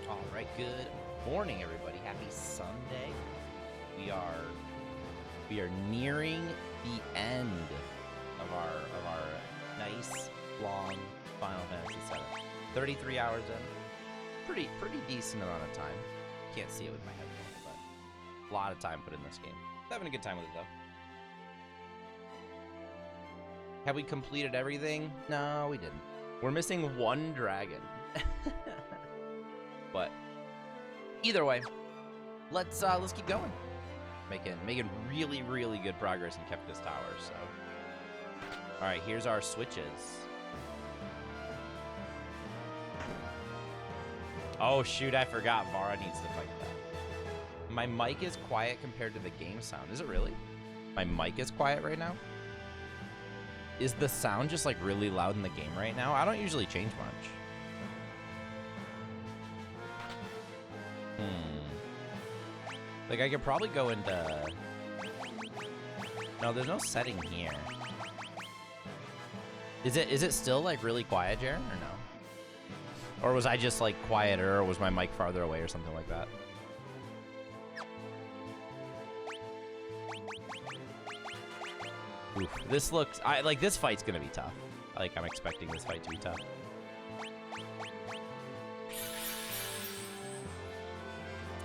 All right, good morning, everybody. Happy Sunday. We are nearing the end of our nice long Final Fantasy VII. 33 hours in. Pretty decent amount of time. Can't see it with my headphones, but a lot of time put in this game. Having a good time with it though. Have we completed everything? No, we didn't. We're missing one dragon. But either way, let's keep going. Making really good progress in Kefka's Tower. So, all right, here's our switches. Oh shoot, I forgot. Vara needs to fight that. My mic is quiet compared to the game sound. Is it really? My mic is quiet right now. Is the sound just like really loud in the game right now? I don't usually change much. Like, I could probably go into... No, there's no setting here. Is it still, like, really quiet, Jaren, or no? Or was I just, like, quieter, or was my mic farther away or something like that? Oof, this looks... like, this fight's gonna be tough. Like, I'm expecting this fight to be tough.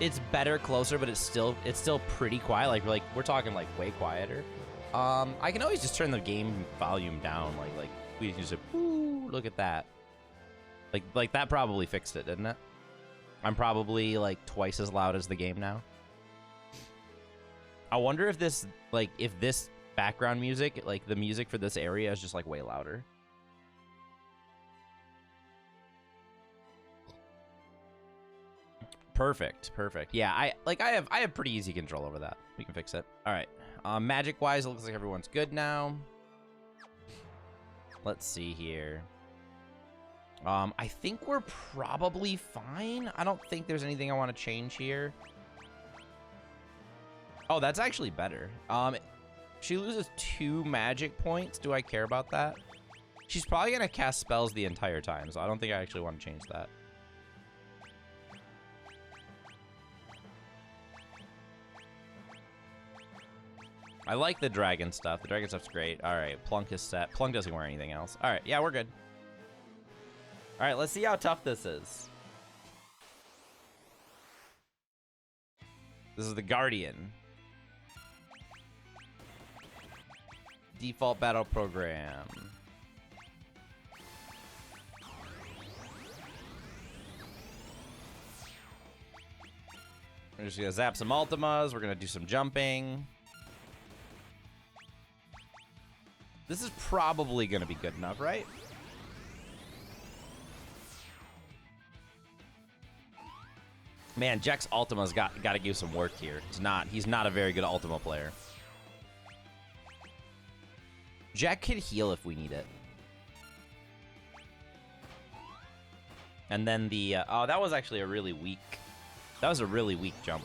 It's better closer, but it's still pretty quiet. Like we're talking like way quieter. I can always just turn the game volume down. Like we just say, "Ooh, look at that." Like that probably fixed it, didn't it? I'm probably like twice as loud as the game now. I wonder if this background music, like the music for this area, is just like way louder. Perfect. Yeah, I have pretty easy control over that. We can fix it. All right. Magic wise, it looks like everyone's good now. Let's see here. I think we're probably fine. I don't think there's anything I want to change here. Oh, that's actually better. She loses 2 magic points. Do I care about that? She's probably gonna cast spells the entire time, so I don't think I actually want to change that. I like the dragon stuff. The dragon stuff's great. All right, Plunk is set. Plunk doesn't wear anything else. All right, yeah, we're good. All right, let's see how tough this is. This is the Guardian. Default battle program. We're just gonna zap some Ultimas. We're gonna do some jumping. This is probably going to be good enough, right? Man, Jack's Ultima's got to give some work here. He's not a very good Ultima player. Jack could heal if we need it. And then the oh, that was actually a really weak. That was a really weak jump.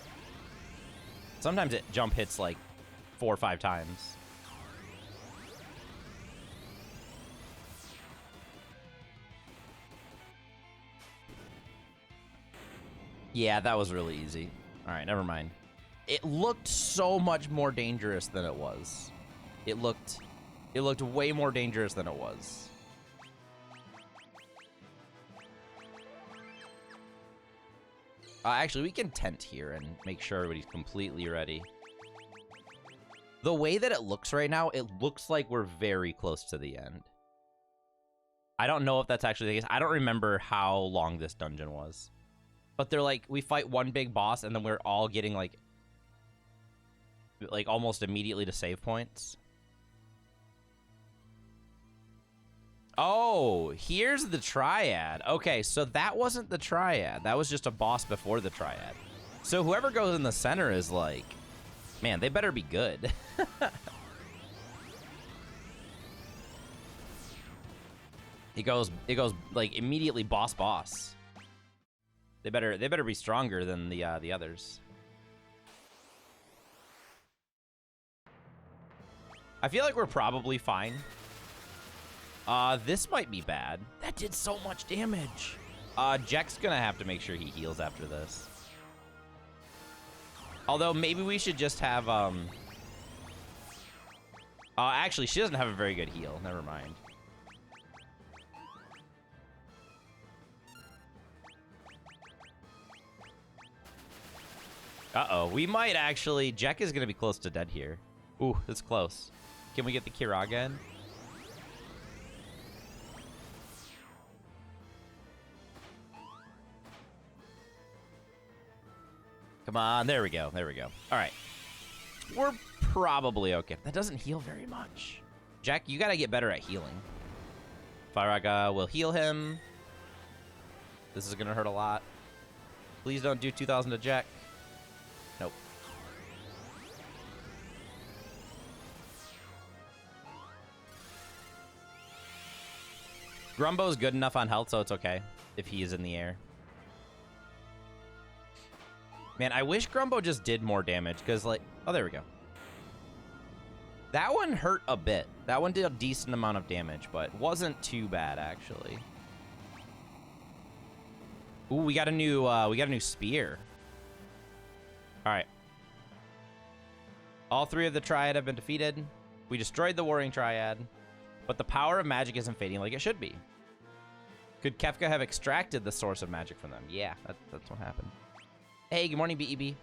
Sometimes it jump hits like 4 or 5 times. Yeah, that was really easy. All right, never mind. It looked so much more dangerous than it was. It looked way more dangerous than it was. Actually, we can tent here and make sure everybody's completely ready. The way that it looks right now, it looks like we're very close to the end. I don't know if that's actually the case. I don't remember how long this dungeon was. But they're like, we fight one big boss and then we're all getting like almost immediately to save points. Oh, here's the Triad. Okay, so that wasn't the Triad. That was just a boss before the Triad. So whoever goes in the center is like, man, they better be good. It goes like immediately boss. They better be stronger than the others. I feel like we're probably fine. This might be bad. That did so much damage. Jack's gonna have to make sure he heals after this. Although maybe we should just have actually, she doesn't have a very good heal. Never mind. Uh-oh, we might actually... Jack is going to be close to dead here. Ooh, it's close. Can we get the Kiraga in? Come on, there we go, there we go. All right. We're probably okay. That doesn't heal very much. Jack, you got to get better at healing. Firaga will heal him. This is going to hurt a lot. Please don't do 2,000 to Jack. Nope. Grumbo's good enough on health, so it's okay if he is in the air. Man, I wish Grumbo just did more damage, because, like... Oh, there we go. That one hurt a bit. That one did a decent amount of damage, but wasn't too bad, actually. Ooh, we got a new spear. All right. All three of the Triad have been defeated. We destroyed the Warring Triad, but the power of magic isn't fading like it should be. Could Kefka have extracted the source of magic from them? Yeah, that's what happened. Hey, good morning, BEB.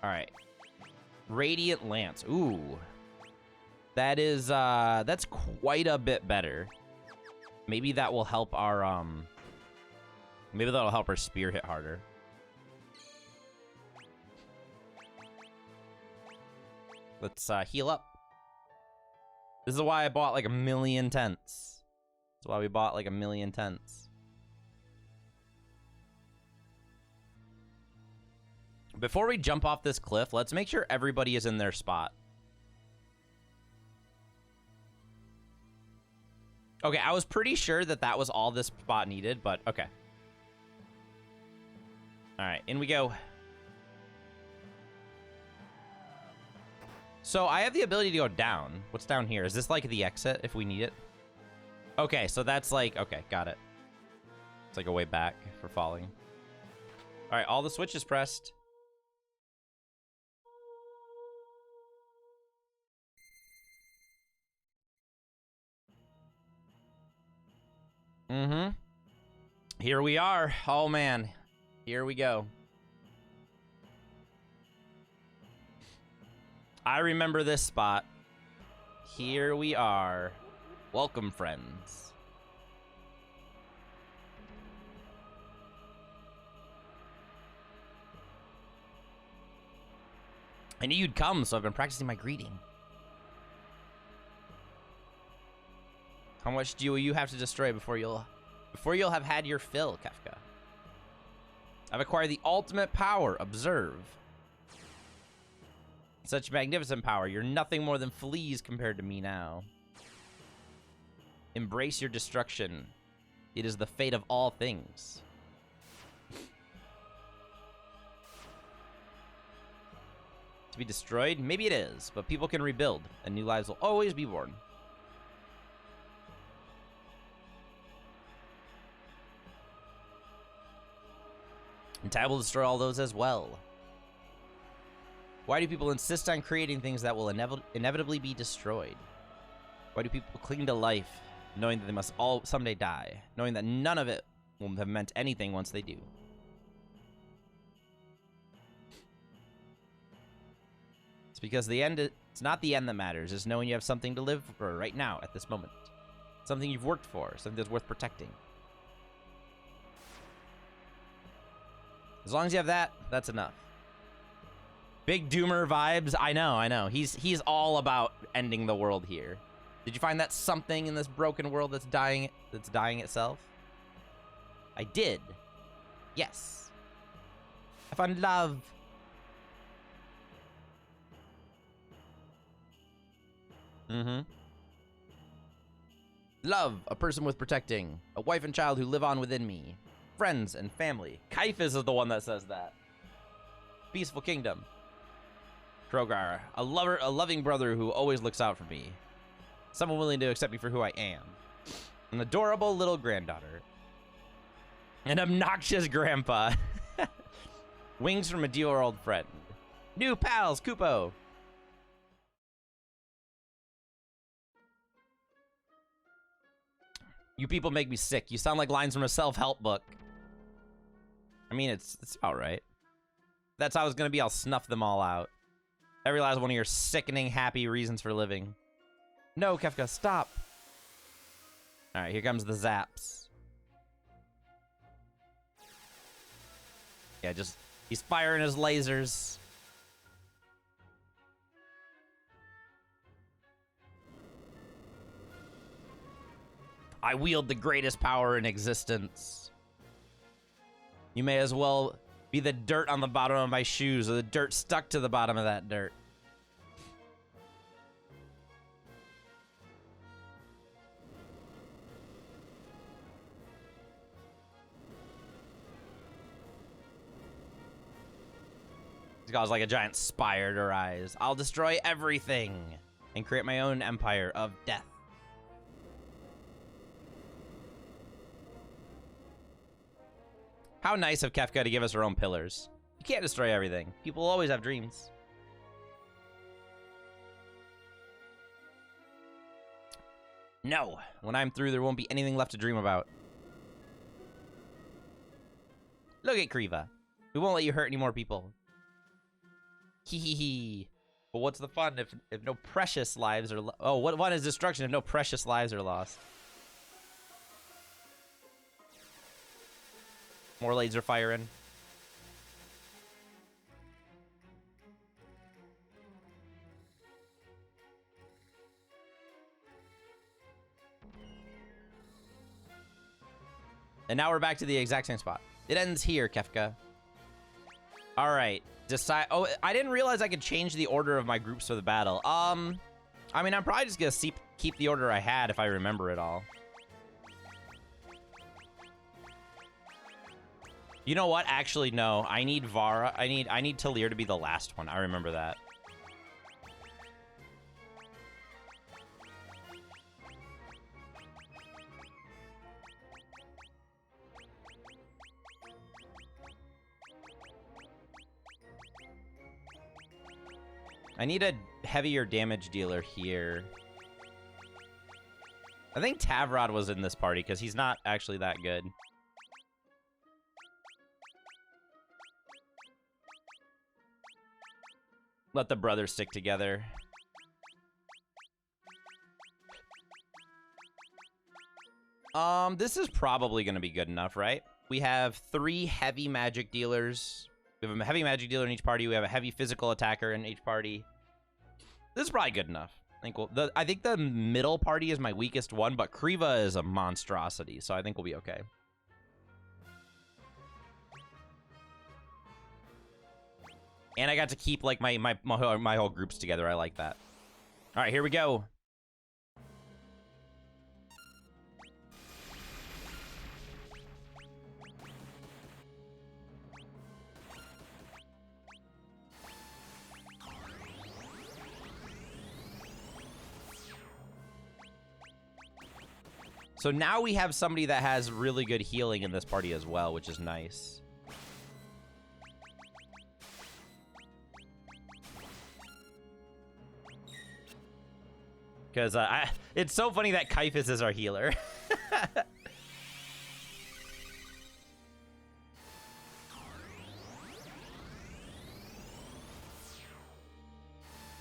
All right. Radiant Lance. Ooh. That is, that's quite a bit better. Maybe that will help our, maybe that'll help our spear hit harder. Let's, heal up. This is why I bought, like, 1,000,000 tents. That's why we bought, like, 1,000,000 tents. Before we jump off this cliff, let's make sure everybody is in their spot. Okay, I was pretty sure that that was all this spot needed, but okay. All right, in we go. So I have the ability to go down. What's down here? Is this like the exit if we need it? Okay, so that's like, okay, got it. It's like a way back for falling. All right, all the switches pressed. Mm-hmm. Here we are. Oh, man. Here we go. I remember this spot. Here we are. Welcome, friends. I knew you'd come, so I've been practicing my greeting. How much do you have to destroy before you'll have had your fill, Kefka? I've acquired the ultimate power. Observe. Such magnificent power. You're nothing more than fleas compared to me now. Embrace your destruction. It is the fate of all things. To be destroyed? Maybe it is, but people can rebuild, and new lives will always be born. And time will destroy all those as well. Why do people insist on creating things that will inevitably be destroyed? Why do people cling to life, knowing that they must all someday die, knowing that none of it will have meant anything once they do? It's because it's not the end that matters, it's knowing you have something to live for right now, at this moment. Something you've worked for, something that's worth protecting. As long as you have that, that's enough. Big Doomer vibes. I know. He's all about ending the world here. Did you find that something in this broken world that's dying itself? I did. Yes. I found love. Mm-hmm. Love, a person worth protecting, a wife and child who live on within me. Friends and family. Kaifas is the one that says that. Peaceful kingdom. Krogar, a loving brother who always looks out for me. Someone willing to accept me for who I am. An adorable little granddaughter. An obnoxious grandpa. Wings from a dear old friend. New pals, Kupo. You people make me sick. You sound like lines from a self-help book. I mean, it's about right. That's how it's gonna be. I'll snuff them all out. Every last one of your sickening, happy reasons for living. No, Kefka, stop. All right, here comes the zaps. Yeah, just, he's firing his lasers. I wield the greatest power in existence. You may as well be the dirt on the bottom of my shoes or the dirt stuck to the bottom of that dirt. He's got like a giant spire to rise. I'll destroy everything and create my own empire of death. How nice of Kefka to give us her own pillars. You can't destroy everything. People will always have dreams. No. When I'm through, there won't be anything left to dream about. Look at Kriva. We won't let you hurt any more people. Hee hee hee. But what's the fun if no precious lives are oh, what fun is destruction if no precious lives are lost? More laser firing. And now we're back to the exact same spot. It ends here, Kefka. All right. Decide. Oh, I didn't realize I could change the order of my groups for the battle. I mean, I'm probably just gonna keep the order I had if I remember it all. You know what? Actually, no. I need Vara. I need Talir to be the last one. I remember that. I need a heavier damage dealer here. I think Tavrod was in this party because he's not actually that good. Let the brothers stick together. This is probably going to be good enough, right? We have 3 heavy magic dealers. We have a heavy magic dealer in each party. We have a heavy physical attacker in each party. This is probably good enough. I think the middle party is my weakest one, but Kriva is a monstrosity, so I think we'll be okay. And I got to keep like my whole groups together. I like that. All right, here we go. So now we have somebody that has really good healing in this party as well, which is nice. Because it's so funny that Kaifus is our healer. I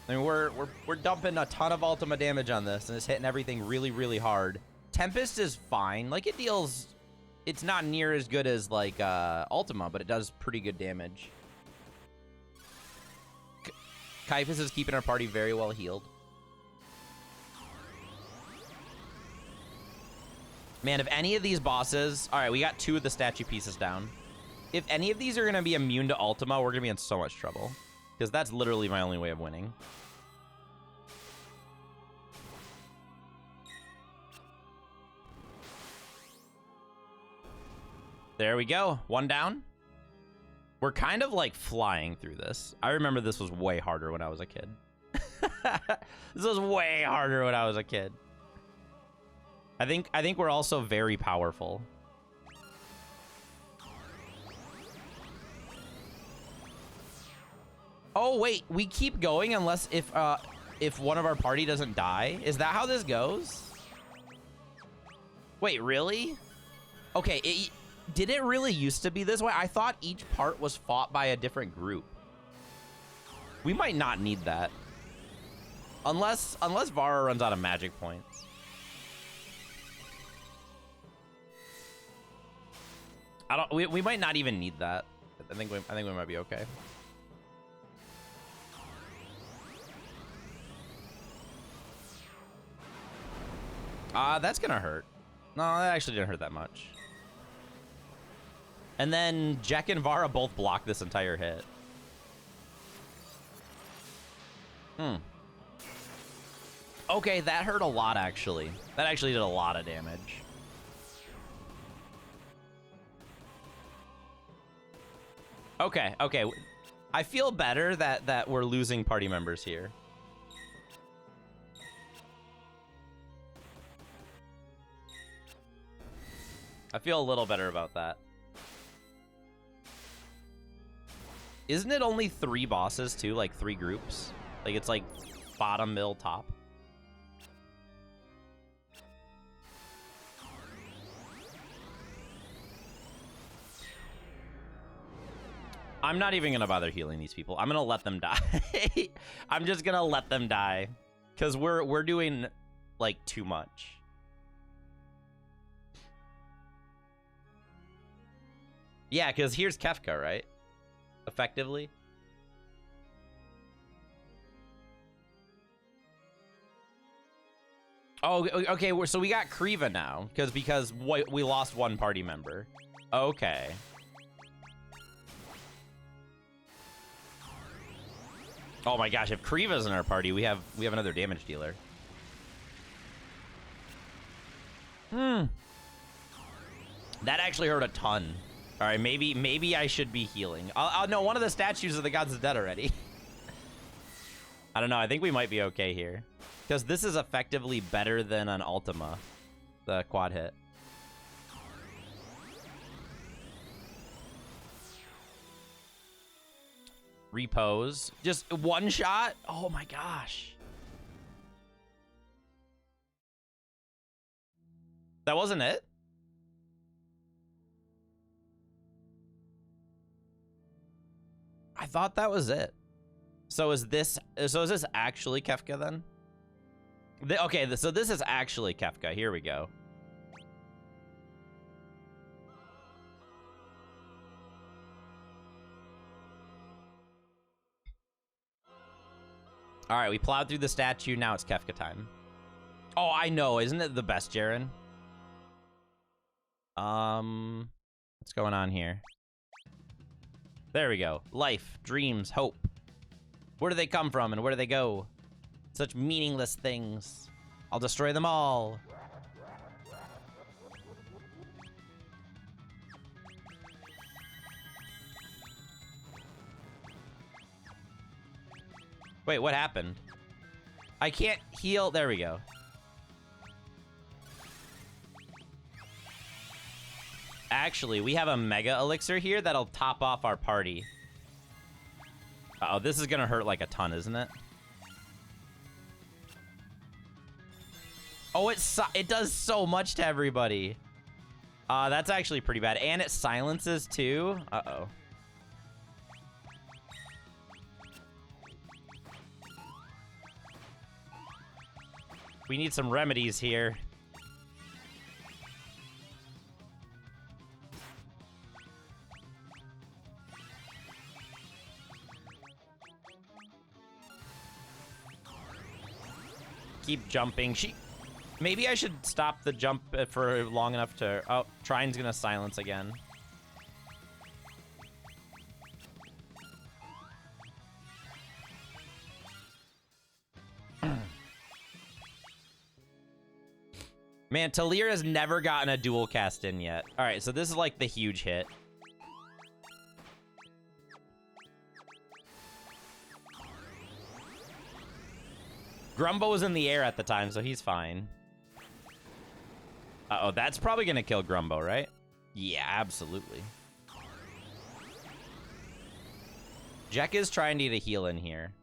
mean, we're dumping a ton of Ultima damage on this, and it's hitting everything really, really hard. Tempest is fine. Like, it deals... It's not near as good as, like, Ultima, but it does pretty good damage. Kaifus is keeping our party very well healed. Man, if any of these bosses... Alright, we got 2 of the statue pieces down. If any of these are going to be immune to Ultima, we're going to be in so much trouble. Because that's literally my only way of winning. There we go. 1 down. We're kind of like flying through this. I remember this was way harder when I was a kid. This was way harder when I was a kid. I think we're also very powerful. Oh wait, we keep going unless if one of our party doesn't die. Is that how this goes? Wait, really? Okay, did it really used to be this way? I thought each part was fought by a different group. We might not need that. Unless Vara runs out of magic points. We might not even need that. I think we might be okay. That's gonna hurt. No, that actually didn't hurt that much. And then Jack and Vara both block this entire hit. Okay, that hurt a lot, actually. That actually did a lot of damage. Okay. I feel better that we're losing party members here. I feel a little better about that. Isn't it only 3 bosses, too? Like, 3 groups? Like, it's like bottom, middle, top. I'm not even gonna bother healing these people. I'm gonna let them die. I'm just gonna let them die. Because we're doing, like, too much. Yeah, because here's Kefka, right? Effectively. Oh, okay. So we got Kriva now because we lost one party member. Okay. Oh my gosh! If Kriva's in our party, we have another damage dealer. That actually hurt a ton. All right, maybe I should be healing. I'll no, one of the statues of the gods is dead already. I don't know. I think we might be okay here. Because this is effectively better than an Ultima, the quad hit. Repose. Just one shot? Oh my gosh. That wasn't it? I thought that was it. So is this actually Kefka then? Okay, so this is actually Kefka. Here we go. All right, we plowed through the statue. Now it's Kefka time. Oh, I know. Isn't it the best, Jaren? What's going on here? There we go. Life, dreams, hope. Where do they come from and where do they go? Such meaningless things. I'll destroy them all. Wait, what happened? I can't heal. There we go. Actually, we have a mega elixir here that'll top off our party. Uh-oh, this is gonna hurt like a ton, isn't it? Oh, it does so much to everybody. That's actually pretty bad. And it silences too. Uh-oh. We need some remedies here. Keep jumping. Maybe I should stop the jump for long enough to... Oh, Trine's gonna silence again. Man, Talir has never gotten a dual cast in yet. All right, so this is like the huge hit. Grumbo was in the air at the time, so he's fine. Uh-oh, that's probably gonna kill Grumbo, right? Yeah, absolutely. Jack is trying to get a heal in here.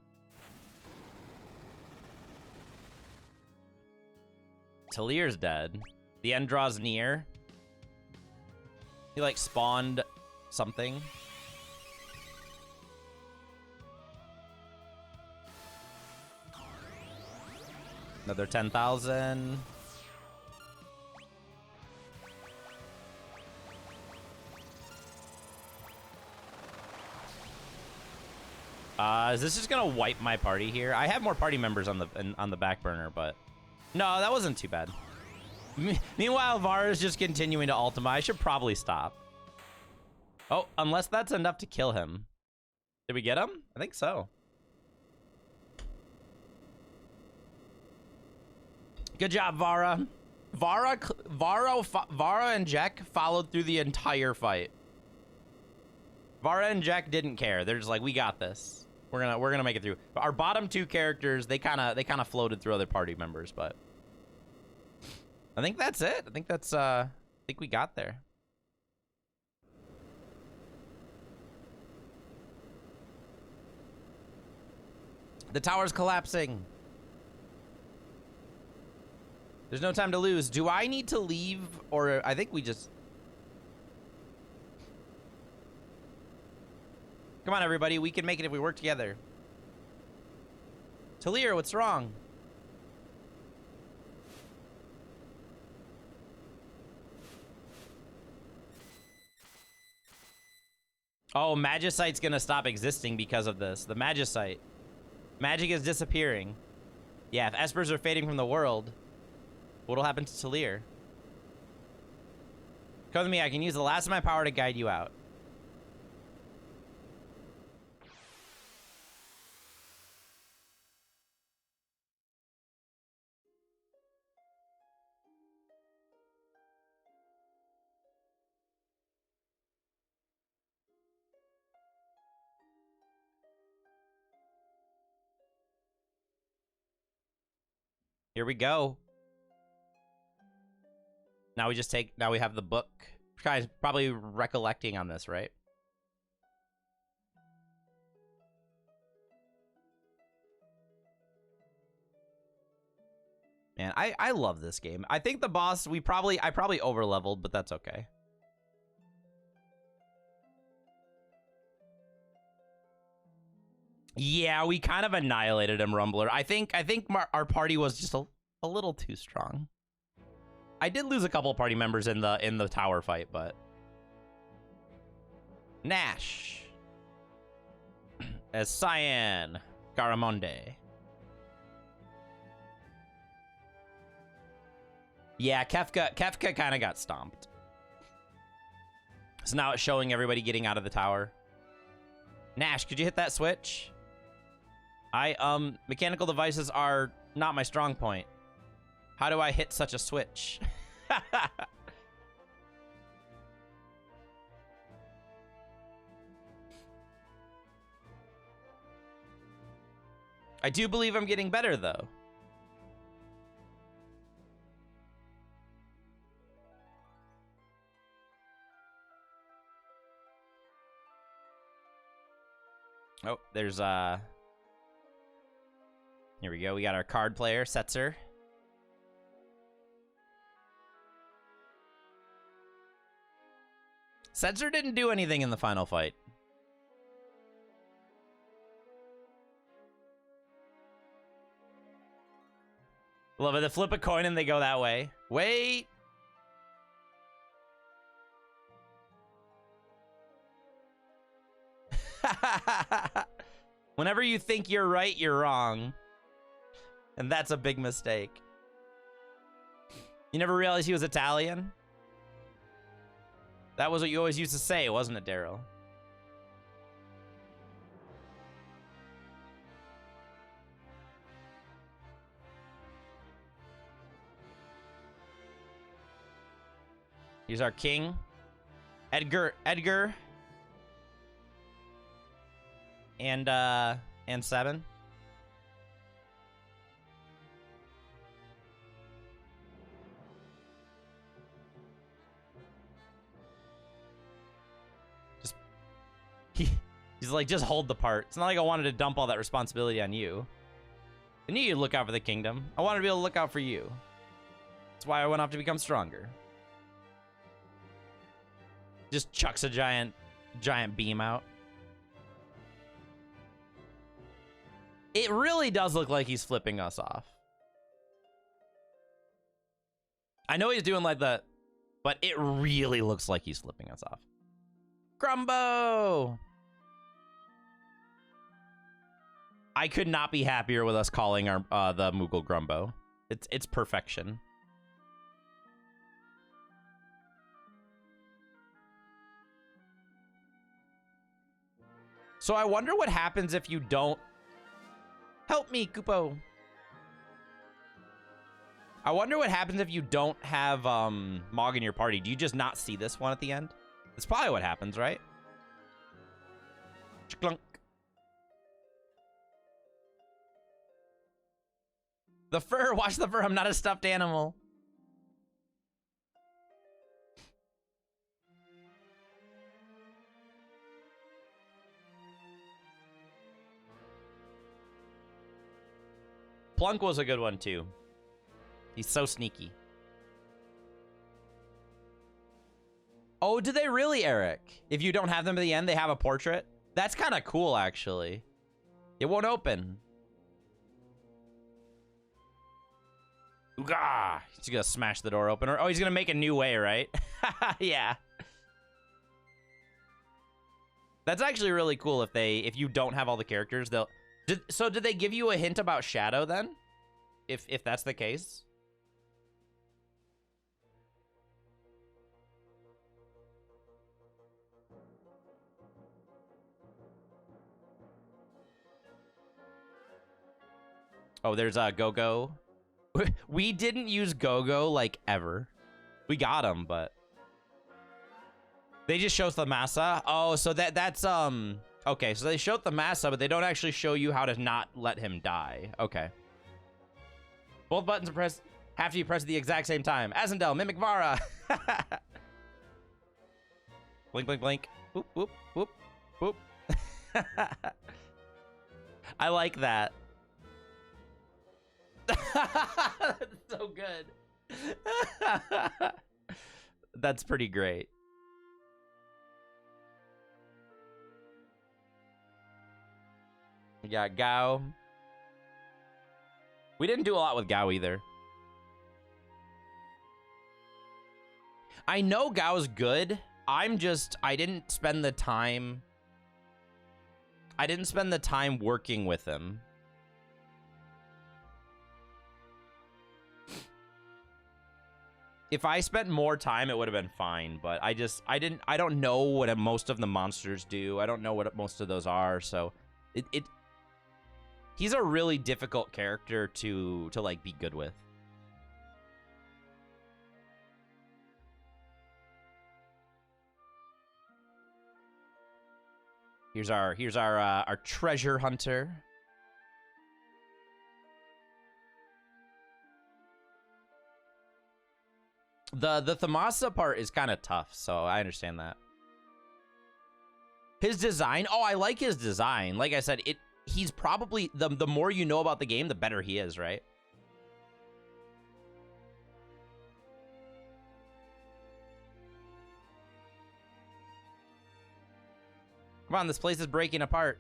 Talier's dead. The end draws near. He, like, spawned something. Another 10,000. Is this just gonna wipe my party here? I have more party members on the back burner, but no, that wasn't too bad. Meanwhile, Vara is just continuing to Ultima. I should probably stop. Oh, unless that's enough to kill him. Did we get him? I think so. Good job, Vara. Vara and Jack followed through the entire fight. Vara and Jack didn't care. They're just like, we got this. We're gonna make it through. Our bottom two characters, they kind of floated through other party members, but I think that's it. I think we got there. The tower's collapsing. There's no time to lose. Do I need to leave, or I think we just... Come on, everybody. We can make it if we work together. Talier, what's wrong? Oh, Magicite's gonna stop existing because of this. The Magicite. Magic is disappearing. Yeah, if Espers are fading from the world, what'll happen to Talier? Come with me. I can use the last of my power to guide you out. Here we go. Now we just take, now we have the book. Guys, probably recollecting on this, right? Man, I love this game. I think the boss, I probably over leveled, but that's okay. Yeah, we kind of annihilated him, Rumbler. I think our party was just a little too strong. I did lose a couple party members in the tower fight, but Nash as Cyan Garamonde. Yeah, Kefka kind of got stomped. So now it's showing everybody getting out of the tower. Nash, could you hit that switch? Mechanical devices are not my strong point. How do I hit such a switch? I do believe I'm getting better, though. Oh, there's, here we go. We got our card player, Setzer. Setzer didn't do anything in the final fight. Love it. They flip a coin and they go that way. Wait. Whenever you think you're right, you're wrong. And that's a big mistake. You never realized he was Italian? That was what you always used to say, wasn't it, Daryl? Here's our king. Edgar. And 7. He's like, just hold the part. It's not like I wanted to dump all that responsibility on you. I knew you'd look out for the kingdom. I wanted to be able to look out for you. That's why I went off to become stronger. Just chucks a giant beam out. It really does look like he's flipping us off. I know he's doing like that, but it really looks like he's flipping us off. Grumbo! I could not be happier with us calling our the Moogle Grumbo. It's perfection. So I wonder what happens if you don't... Help me, Kupo. I wonder what happens if you don't have Mog in your party. Do you just not see this one at the end? That's probably what happens, right? Clunk. The fur, watch the fur. I'm not a stuffed animal. Plunk was a good one too. He's so sneaky. Oh, do they really, Eric? If you don't have them at the end, they have a portrait? That's kind of cool, actually. It won't open. Ooga! He's gonna smash the door open. Or, oh, he's gonna make a new way, right? Yeah. That's actually really cool if you don't have all the characters, they'll... So did they give you a hint about Shadow then? If that's the case? Oh, there's Go-Go. We didn't use Go-Go, like, ever. We got him, but... They just show Thamasa? Oh, so that's, Okay, so they show Thamasa, but they don't actually show you how to not let him die. Okay. Both buttons are pressed... have to be pressed at the exact same time. Azendel, Mimic Vara! Blink, blink, blink. Boop, boop, boop, boop. I like that. That's so good. That's pretty great. We got Gao. We didn't do a lot with Gao either. I know Gao's good. I didn't spend the time working with him. If I spent more time, it would have been fine, but I don't know what most of the monsters do. I don't know what most of those are, so he's a really difficult character to like be good with. Here's our treasure hunter. The Thamasa part is kind of tough, so I understand that. His design, oh, I like his design. Like I said, he's probably the more you know about the game, the better he is, right? Come on, this place is breaking apart.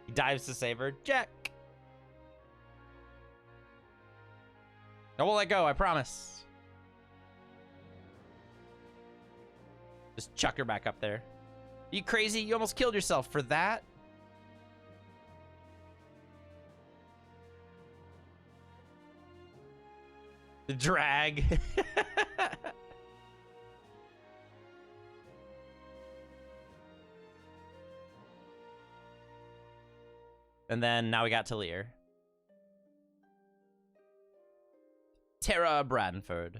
He dives to save her. Jack. I won't let go, I promise. Just chuck her back up there. You crazy? You almost killed yourself for that? The drag. And then now we got Talir. Terra Branford.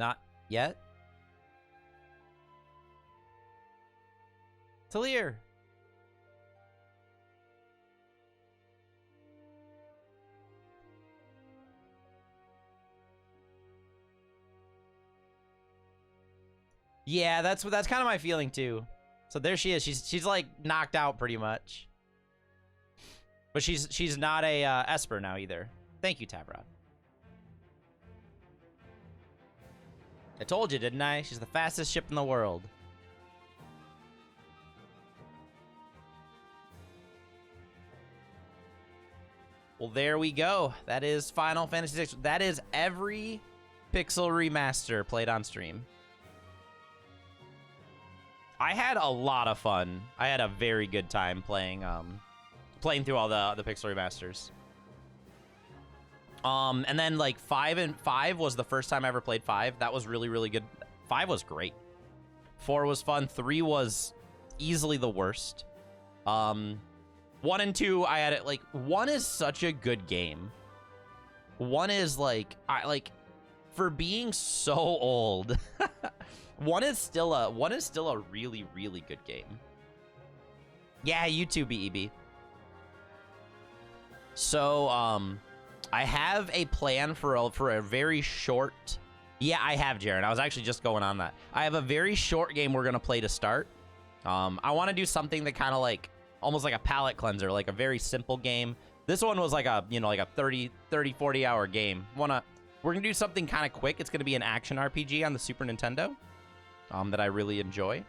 Not yet. Talir. Yeah, that's kind of my feeling too. So there she is. She's like knocked out pretty much. But she's not a Esper now either. Thank you, Tabrod. I told you, didn't I? She's the fastest ship in the world. Well, there we go. That is Final Fantasy VI. That is every Pixel remaster played on stream. I had a lot of fun. I had a very good time playing through all the Pixel remasters. And then like 5 was the first time I ever played 5. That was really, really good. 5 was great. 4 was fun. 3 was easily the worst. 1 and 2, I had it like 1 is such a good game. 1 is like for being so old. 1 is still a really, really good game. Yeah, you too, BEB. So, I have a plan for a very short... Yeah, I have, Jaren. I was actually just going on that. I have a very short game we're going to play to start. I want to do something that kind of like... almost like a palate cleanser, like a very simple game. This one was like a, like a 30, 40 hour game. We're going to do something kind of quick. It's going to be an action RPG on the Super Nintendo that I really enjoy.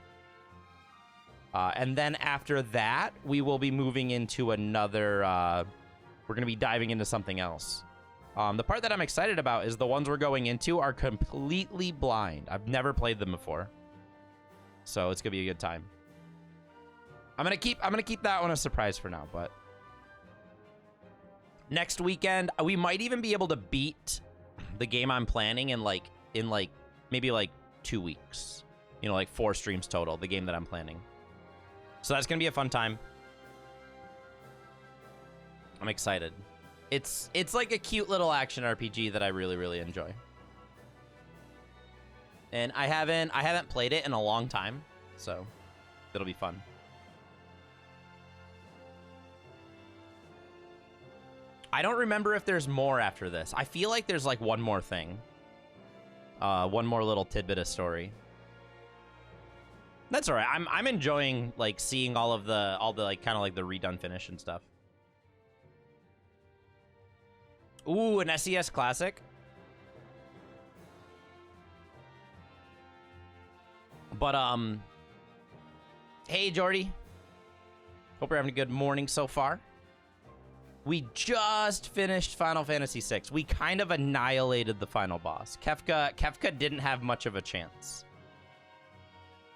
And then after that, we will be moving into another, we're going to be diving into something else. The part that I'm excited about is the ones we're going into are completely blind. I've never played them before. So it's going to be a good time. I'm gonna keep that one a surprise for now, but next weekend we might even be able to beat the game I'm planning in maybe 2 weeks. Like 4 streams total, the game that I'm planning. So that's gonna be a fun time. I'm excited. It's like a cute little action RPG that I really, really enjoy. And I haven't played it in a long time, so it'll be fun. I don't remember if there's more after this. I feel like there's like one more thing. One more little tidbit of story. That's all right. I'm enjoying like seeing all the like kind of like the redone finish and stuff. Ooh, an SES Classic. But hey Jordy. Hope you're having a good morning so far. We just finished Final Fantasy VI. We kind of annihilated the final boss. Kefka didn't have much of a chance.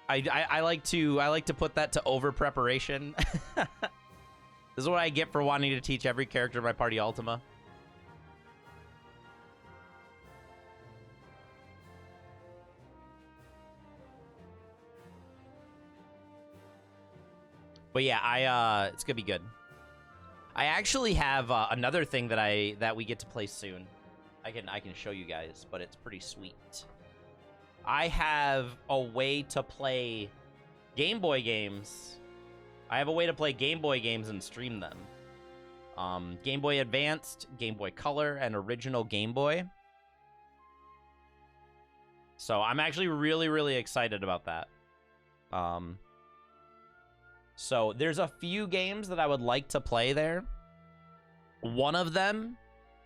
I like to put that to over preparation. This is what I get for wanting to teach every character in my party Ultima. But yeah, it's gonna be good. I actually have another thing that we get to play soon. I can show you guys, but it's pretty sweet. I have a way to play Game Boy games. I have a way to play Game Boy games and stream them. Game Boy Advanced, Game Boy Color, and original Game Boy. So I'm actually really, really excited about that. So there's a few games that I would like to play there. One of them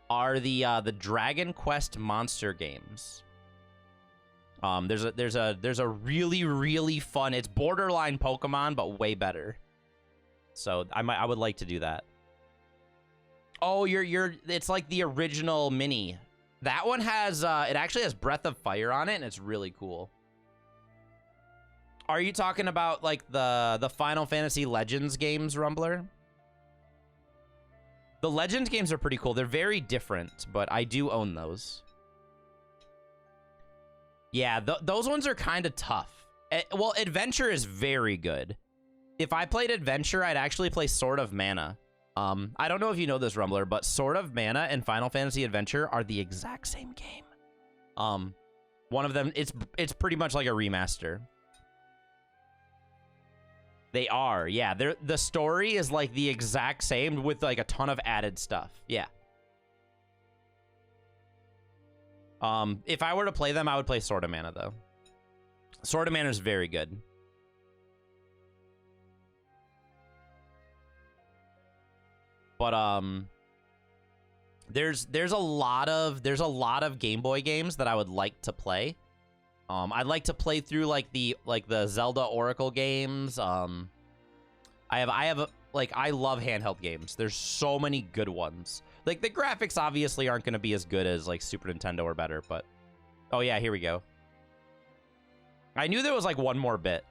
are the Dragon Quest monster games. There's a really, really fun. It's borderline Pokemon, but way better. So I would like to do that. Oh, it's like the original mini. That one has it actually has Breath of Fire on it, and it's really cool. Are you talking about like the Final Fantasy Legends games, Rumbler? The Legends games are pretty cool. They're very different, but I do own those. Yeah, those ones are kind of tough. Well, Adventure is very good. If I played Adventure, I'd actually play Sword of Mana. I don't know if you know this, Rumbler, but Sword of Mana and Final Fantasy Adventure are the exact same game. One of them, it's pretty much like a remaster. They are, yeah. The story is like the exact same with like a ton of added stuff. Yeah. If I were to play them, I would play Sword of Mana though. Sword of Mana is very good. But there's a lot of Game Boy games that I would like to play. I'd like to play through like the Zelda Oracle games. I love handheld games. There's so many good ones. Like the graphics obviously aren't going to be as good as like Super Nintendo or better, but oh yeah, here we go. I knew there was like one more bit.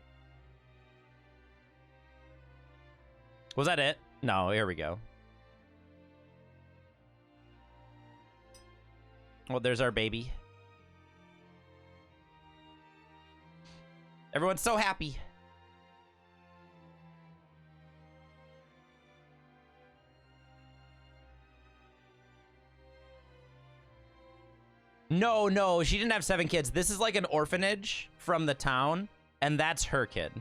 Was that it? No, here we go. Well, there's our baby. Everyone's so happy. No, she didn't have 7 kids. This is like an orphanage from the town, and that's her kid.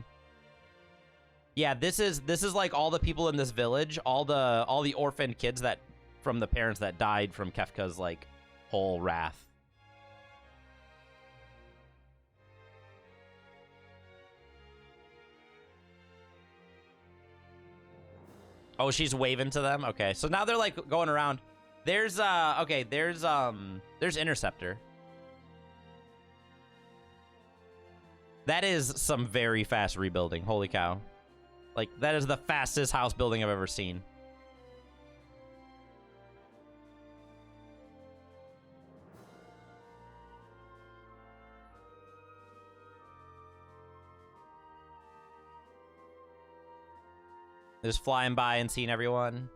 Yeah, this is like all the people in this village, all the orphaned kids that from the parents that died from Kefka's like whole wrath. Oh, she's waving to them. Okay, so now they're like going around. There's there's Interceptor. That is some very fast rebuilding. Holy cow. Like that is the fastest house building I've ever seen. Just flying by and seeing everyone.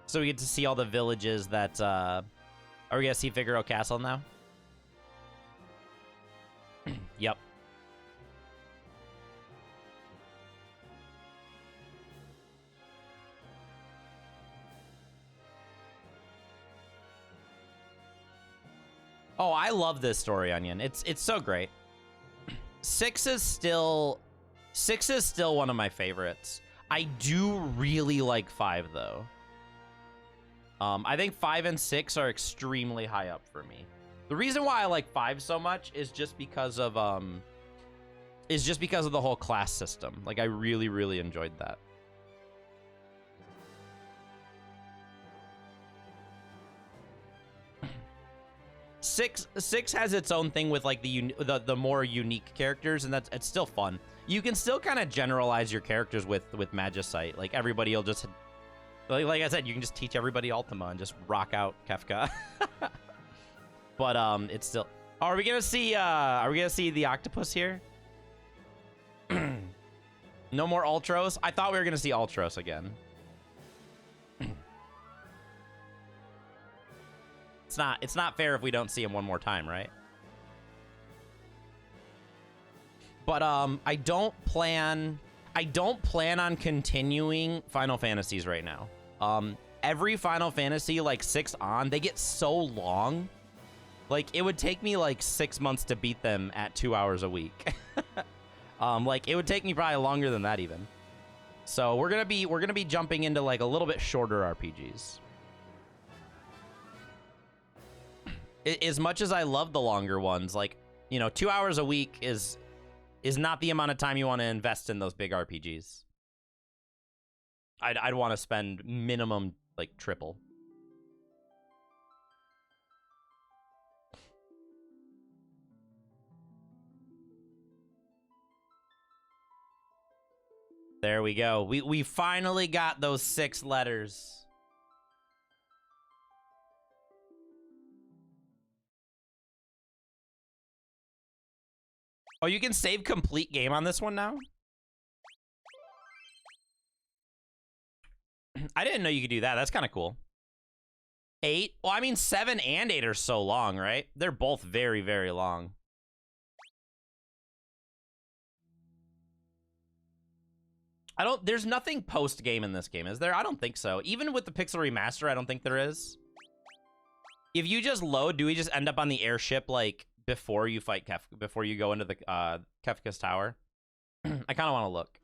So we get to see all the villages that, are we gonna see Figaro Castle now? Yep. Oh, I love this story, Onion. It's so great. 6 is still one of my favorites. I do really like 5 though. I think 5 and 6 are extremely high up for me. The reason why I like 5 so much is just because of the whole class system. Like I really, really enjoyed that. Six has its own thing with like the more unique characters, and it's still fun. You can still kind of generalize your characters with Magicite. Like everybody will just like I said, you can just teach everybody Ultima and just rock out Kefka. But it's still. Oh, are we gonna see the octopus here? No more Ultros? I thought we were gonna see Ultros again. It's not fair if we don't see him one more time, right? But I don't plan on continuing Final Fantasies right now. Every Final Fantasy like 6 on, they get so long. Like it would take me like 6 months to beat them at 2 hours a week. Like it would take me probably longer than that even. So we're gonna be jumping into like a little bit shorter RPGs. As much as I love the longer ones, like, you know, 2 hours a week is not the amount of time you want to invest in those big RPGs. I'd want to spend minimum like triple. There we go. We finally got those 6 letters. Oh, you can save complete game on this one now? I didn't know you could do that. That's kind of cool. 8? Well, I mean, 7 and 8 are so long, right? They're both very, very long. There's nothing post-game in this game, is there? I don't think so. Even with the Pixel Remaster, I don't think there is. If you just load, do we just end up on the airship, like, before you fight Kefka, before you go into the Kefka's tower? I kind of want to look.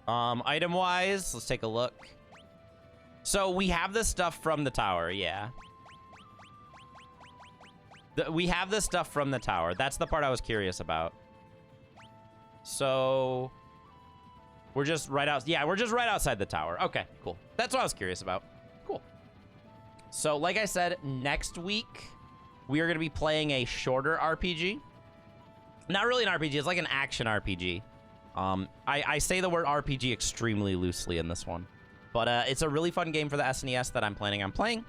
Item-wise, let's take a look. So we have the stuff from the tower, yeah. We have the stuff from the tower. That's the part I was curious about. So we're just right out. Yeah, we're just right outside the tower. Okay, cool. That's what I was curious about. Cool. So like I said, next week we are going to be playing a shorter RPG. Not really an RPG. It's like an action RPG. I say the word RPG extremely loosely in this one. But it's a really fun game for the SNES that I'm planning on playing.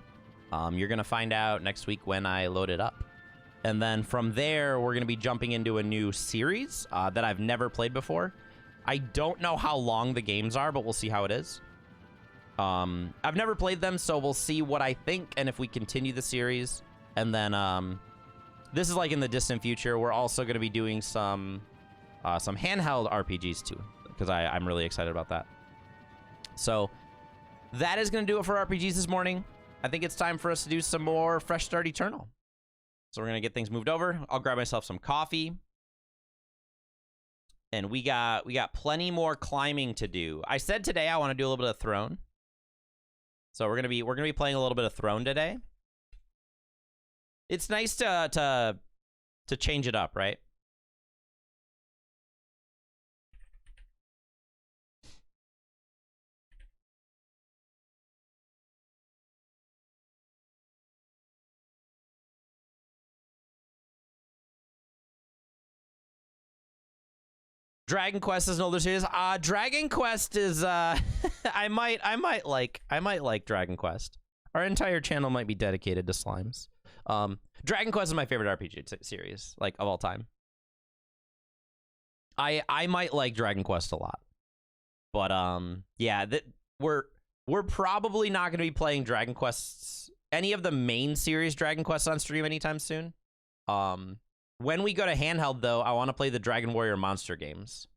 You're going to find out next week when I load it up. And then from there, we're going to be jumping into a new series that I've never played before. I don't know how long the games are, but we'll see how it is. I've never played them, so we'll see what I think and if we continue the series. And then this is like in the distant future. We're also going to be doing some handheld RPGs too, because I'm really excited about that. So that is going to do it for RPGs this morning. I think it's time for us to do some more Fresh Start Eternal. So we're going to get things moved over. I'll grab myself some coffee. And we got plenty more climbing to do. I said today I want to do a little bit of Throne. So we're going to be playing a little bit of Throne today. It's nice to change it up, right? Dragon Quest is an older series. Dragon Quest is I might like Dragon Quest. Our entire channel might be dedicated to slimes. Dragon Quest is my favorite RPG series, like, of all time. I might like Dragon Quest a lot. But yeah, we're probably not going to be playing Dragon Quests, any of the main series Dragon Quests on stream anytime soon. When we go to handheld, though, I want to play the Dragon Warrior monster games.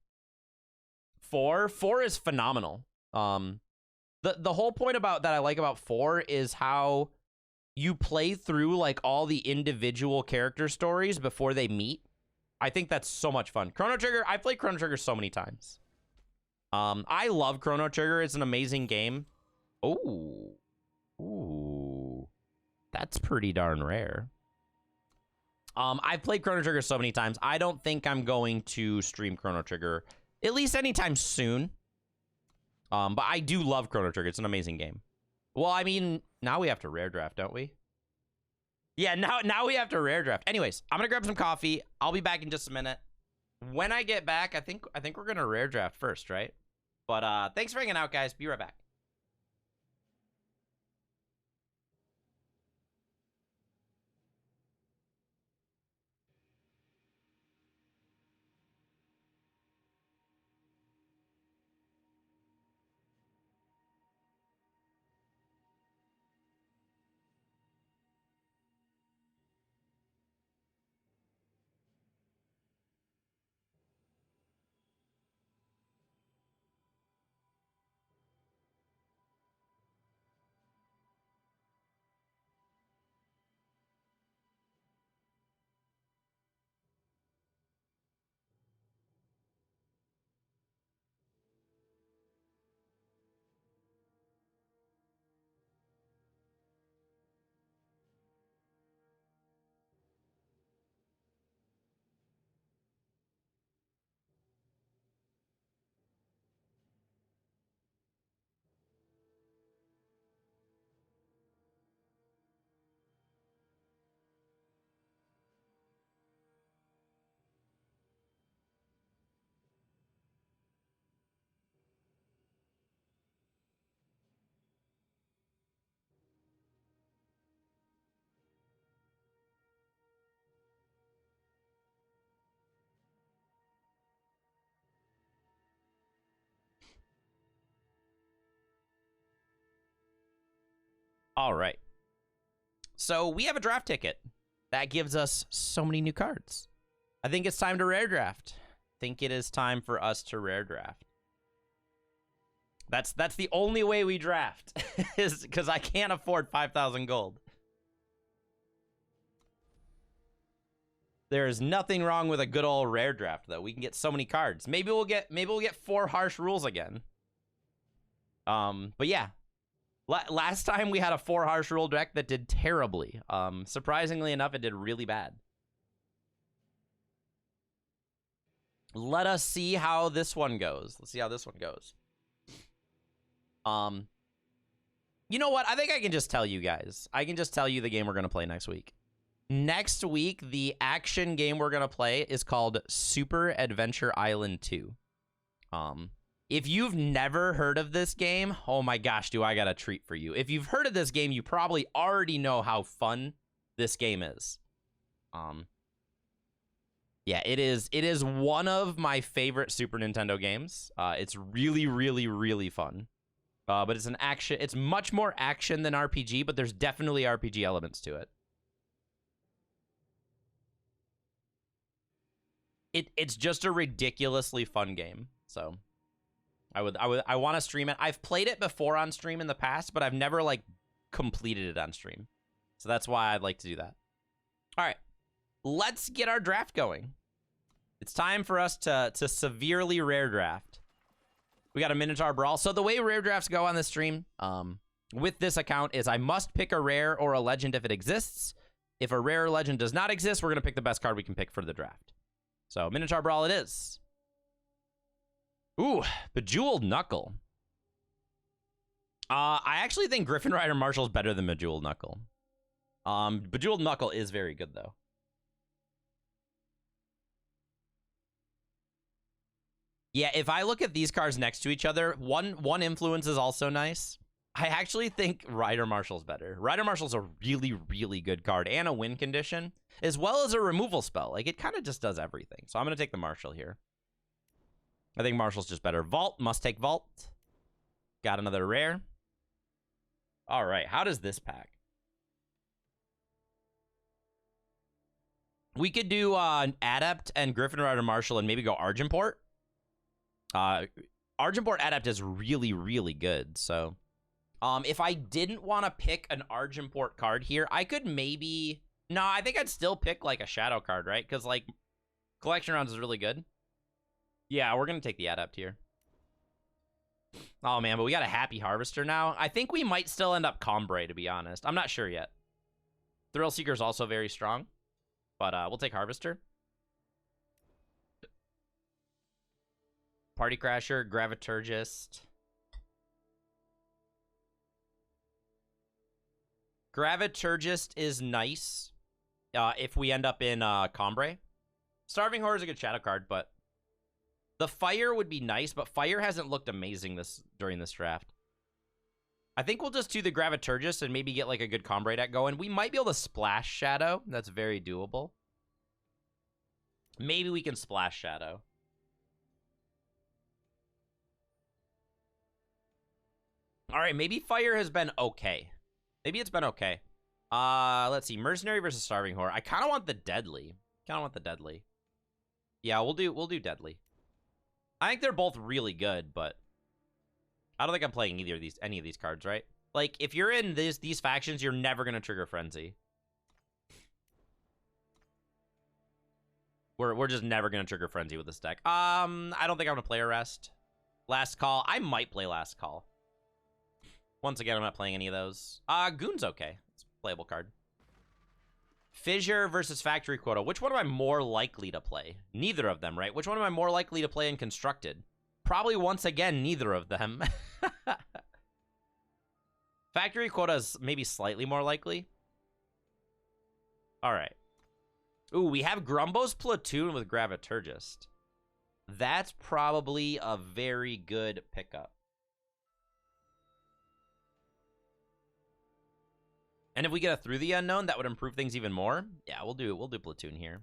4 is phenomenal. The whole point about that I like about 4 is how you play through like all the individual character stories before they meet. I think that's so much fun. Chrono Trigger, I played Chrono Trigger so many times. I love Chrono Trigger. It's an amazing game. Ooh, that's pretty darn rare. I've played Chrono Trigger so many times. I don't think I'm going to stream Chrono Trigger, at least anytime soon. But I do love Chrono Trigger. It's an amazing game. Well, I mean, now we have to rare draft, don't we? Yeah, now we have to rare draft. Anyways, I'm gonna grab some coffee. I'll be back in just a minute. When I get back, I think we're gonna rare draft first, right? But thanks for hanging out, guys. Be right back. All right. So we have a draft ticket. That gives us so many new cards. I think it's time to rare draft. I think it is time for us to rare draft. That's the only way we draft, is because I can't afford 5,000 gold. There is nothing wrong with a good old rare draft, though. We can get so many cards. Maybe we'll get 4 harsh rules again. But yeah. Last time we had a 4 harsh rule deck that did terribly. Surprisingly enough, it did really bad. Let us see how this one goes. Let's see how this one goes. You know what? I think I can just tell you guys. I can just tell you the game we're going to play next week. Next week, the action game we're going to play is called Super Adventure Island 2. If you've never heard of this game, oh my gosh, do I got a treat for you. If you've heard of this game, you probably already know how fun this game is. Yeah, it is one of my favorite Super Nintendo games. It's really, really, really fun. But it's an action. It's much more action than RPG, but there's definitely RPG elements to it. It's just a ridiculously fun game. So I want to stream it. I've played it before on stream in the past, but I've never like completed it on stream. So that's why I'd like to do that. All right, let's get our draft going. It's time for us to severely rare draft. We got a Minotaur Brawl. So the way rare drafts go on this stream, with this account, is I must pick a rare or a legend if it exists. If a rare or legend does not exist, we're gonna pick the best card we can pick for the draft. So Minotaur Brawl it is. Ooh, Bejeweled Knuckle. I actually think Griffin Rider Marshall is better than Bejeweled Knuckle. Bejeweled Knuckle is very good though. Yeah, if I look at these cards next to each other, one influence is also nice. I actually think Rider Marshall's better. Rider Marshall's a really, really good card and a win condition, as well as a removal spell. Like, it kind of just does everything. So I'm going to take the Marshall here. I think Marshall's just better. Vault, must take Vault. Got another rare. All right, how does this pack? We could do Adept and Griffin Rider Marshall and maybe go Argenport. Argenport Adept is really, really good. So, if I didn't want to pick an Argenport card here, I could maybe... No, I think I'd still pick, like, a Shadow card, right? Because, like, Collection Rounds is really good. Yeah, we're going to take the Adept here. Oh, man, but we got a Happy Harvester now. I think we might still end up Combray, to be honest. I'm not sure yet. Thrill Seeker is also very strong. But we'll take Harvester. Party Crasher, Graviturgist. Graviturgist is nice if we end up in Combray. Starving Horror is a good shadow card, but the Fire would be nice, but Fire hasn't looked amazing during this draft. I think we'll just do the Graviturgist and maybe get like a good Combray deck going. We might be able to Splash Shadow. That's very doable. Maybe we can Splash Shadow. All right, maybe Fire has been okay. Maybe it's been okay. Let's see. Mercenary versus Starving Horror. I kind of want the Deadly. Yeah, we'll do Deadly. I think they're both really good, but I don't think I'm playing any of these cards, right? Like, if you're in these factions, you're never gonna trigger Frenzy. We're just never gonna trigger Frenzy with this deck. I don't think I'm gonna play Arrest. Last Call. I might play Last Call. Once again, I'm not playing any of those. Goon's okay. It's a playable card. Fissure versus Factory Quota. Which one am I more likely to play? Neither of them, right? Which one am I more likely to play in Constructed? Probably, once again, neither of them. Factory Quota is maybe slightly more likely. All right. Ooh, we have Grumbo's Platoon with Graviturgist. That's probably a very good pickup. And if we get a Through the Unknown, that would improve things even more. Yeah, we'll do Platoon here.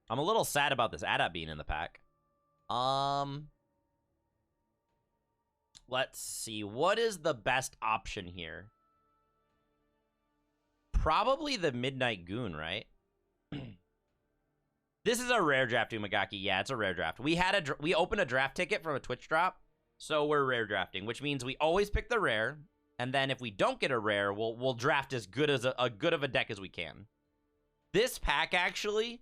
I'm a little sad about this Adept being in the pack. Let's see. What is the best option here? Probably the Midnight Goon, right? This is a rare draft, Umagaki. Yeah, it's a rare draft. We opened a draft ticket from a Twitch drop, so we're rare drafting, which means we always pick the rare, and then if we don't get a rare, we'll draft as good as a good of a deck as we can. This pack actually,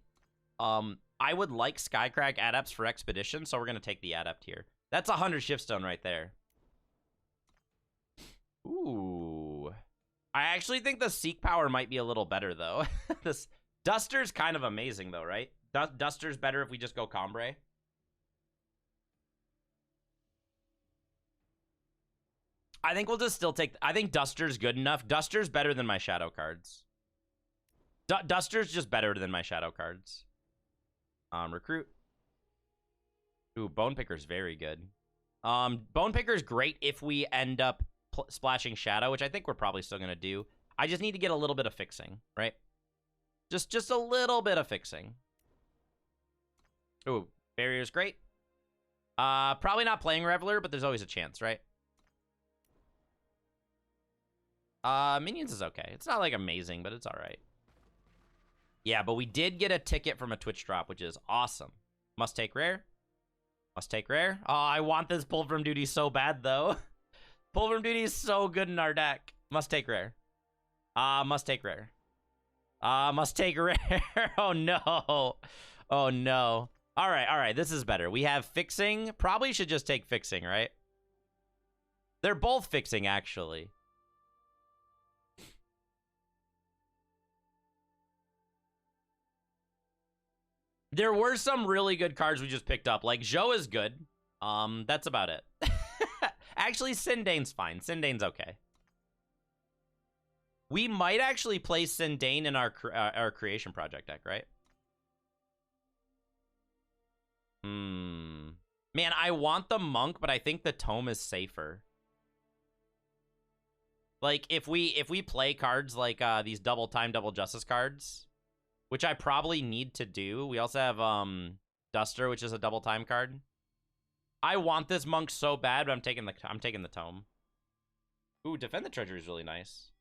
I would like Skycrack Adepts for Expedition, so we're gonna take the Adept here. That's 100 Shiftstone right there. Ooh. I actually think the Seek Power might be a little better, though. This Duster's kind of amazing, though, right? Duster's better if we just go Combre. I think we'll just still take... I think Duster's good enough. Duster's better than my Shadow cards. Duster's just better than my Shadow cards. Recruit. Ooh, Bone Picker's very good. Bone Picker's great if we end up splashing Shadow, which I think we're probably still going to do. I just need to get a little bit of fixing, right? Just a little bit of fixing. Ooh, Barrier's great. Probably not playing Reveler, but there's always a chance, right? Minions is okay. It's not, like, amazing, but it's all right. Yeah, but we did get a ticket from a Twitch drop, which is awesome. Must take rare. Must take rare. Oh, I want this Pull from Duty so bad, though. Pull from Duty is so good in our deck. Must take rare. Must take rare. Must take rare. Oh, no. Oh, no. All right. This is better. We have fixing. Probably should just take fixing, right? They're both fixing, actually. There were some really good cards we just picked up. Like, Zhou is good. That's about it. Actually, Sindane's fine. Sindane's okay. We might actually play Sindane in our creation project deck, right? Man, I want the Monk, but I think the Tome is safer. Like, if we play cards like these Double Time, Double Justice cards, which I probably need to do. We also have Duster, which is a Double Time card. I want this Monk so bad, but I'm taking the Tome. Ooh, Defend the Treasury is really nice.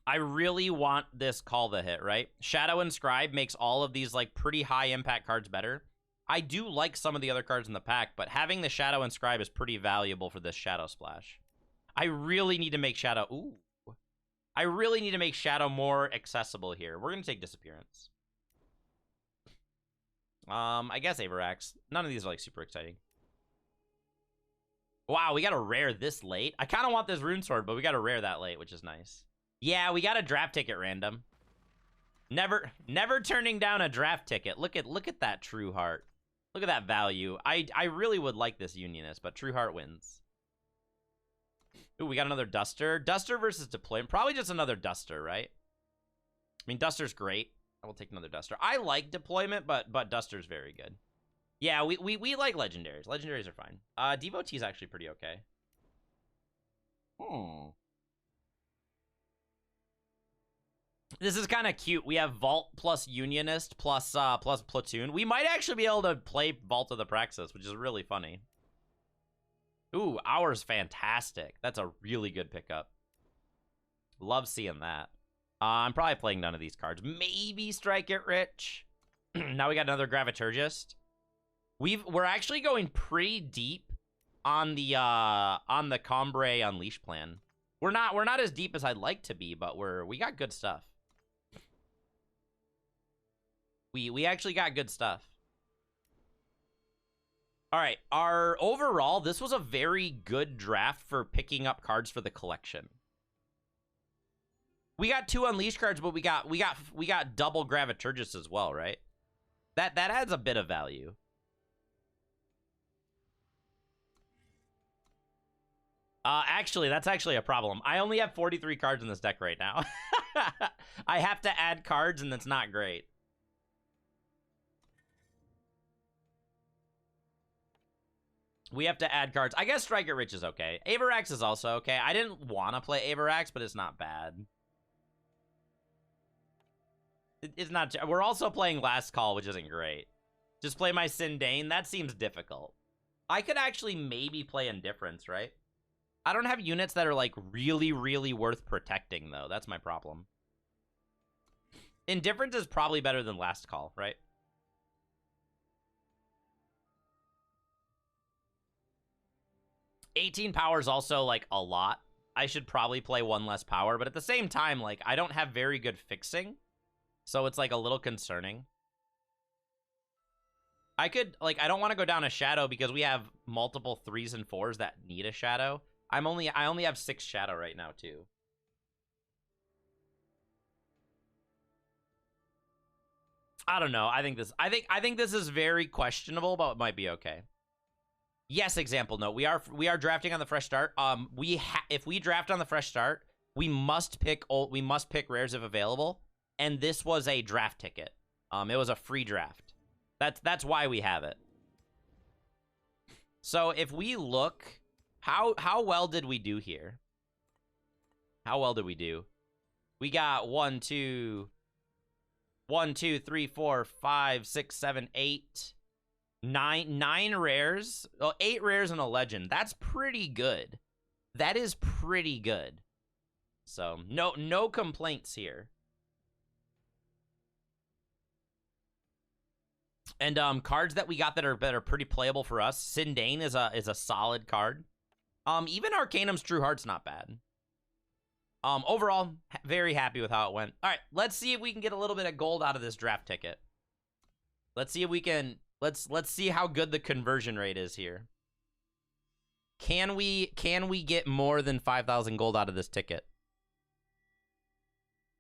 I really want this Call the Hit, right? Shadow Inscribe makes all of these like pretty high impact cards better. I do like some of the other cards in the pack, but having the Shadow Inscribe is pretty valuable for this Shadow Splash. I really need to make Shadow... Ooh. I really need to make Shadow more accessible here. We're going to take Disappearance. I guess Averax. None of these are, like, super exciting. Wow, we got a rare this late. I kind of want this Rune Sword, but we got a rare that late, which is nice. Yeah, we got a draft ticket random. Never turning down a draft ticket. Look at that True Heart. Look at that value. I really would like this Unionist, but True Heart wins. Ooh, we got another Duster. Duster versus Deployment. Probably just another Duster, right? I mean, Duster's great. I will take another Duster. I like Deployment, but Duster's very good. Yeah, we like Legendaries. Legendaries are fine. Devotee's actually pretty okay. This is kind of cute. We have Vault plus Unionist plus Platoon. We might actually be able to play Vault of the Praxis, which is really funny. Ooh, Hour's fantastic. That's a really good pickup. Love seeing that. I'm probably playing none of these cards. Maybe Strike It Rich. Now we got another Graviturgist. We're actually going pretty deep on the Combre Unleash plan. We're not as deep as I'd like to be, but we got good stuff. We actually got good stuff. All right, overall, this was a very good draft for picking up cards for the collection. We got 2 Unleash cards, but we got double Graviturgist as well, right? That adds a bit of value. Actually, that's actually a problem. I only have 43 cards in this deck right now. I have to add cards, and that's not great. We have to add cards. I guess Strike It Rich is okay. Averax is also okay. I didn't want to play Averax, but it's not bad. It's not... We're also playing Last Call, which isn't great. Just play my Sindane? That seems difficult. I could actually maybe play Indifference, right? I don't have units that are, like, really, really worth protecting, though. That's my problem. Indifference is probably better than Last Call, right? $18 power is also, like, a lot. I should probably play one less power, but at the same time, like, I don't have very good fixing, so it's, like, a little concerning. I could, like, I don't want to go down a shadow because we have multiple 3s and 4s that need a shadow. I only have 6 shadow right now, too. I don't know. I think this is very questionable, but it might be okay. Yes, example note. We are drafting on the fresh start. If we draft on the fresh start, we must pick rares if available, and this was a draft ticket. It was a free draft. That's why we have it. So if we look, how well did we do here? How well did we do? We got 1, 2, 3, 4, 5, 6, 7, 8, 9 rares. Well, 8 rares and a legend. That's pretty good. That is pretty good. So no complaints here. And cards that we got that are pretty playable for us. Sindane is a solid card. Even Arcanum's True Heart's not bad. Overall, very happy with how it went. All right, let's see if we can get a little bit of gold out of this draft ticket. Let's see if we can. Let's see how good the conversion rate is here. Can we get more than 5,000 gold out of this ticket?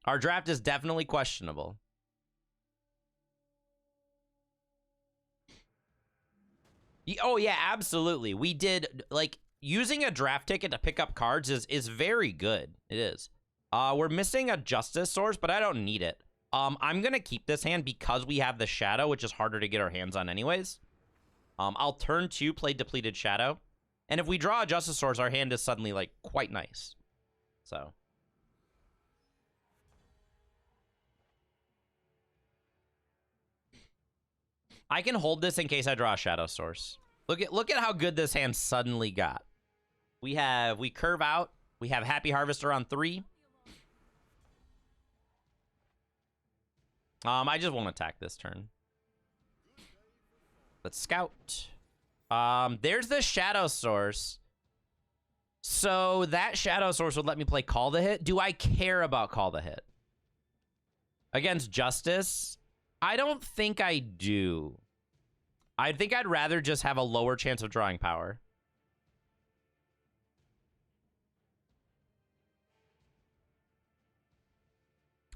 Our draft is definitely questionable. Oh yeah, absolutely. We did, like, using a draft ticket to pick up cards is very good. It is. We're missing a Justice Source, but I don't need it. I'm gonna keep this hand because we have the Shadow, which is harder to get our hands on anyways. I'll turn 2, play Depleted Shadow. And if we draw a Justice Source, our hand is suddenly, like, quite nice. So. I can hold this in case I draw a Shadow Source. Look at how good this hand suddenly got. We curve out. We have Happy Harvester on 3. I just won't attack this turn. Let's scout. There's the Shadow Source. So that Shadow Source would let me play Call the Hit. Do I care about Call the Hit? Against Justice? I don't think I do. I think I'd rather just have a lower chance of drawing power.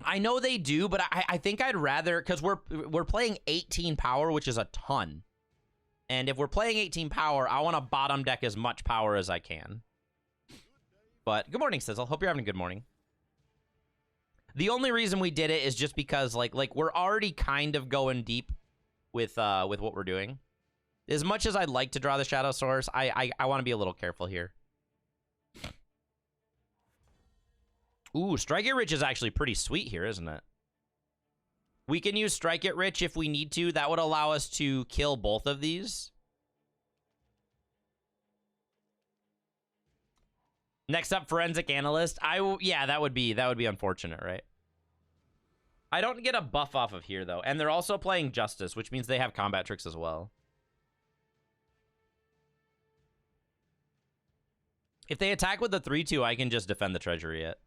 I know they do, but I think I'd rather, because we're playing 18 power, which is a ton. And if we're playing 18 power, I want to bottom deck as much power as I can. But good morning, Sizzle. Hope you're having a good morning. The only reason we did it is just because like we're already kind of going deep with what we're doing. As much as I'd like to draw the Shadow Source, I want to be a little careful here. Ooh, Strike It Rich is actually pretty sweet here, isn't it? We can use Strike It Rich if we need to. That would allow us to kill both of these. Next up, Forensic Analyst. Yeah, that would be unfortunate, right? I don't get a buff off of here, though. And they're also playing Justice, which means they have combat tricks as well. If they attack with the 3-2, I can just defend the Treasury it.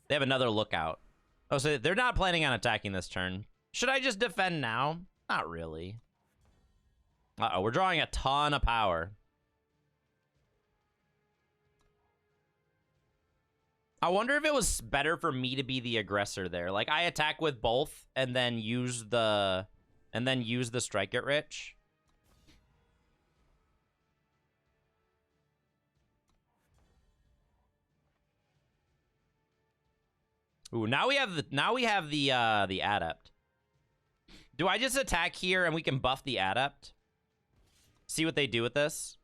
They have another Lookout. Oh, so they're not planning on attacking this turn. Should I just defend now? Not really. Uh-oh, we're drawing a ton of power. I wonder if it was better for me to be the aggressor there. Like, I attack with both and then use the Strike It Rich. Ooh, now we have the Adept. Do I just attack here and we can buff the Adept? See what they do with this?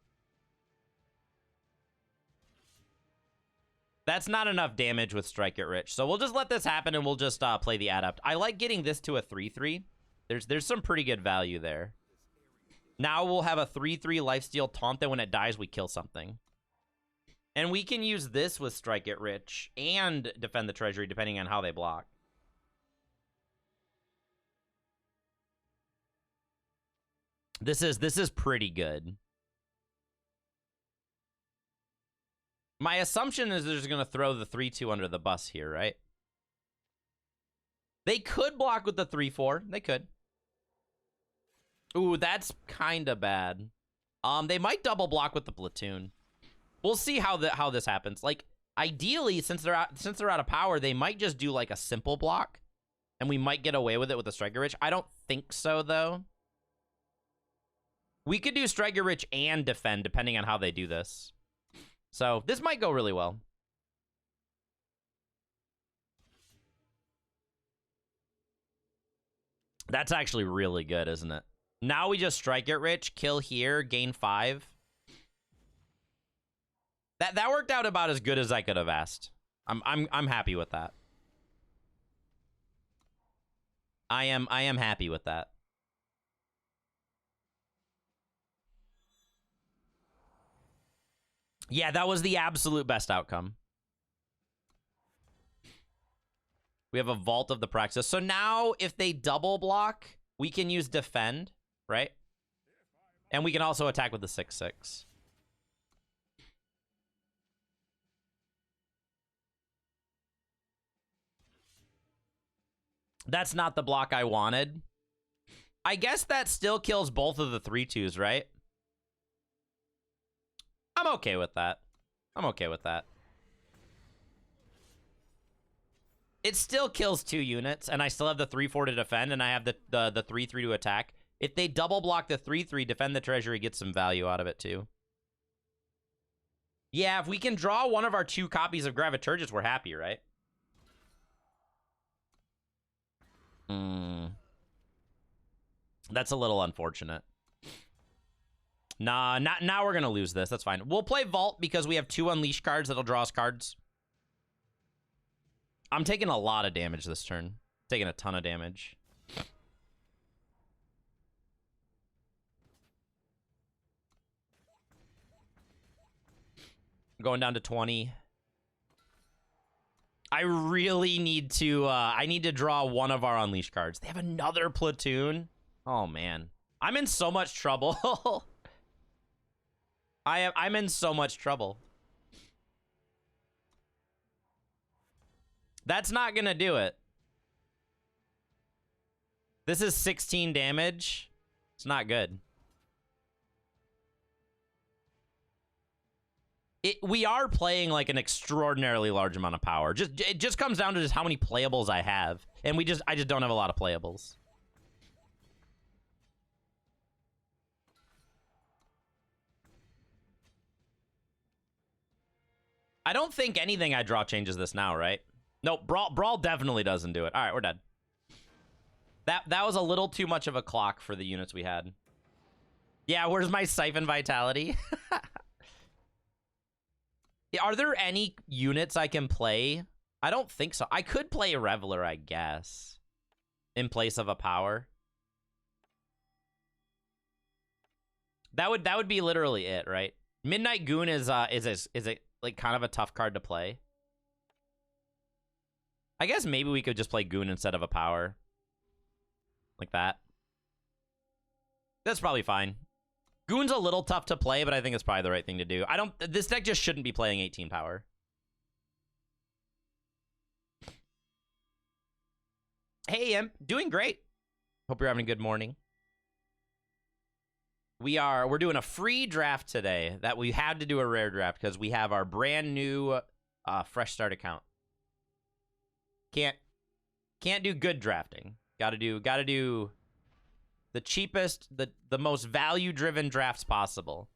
That's not enough damage with Strike It Rich. So we'll just let this happen and we'll just play the Adept. I like getting this to a 3-3. There's some pretty good value there. Now we'll have a 3/3 lifesteal taunt that when it dies, we kill something. And we can use this with Strike It Rich and Defend the Treasury, depending on how they block. This is pretty good. My assumption is they're just going to throw the 3/2 under the bus here, right? They could block with the 3/4. They could. Ooh, that's kind of bad. They might double block with the platoon. We'll see how this happens. Like, ideally, since they're out of power, they might just do like a simple block, and we might get away with it with the Striker Rich. I don't think so, though. We could do Striker Rich and defend, depending on how they do this. So this might go really well. That's actually really good, isn't it? Now we just Strike It Rich, kill here, gain 5. That worked out about as good as I could have asked. I'm happy with that. I am happy with that. Yeah, that was the absolute best outcome. We have a Vault of the Praxis. So now if they double block, we can use defend, right? And we can also attack with the 6/6. That's not the block I wanted. I guess that still kills both of the 3/2s, right? I'm okay with that. I'm okay with that. It still kills 2 units, and I still have the 3/4 to defend, and I have the 3/3 to attack. If they double block the 3/3, defend the treasury, get some value out of it too. Yeah, if we can draw one of our 2 copies of Graviturgis, we're happy, right? That's a little unfortunate. Nah, now we're gonna lose this. That's fine. We'll play Vault because we have 2 Unleash cards that'll draw us cards. I'm taking a lot of damage this turn. Taking a ton of damage. Going down to 20. I really need to, I need to draw one of our Unleash cards. They have another platoon. Oh, man. I'm in so much trouble. I'm in so much trouble. That's not gonna do it. This is 16 damage. It's not good. We are playing like an extraordinarily large amount of power. It just comes down to just how many playables I have, and I just don't have a lot of playables. I don't think anything I draw changes this now, right? Nope, Brawl definitely doesn't do it. All right, we're dead. That was a little too much of a clock for the units we had. Yeah, where's my Siphon Vitality? Are there any units I can play? I don't think so. I could play a Reveler, I guess, in place of a power. That would be literally it, right? Midnight Goon is a like kind of a tough card to play. I guess maybe we could just play Goon instead of a power. Like that. That's probably fine. Goon's a little tough to play, but I think it's probably the right thing to do. This deck just shouldn't be playing 18 power. Hey, Imp. Doing great. Hope you're having a good morning. We're doing a free draft today that we had to do a rare draft because we have our brand new fresh start account. Can't do good drafting. Gotta do the cheapest, the most value-driven drafts possible.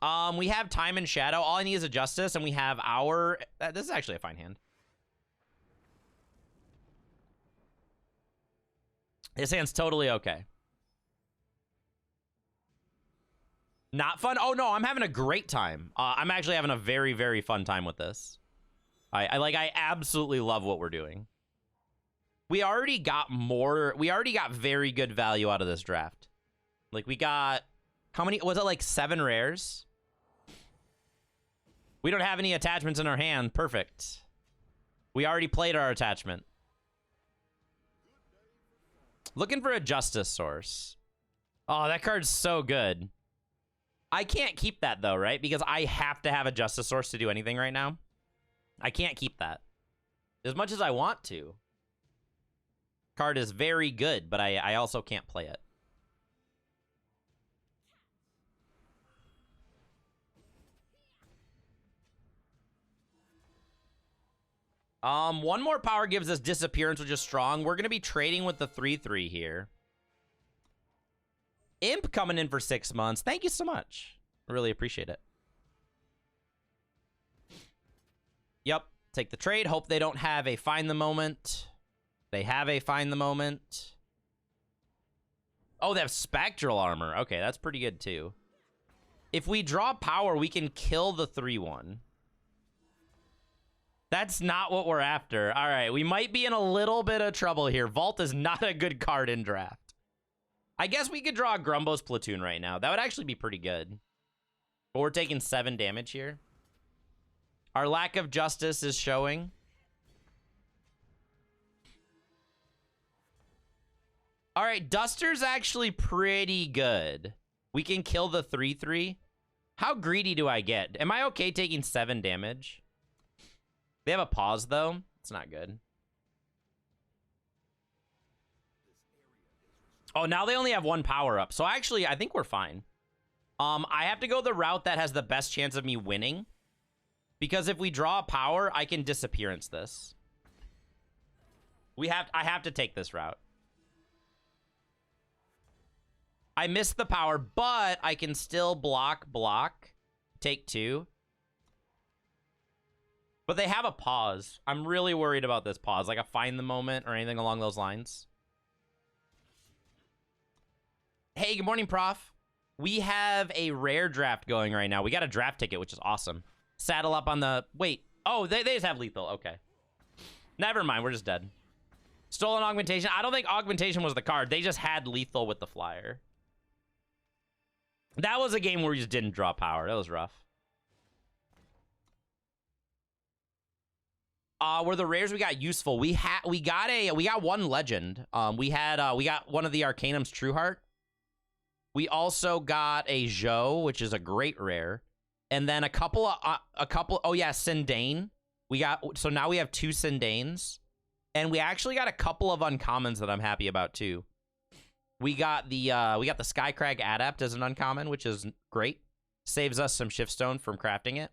We have Time and Shadow. All I need is a Justice, and we have our... this is actually a fine hand. This hand's totally okay. Not fun? Oh, no, I'm having a great time. I'm actually having a very, very fun time with this. I absolutely love what we're doing. We already got very good value out of this draft. Like, we got... How many? Was it like 7 rares? We don't have any attachments in our hand. Perfect. We already played our attachment. Looking for a Justice Source. Oh, that card's so good. I can't keep that, though, right? Because I have to have a Justice Source to do anything right now. I can't keep that. As much as I want to. Card is very good, but I also can't play it. One more power gives us Disappearance, which is strong. We're going to be trading with the 3/3 here. Imp coming in for 6 months. Thank you so much. Really appreciate it. Yep. Take the trade. Hope they don't have a Find the Moment. They have a Find the Moment. Oh, they have Spectral Armor. Okay, that's pretty good, too. If we draw power, we can kill the 3/1. That's not what we're after. All right, we might be in a little bit of trouble here. Vault is not a good card in draft. I guess we could draw a Grumbo's Platoon right now. That would actually be pretty good. But we're taking 7 damage here. Our lack of justice is showing. All right, Duster's actually pretty good. We can kill the 3/3. How greedy do I get? Am I okay taking 7 damage? They have a pause, though. It's not good. Oh, now they only have 1 power-up. So actually, I think we're fine. I have to go the route that has the best chance of me winning. Because if we draw a power, I can Disappearance this. I have to take this route. I missed the power, but I can still block, take 2. But they have a pause. I'm really worried about this pause, like a Find the Moment or anything along those lines. Hey, good morning, Prof. We have a rare draft going right now. We got a draft ticket, which is awesome. Saddle up on the... Wait. Oh, they just have lethal. Okay. Never mind. We're just dead. Stolen Augmentation. I don't think Augmentation was the card. They just had lethal with the flyer. That was a game where we just didn't draw power. That was rough. Were the rares we got useful? We got 1 legend. We got one of the Arcanum's Trueheart. We also got a Zhou, which is a great rare, and then a couple. Oh yeah, Sindane. So now we have 2 Sindanes, and we actually got a couple of uncommons that I'm happy about too. We got the Skycrag Adept as an uncommon, which is great. Saves us some Shiftstone from crafting it.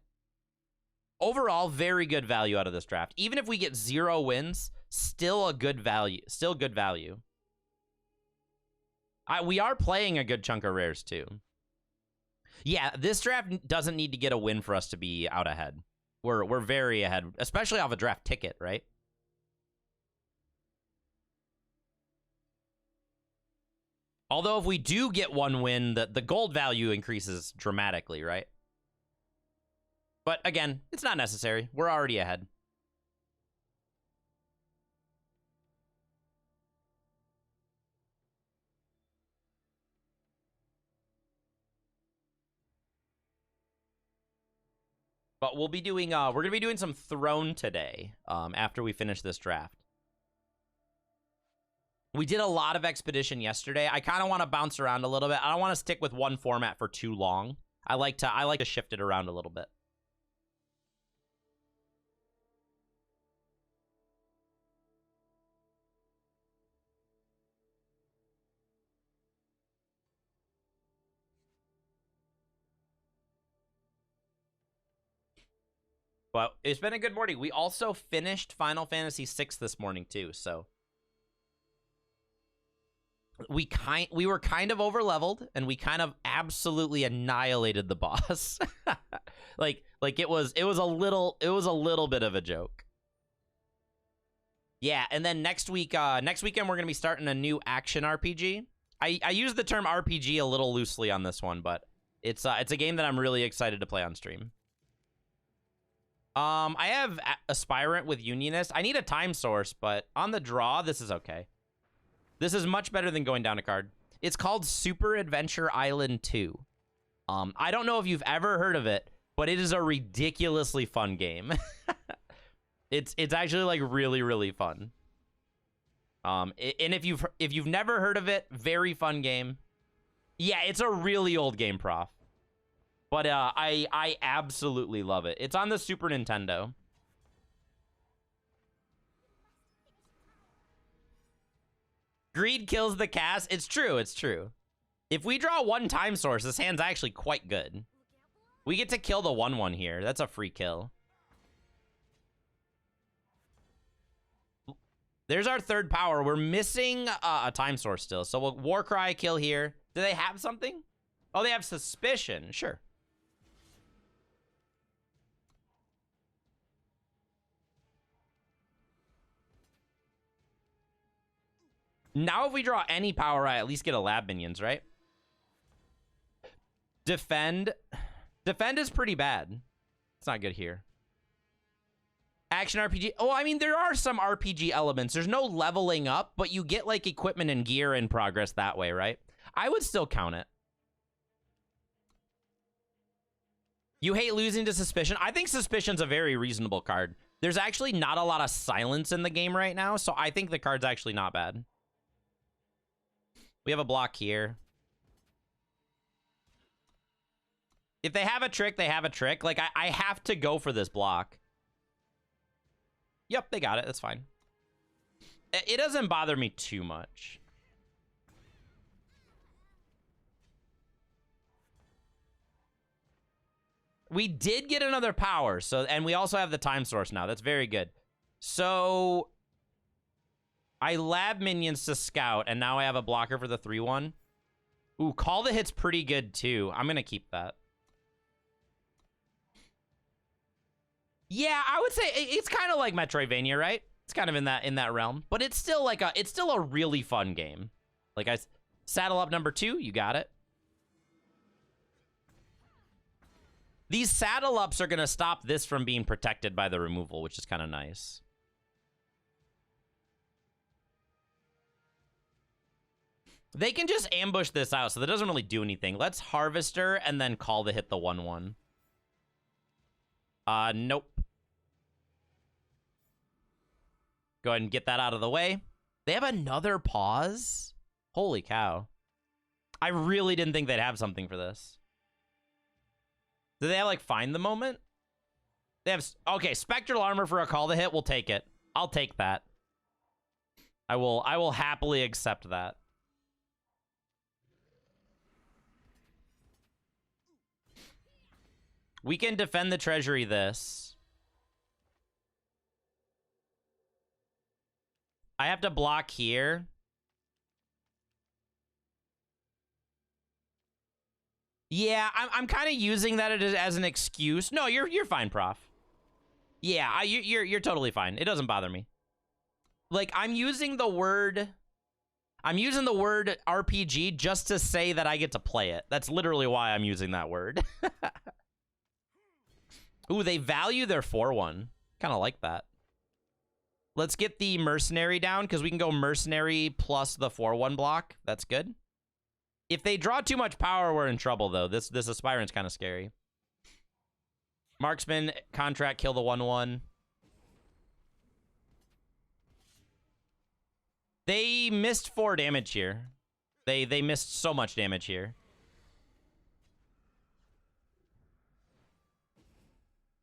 Overall, very good value out of this draft. Even if we get 0 wins, still a good value. Still good value. We are playing a good chunk of rares, too. Yeah, this draft doesn't need to get a win for us to be out ahead. We're very ahead, especially off a draft ticket, right? Although if we do get 1 win, the gold value increases dramatically, right? But again, it's not necessary. We're already ahead. But we'll be doing we're gonna be doing some Throne today, after we finish this draft. We did a lot of Expedition yesterday. I kind of want to bounce around a little bit. I don't want to stick with one format for too long. I like to shift it around a little bit. But it's been a good morning. We also finished Final Fantasy VI this morning too, so we were kind of over leveled, and we kind of absolutely annihilated the boss. like it was a little bit of a joke. Yeah, and then next weekend we're gonna be starting a new action RPG. I use the term RPG a little loosely on this one, but it's a game that I'm really excited to play on stream. I have Aspirant with Unionist. I need a time source, but on the draw, this is okay. This is much better than going down a card. It's called Super Adventure Island 2. I don't know if you've ever heard of it, but it is a ridiculously fun game. It's actually like really, really fun. And if you've never heard of it, very fun game. Yeah, it's a really old game, Prof. But I absolutely love it. It's on the Super Nintendo. Greed kills the cast. It's true. It's true. If we draw one time source, this hand's actually quite good. We get to kill the 1/1 here. That's a free kill. There's our third power. We're missing a time source still. So we'll Warcry kill here. Do they have something? Oh, they have Suspicion. Sure. Now if we draw any power, I at least get a lab minions, right? Defend. Defend is pretty bad. It's not good here. Action RPG. Oh, I mean, there are some RPG elements. There's no leveling up, but you get like equipment and gear in progress that way, right? I would still count it. You hate losing to Suspicion. I think Suspicion's a very reasonable card. There's actually not a lot of silence in the game right now, so I think the card's actually not bad. We have a block here. If they have a trick, they have a trick. Like, I have to go for this block. Yep, they got it. That's fine. It doesn't bother me too much. We did get another power, so, and we also have the time source now. That's very good. So I lab minions to scout, and now I have a blocker for the 3/1. Ooh, call the hit's pretty good too. I'm gonna keep that. Yeah, I would say it's kind of like Metroidvania, right? It's kind of in that realm, but it's still like it's still a really fun game. Like saddle up number 2, you got it. These saddle ups are gonna stop this from being protected by the removal, which is kind of nice. They can just ambush this out, so that doesn't really do anything. Let's Harvester and then call the hit the 1/1. Nope. Go ahead and get that out of the way. They have another pause? Holy cow. I really didn't think they'd have something for this. Do they have, like, Find the Moment? They have... Okay, Spectral Armor for a call to hit. We'll take it. I'll take that. I will happily accept that. We can defend the treasury this. I have to block here. Yeah, I'm kind of using that as an excuse. No, you're fine, Prof. Yeah, you're totally fine. It doesn't bother me. Like, I'm using the word RPG just to say that I get to play it. That's literally why I'm using that word. Ooh, they value their 4/1. Kind of like that. Let's get the Mercenary down, because we can go Mercenary plus the 4/1 block. That's good. If they draw too much power, we're in trouble, though. This Aspirant's kind of scary. Marksman, Contract, kill the 1/1. They missed 4 damage here. They missed so much damage here.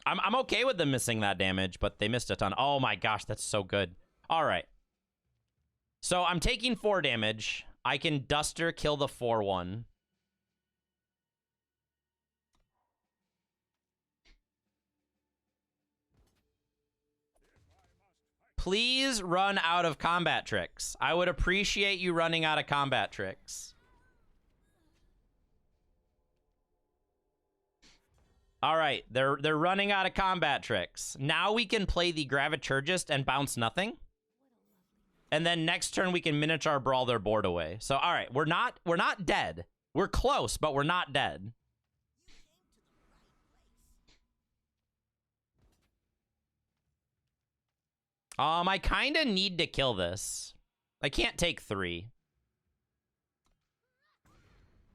I'm okay with them missing that damage, but they missed a ton. Oh my gosh, that's so good. All right. So I'm taking 4 damage. I can Duster, kill the 4/1. Please run out of combat tricks. I would appreciate you running out of combat tricks. All right, they're running out of combat tricks. Now we can play the Graviturgist and bounce nothing. And then next turn we can Minotaur Brawl their board away. So all right, we're not dead. We're close, but we're not dead. I kind of need to kill this. I can't take 3.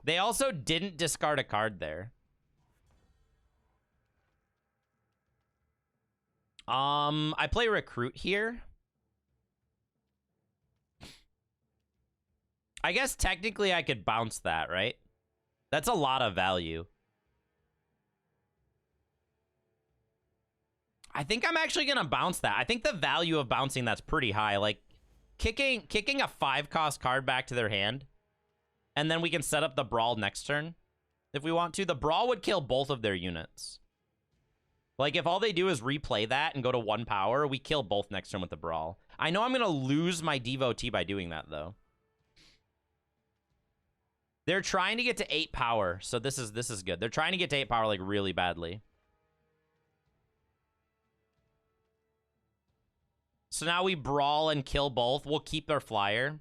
They also didn't discard a card there. I play Recruit here. I guess technically I could bounce that, right? That's a lot of value. I think I'm actually going to bounce that. I think the value of bouncing that's pretty high. Like, kicking a 5-cost card back to their hand, and then we can set up the Brawl next turn if we want to. The Brawl would kill both of their units. Like, if all they do is replay that and go to 1 power, we kill both next turn with the Brawl. I know I'm going to lose my Devotee by doing that, though. They're trying to get to 8 power, so this is good. They're trying to get to 8 power, like, really badly. So now we Brawl and kill both. We'll keep their flyer.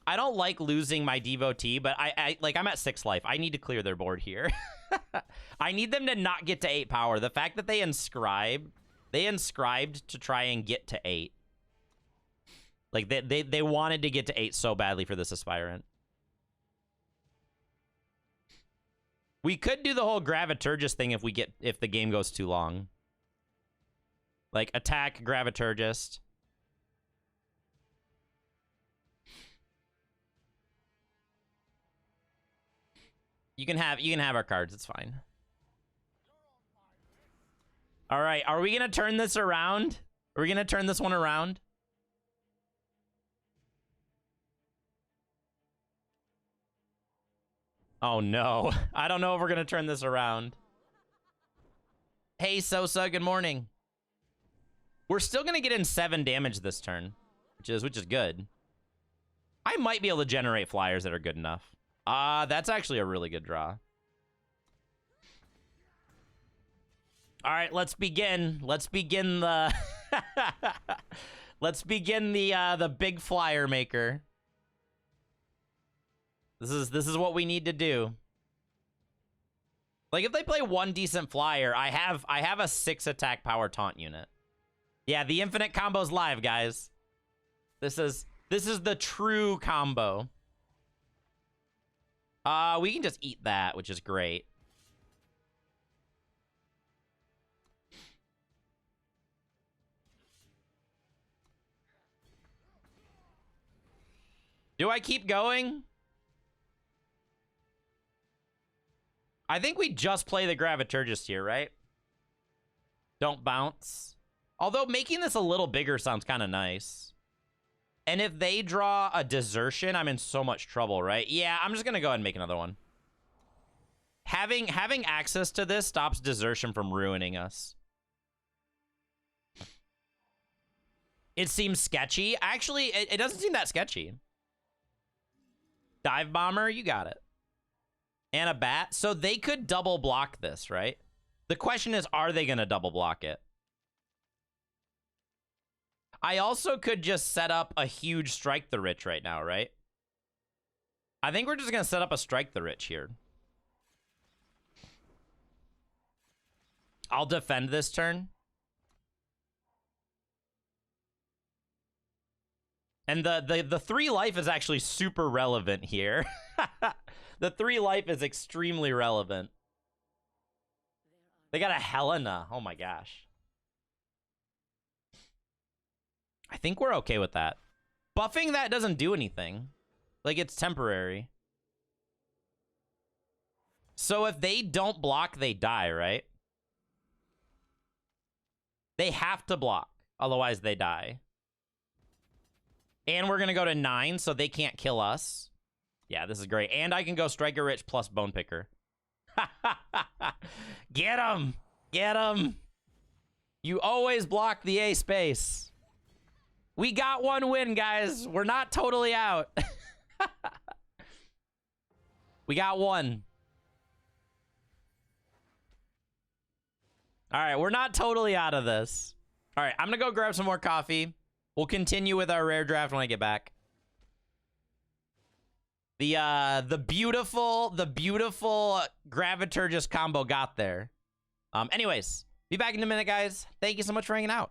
I don't like losing my Devotee, but I'm at 6 life. I need to clear their board here. I need them to not get to 8 power. The fact that they inscribed to try and get to 8. Like, they wanted to get to 8 so badly for this Aspirant. We could do the whole Graviturgist thing if the game goes too long. Like, attack Graviturgist. You can have our cards, it's fine. All right, are we gonna turn this around? Are we gonna turn this one around? Oh no, I don't know if we're gonna turn this around. Hey Sosa, good morning. We're still gonna get in 7 damage this turn, which is good. I might be able to generate flyers that are good enough. That's actually a really good draw. All right, let's begin. Let's begin the let's begin the big flyer maker. This is what we need to do. Like, if they play 1 decent flyer, I have a 6 attack power taunt unit. Yeah, the infinite combo's live, guys. This is the true combo. We can just eat that, which is great. Do I keep going? I think we just play the Graviturgist here, right? Don't bounce. Although making this a little bigger sounds kind of nice. And if they draw a Desertion, I'm in so much trouble, right? Yeah, I'm just going to go ahead and make another one. Having access to this stops Desertion from ruining us. It seems sketchy. Actually, it doesn't seem that sketchy. Dive Bomber, you got it. And a Bat. So they could double block this, right? The question is, are they going to double block it? I also could just set up a huge Strike the Rich right now, right? I think we're just going to set up a Strike the Rich here. I'll defend this turn. And the 3 life is actually super relevant here. The 3 life is extremely relevant. They got a Helena. Oh my gosh. I think we're okay with that. Buffing that doesn't do anything. Like, it's temporary. So if they don't block, they die, right? They have to block. Otherwise, they die. And we're going to go to 9, so they can't kill us. Yeah, this is great. And I can go Striker Rich plus Bone Picker. Get him! Get him! You always block the A space. We got 1 win, guys. We're not totally out. We got 1. All right, we're not totally out of this. All right, I'm going to go grab some more coffee. We'll continue with our rare draft when I get back. The beautiful Graviturgist combo got there. Anyways, be back in a minute, guys. Thank you so much for hanging out.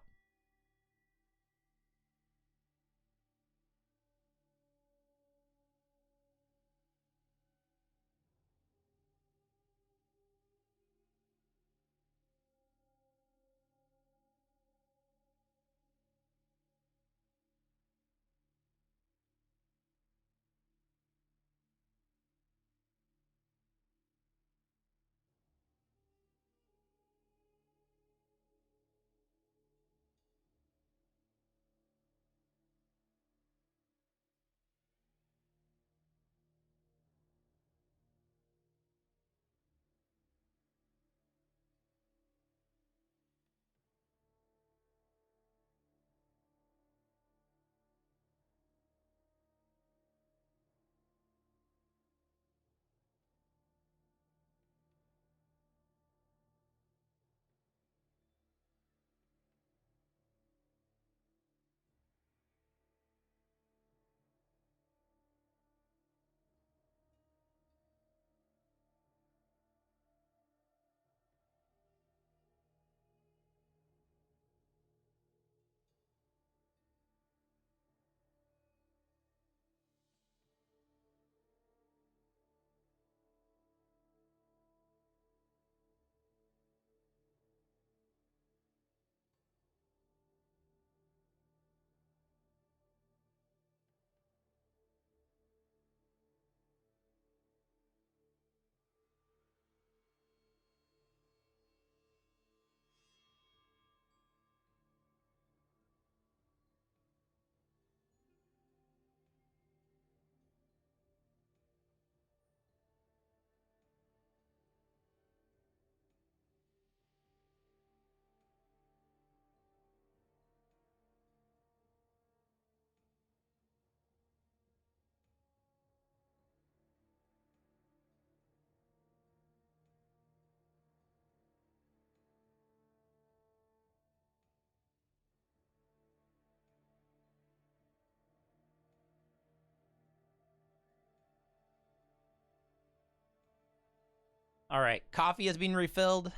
All right, coffee has been refilled.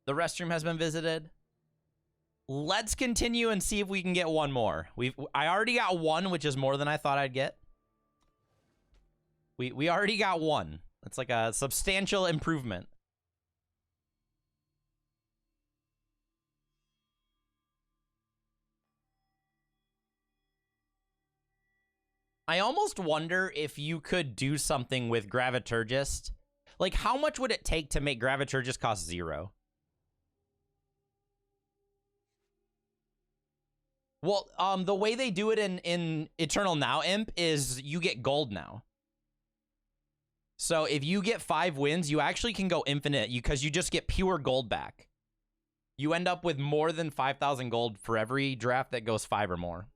The restroom has been visited. Let's continue and see if we can get one more. I already got one, which is more than I thought I'd get. We already got one. That's like a substantial improvement. I almost wonder if you could do something with Graviturgist. Like, how much would it take to make Graviturgist cost 0? Well, the way they do it in Eternal Now Imp is you get gold now. So if you get 5 wins, you actually can go infinite because you just get pure gold back. You end up with more than 5,000 gold for every draft that goes 5 or more.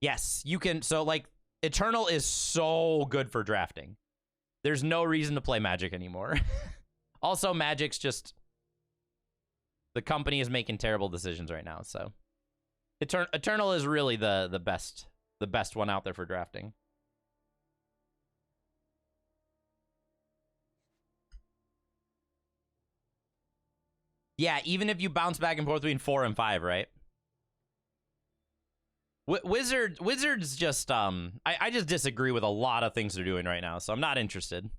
Yes, you can. So, like, Eternal is so good for drafting. There's no reason to play Magic anymore. Also, Magic's just... the company is making terrible decisions right now, so... Eternal is really the best one out there for drafting. Yeah, even if you bounce back and forth between 4 and 5, right? Wizards just I just disagree with a lot of things they're doing right now, so I'm not interested.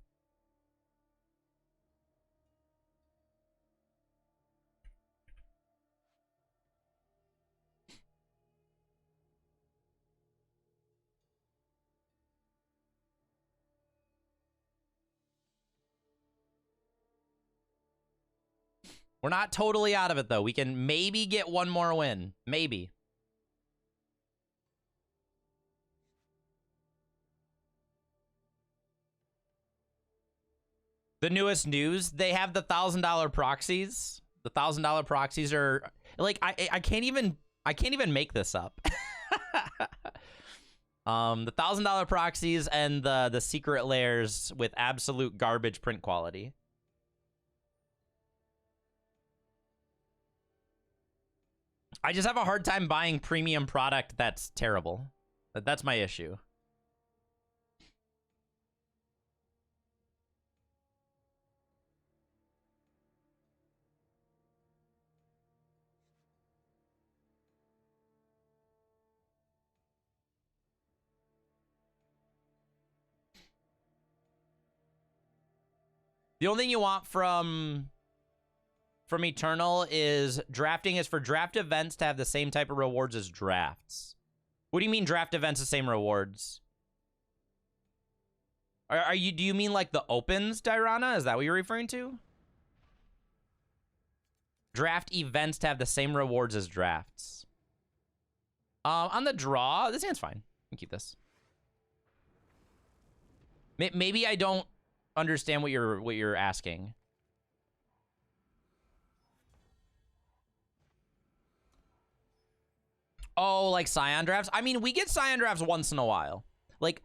We're not totally out of it, though. We can maybe get one more win. Maybe. The newest news, they have the $1,000 proxies. The $1,000 proxies are... like, I can't even make this up. The $1,000 proxies and the secret layers with absolute garbage print quality. I just have a hard time buying premium product that's terrible. That's my issue. The only thing you want from Eternal is drafting is for draft events to have the same type of rewards as drafts. What do you mean draft events the same rewards? Do you mean like the opens, Dirana? Is that what you're referring to? Draft events to have the same rewards as drafts. On the draw, this hand's fine. I can keep this. Maybe I don't understand what you're asking. Oh, like Scion drafts? I mean, we get Scion drafts once in a while. Like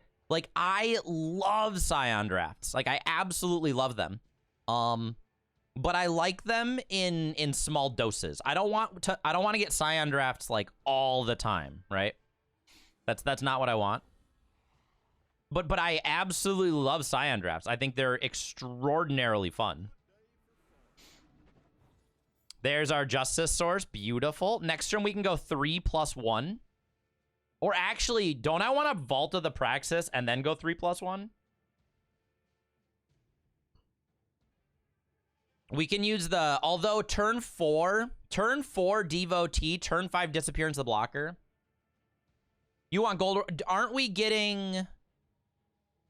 I love Scion drafts. Like, I absolutely love them. But I like them in small doses. I don't want to get Scion drafts like all the time, right? That's not what I want. But I absolutely love Scion drafts. I think they're extraordinarily fun. There's our Justice Source. Beautiful. Next turn, we can go 3+1. Or actually, don't I want to Vault of the Praxis and then go 3+1? We can use the... although turn 4 Devotee, turn 5 Disappearance of the Blocker. You want gold... aren't we getting...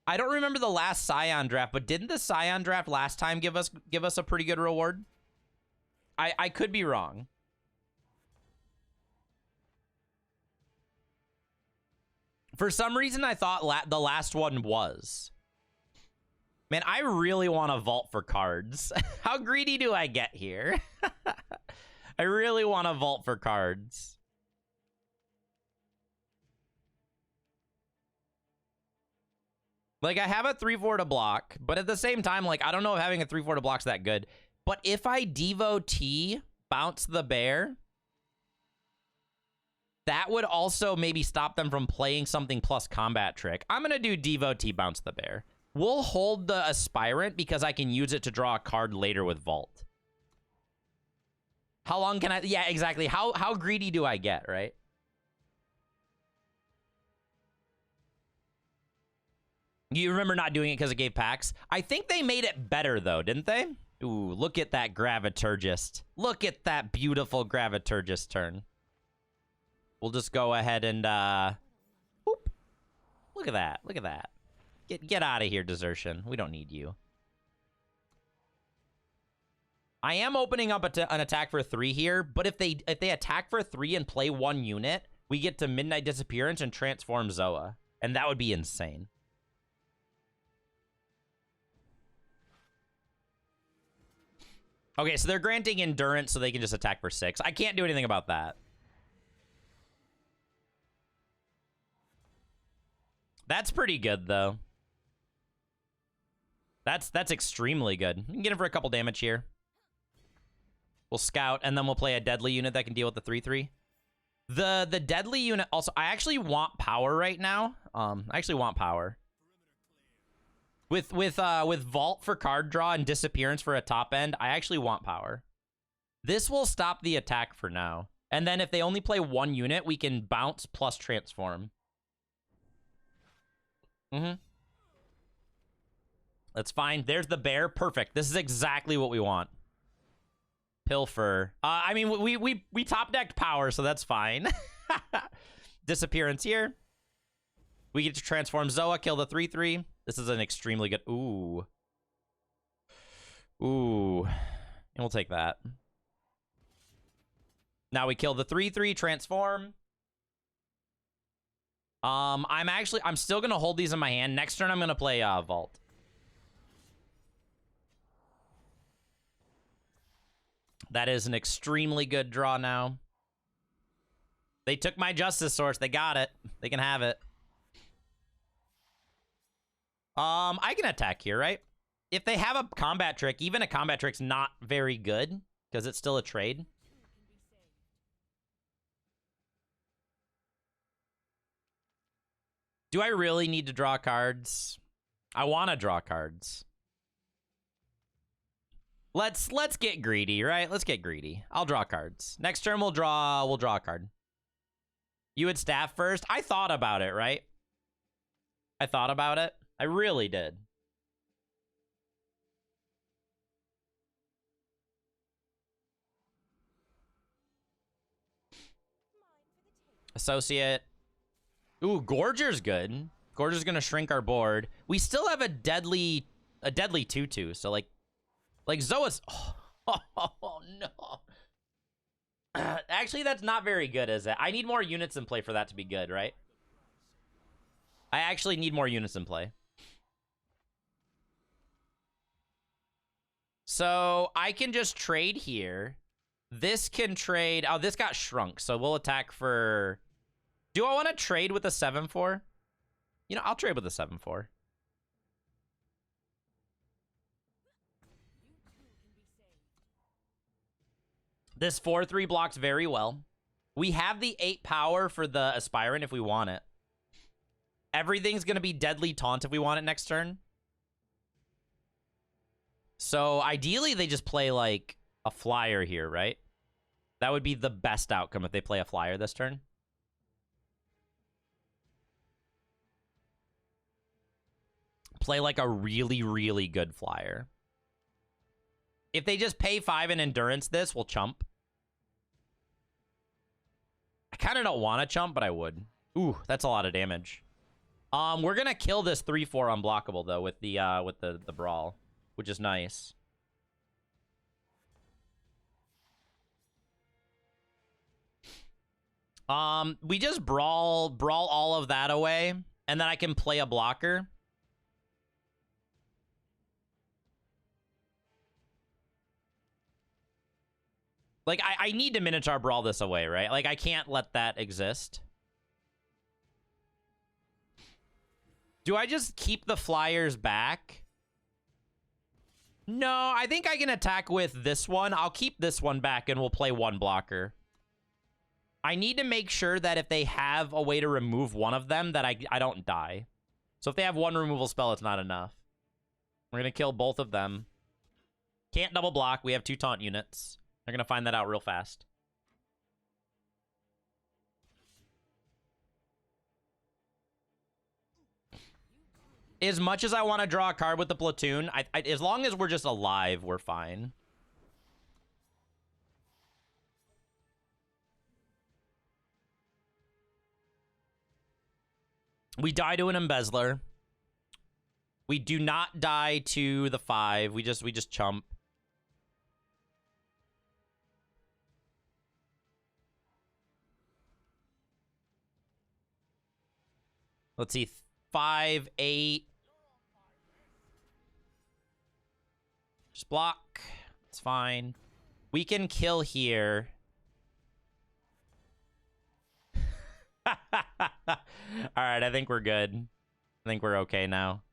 I don't remember the last Scion draft, but didn't the Scion draft last time give us a pretty good reward? I could be wrong. For some reason, I thought the last one was. Man, I really want to vault for cards. How greedy do I get here? I really want to vault for cards. Like, I have a 3/4 to block, but at the same time, like, I don't know if having a 3/4 to block's that good. But if I Devotee, bounce the bear, that would also maybe stop them from playing something plus combat trick. I'm going to do Devotee, bounce the bear. We'll hold the Aspirant because I can use it to draw a card later with Vault. How long can I... Yeah, exactly. How greedy do I get, right? You remember not doing it because it gave packs? I think they made it better, though, didn't they? Ooh, look at that Graviturgist. Look at that beautiful Graviturgist turn. We'll just go ahead and, whoop. Look at that. Look at that. Get out of here, Desertion. We don't need you. I am opening up an attack for 3 here, but if they attack for 3 and play 1 unit, we get to Midnight Disappearance and transform Zoa. And that would be insane. Okay, so they're granting endurance so they can just attack for 6. I can't do anything about that. That's pretty good, though. That's extremely good. We can get him for a couple damage here. We'll scout, and then we'll play a deadly unit that can deal with the 3/3. The deadly unit also... I actually want power right now. I actually want power. With Vault for card draw and Disappearance for a top end, I actually want power. This will stop the attack for now. And then if they only play 1 unit, we can bounce plus transform. That's fine. There's the bear. Perfect. This is exactly what we want. Pilfer. I mean, we top decked power, so that's fine. Disappearance here. We get to transform Zoa, kill the 3/3. This is an extremely good... Ooh. Ooh. And we'll take that. Now we kill the 3/3, transform. I'm still going to hold these in my hand. Next turn, I'm going to play Vault. That is an extremely good draw now. They took my Justice Source. They got it. They can have it. I can attack here, right? If they have a combat trick, even a combat trick's not very good because it's still a trade. Do I really need to draw cards? I want to draw cards. Let's get greedy, right? Let's get greedy. I'll draw cards. Next turn we'll draw a card. You would staff first? I thought about it, right? I thought about it. I really did. Associate. Ooh, Gorger's good. Gorger's gonna shrink our board. We still have a deadly 2/2. So like Zoa's. Oh no. Actually, that's not very good, is it? I need more units in play for that to be good, right? I actually need more units in play. So I can just trade here. This can trade. Oh, this got shrunk. So we'll attack for... Do I want to trade with a 7/4? You know, I'll trade with a 7/4. This 4/3 blocks very well. We have the 8 power for the Aspirant if we want it. Everything's going to be Deadly Taunt if we want it next turn. So ideally, they just play like a flyer here, right? That would be the best outcome if they play a flyer this turn. Play like a really, really good flyer. If they just pay 5 and endurance this, we'll chump. I kind of don't want to chump, but I would. Ooh, that's a lot of damage. We're gonna kill this 3/4 unblockable though with the brawl, which is nice. We just brawl all of that away, and then I can play a blocker. Like, I need to Minotaur brawl this away, right? Like, I can't let that exist. Do I just keep the flyers back? No, I think I can attack with this one. I'll keep this one back and we'll play one blocker. I need to make sure that if they have a way to remove one of them, that I don't die. So if they have one removal spell, it's not enough. We're going to kill both of them. Can't double block. We have 2 taunt units. They're going to find that out real fast. As much as I want to draw a card with the platoon, as long as we're just alive, we're fine. We die to an embezzler. We do not die to the 5. We just chump. Let's see. 5, 8. Just block. It's fine. We can kill here. All right, I think we're good. I think we're okay now.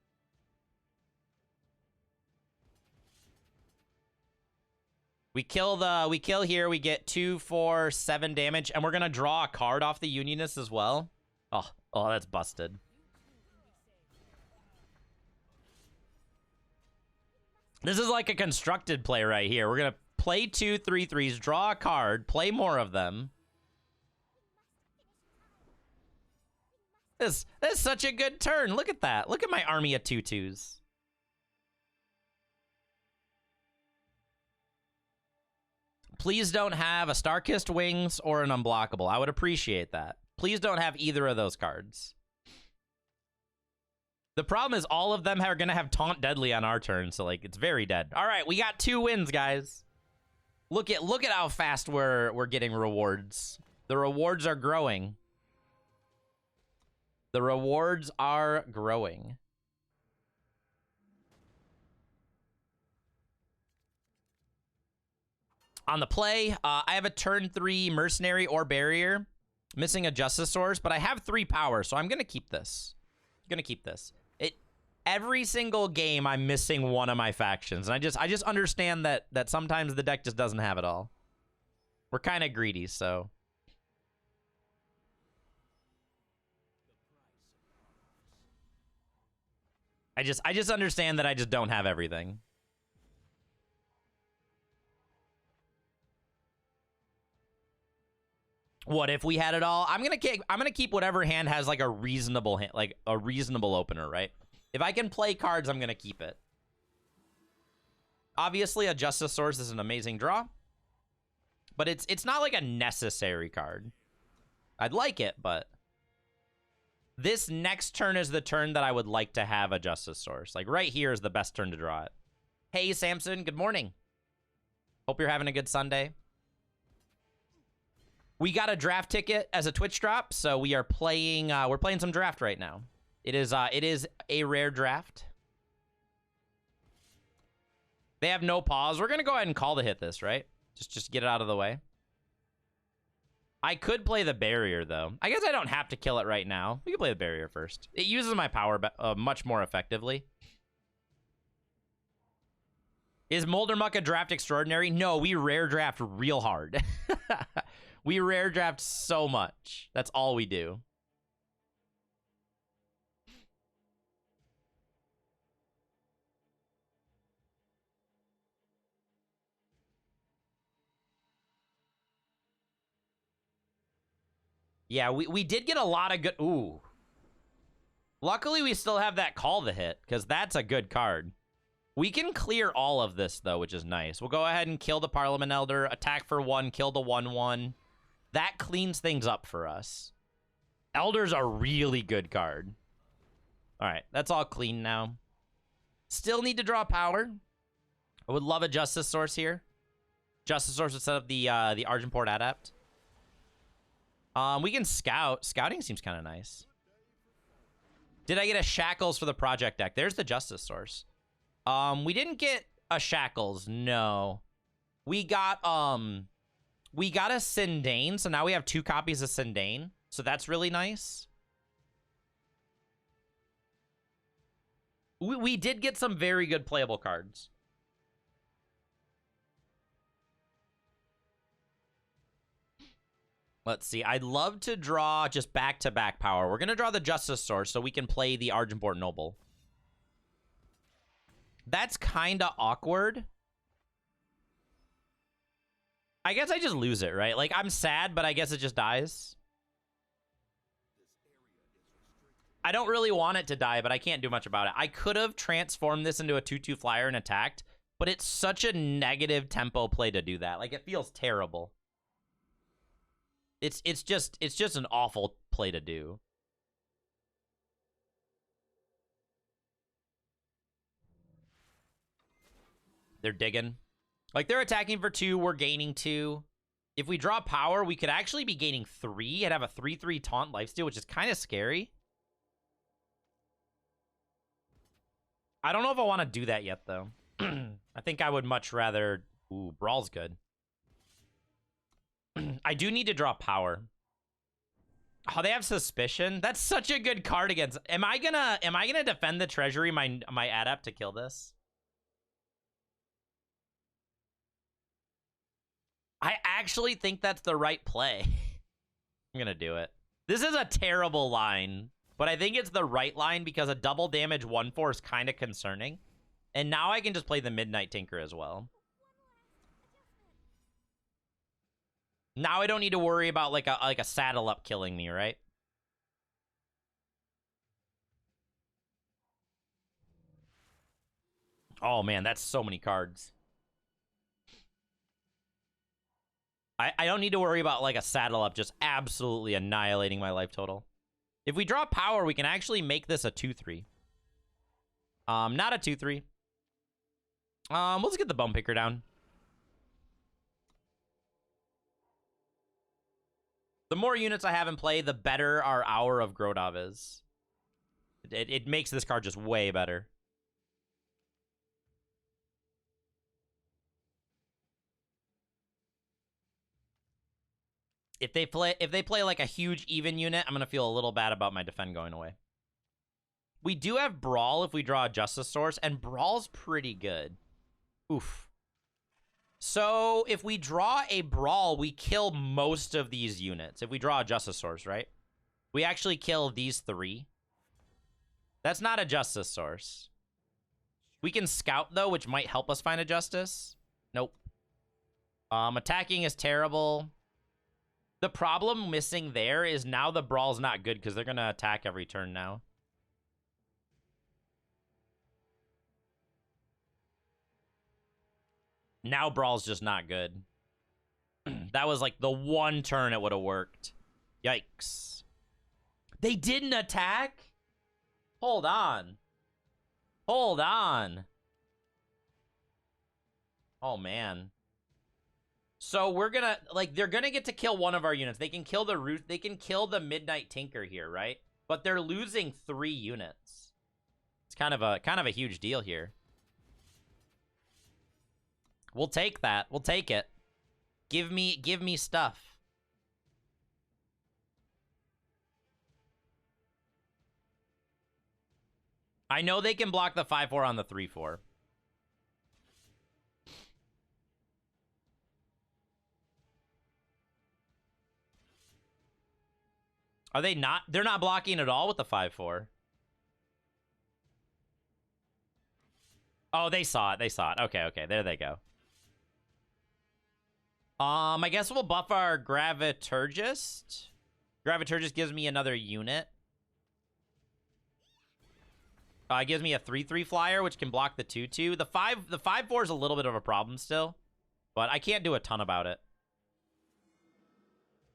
We kill here. We get 2, 4, 7 damage, and we're gonna draw a card off the Unionist as well. Oh, that's busted. This is like a constructed play right here. We're gonna play 2 3/3s, draw a card, play more of them. This is such a good turn. Look at that. Look at my army of 2/2s. Please don't have a Star-Kissed Wings or an Unblockable. I would appreciate that. Please don't have either of those cards. The problem is all of them are going to have Taunt Deadly on our turn, so like it's very dead. All right, we got 2 wins, guys. Look at how fast we're getting rewards. The rewards are growing. The rewards are growing. On the play, I have a turn 3 Mercenary or Barrier. Missing a Justice Source, but I have 3 power, so I'm going to keep this. Every single game, I'm missing one of my factions. And I just understand that sometimes the deck just doesn't have it all. We're kind of greedy, so... I just understand that I just don't have everything. What if we had it all? I'm gonna keep whatever hand has like a reasonable hand, like a reasonable opener, right? If I can play cards, I'm gonna keep it. Obviously, a Justice Source is an amazing draw, but it's not like a necessary card. I'd like it, but this next turn is the turn that I would like to have a Justice Source. Like right here is the best turn to draw it. Hey, Samson, good morning. Hope you're having a good Sunday. We got a draft ticket as a Twitch drop, so we are playing. We're playing some draft right now. It is a rare draft. They have no pause. We're gonna go ahead and call the hit this, right? Just get it out of the way. I could play the barrier though. I guess I don't have to kill it right now. We can play the barrier first. It uses my power much more effectively. Is Moldermuck a draft extraordinary? No, we rare draft real hard. We rare draft so much. That's all we do. Yeah, we did get a lot of good... Ooh. Luckily, we still have that call the hit, because that's a good card. We can clear all of this, though, which is nice. We'll go ahead and kill the Parliament Elder, attack for 1, kill the 1/1. That cleans things up for us. Elder's a really good card. All right, that's all clean now. Still need to draw power. I would love a Justice Source here. Justice Source would set up the Argenport Adept. We can scout. Scouting seems kind of nice. Did I get a Shackles for the project deck? There's the Justice Source. We didn't get a Shackles, no. We got a Sindane, so now we have 2 copies of Sindane. So that's really nice. We did get some very good playable cards. Let's see. I'd love to draw just back-to-back power. We're going to draw the Justice Source so we can play the Argenport Noble. That's kind of awkward. I guess I just lose it, right? Like, I'm sad, but I guess it just dies. I don't really want it to die, but I can't do much about it. I could have transformed this into a 2/2 flyer and attacked, but it's such a negative tempo play to do that. Like, it feels terrible. It's just an awful play to do. They're digging. Like, they're attacking for 2, we're gaining 2. If we draw power, we could actually be gaining 3 and have a 3/3 taunt lifesteal, which is kind of scary. I don't know if I want to do that yet, though. I think I would much rather... Ooh, Brawl's good. I do need to draw power. Oh, they have Suspicion? That's such a good card against... Am I gonna defend the Treasury, my Adept, to kill this? I actually think that's the right play. I'm gonna do it. This is a terrible line, but I think it's the right line because a double damage 1/4 is kind of concerning. And now I can just play the Midnight Tinker as well. Now I don't need to worry about like a saddle up killing me, right? Oh man, that's so many cards. I don't need to worry about like a saddle up just absolutely annihilating my life total. If we draw power, we can actually make this a 2/3. Not a 2/3. Let's get the Bone Picker down. The more units I have in play, the better our Hour of Grodov is. It makes this card just way better. If they play like a huge even unit, I'm gonna feel a little bad about my defend going away. We do have Brawl if we draw a Justice Source, and Brawl's pretty good. Oof. So if we draw a Brawl, we kill most of these units. If we draw a Justice Source, right? We actually kill these 3. That's not a Justice Source. We can Scout, though, which might help us find a Justice. Nope. Attacking is terrible. The problem missing there is now the Brawl's not good because they're going to attack every turn now. Now Brawl's just not good. That was like the one turn it would have worked. Yikes. They didn't attack? Hold on. Hold on. Oh, man. So we're gonna, like, they're gonna get to kill one of our units. They can kill the root. They can kill the Midnight Tinker here, right? But they're losing 3 units. It's kind of a huge deal here. We'll take that. We'll take it. Give me stuff. I know they can block the 5/4 on the 3/4. Are they not? They're not blocking at all with the 5/4. Oh, they saw it. They saw it. Okay, okay. There they go. I guess we'll buff our Graviturgist. Graviturgist gives me another unit. It gives me a 3/3 flyer, which can block the 2/2. The 5/4 is a little bit of a problem still, but I can't do a ton about it.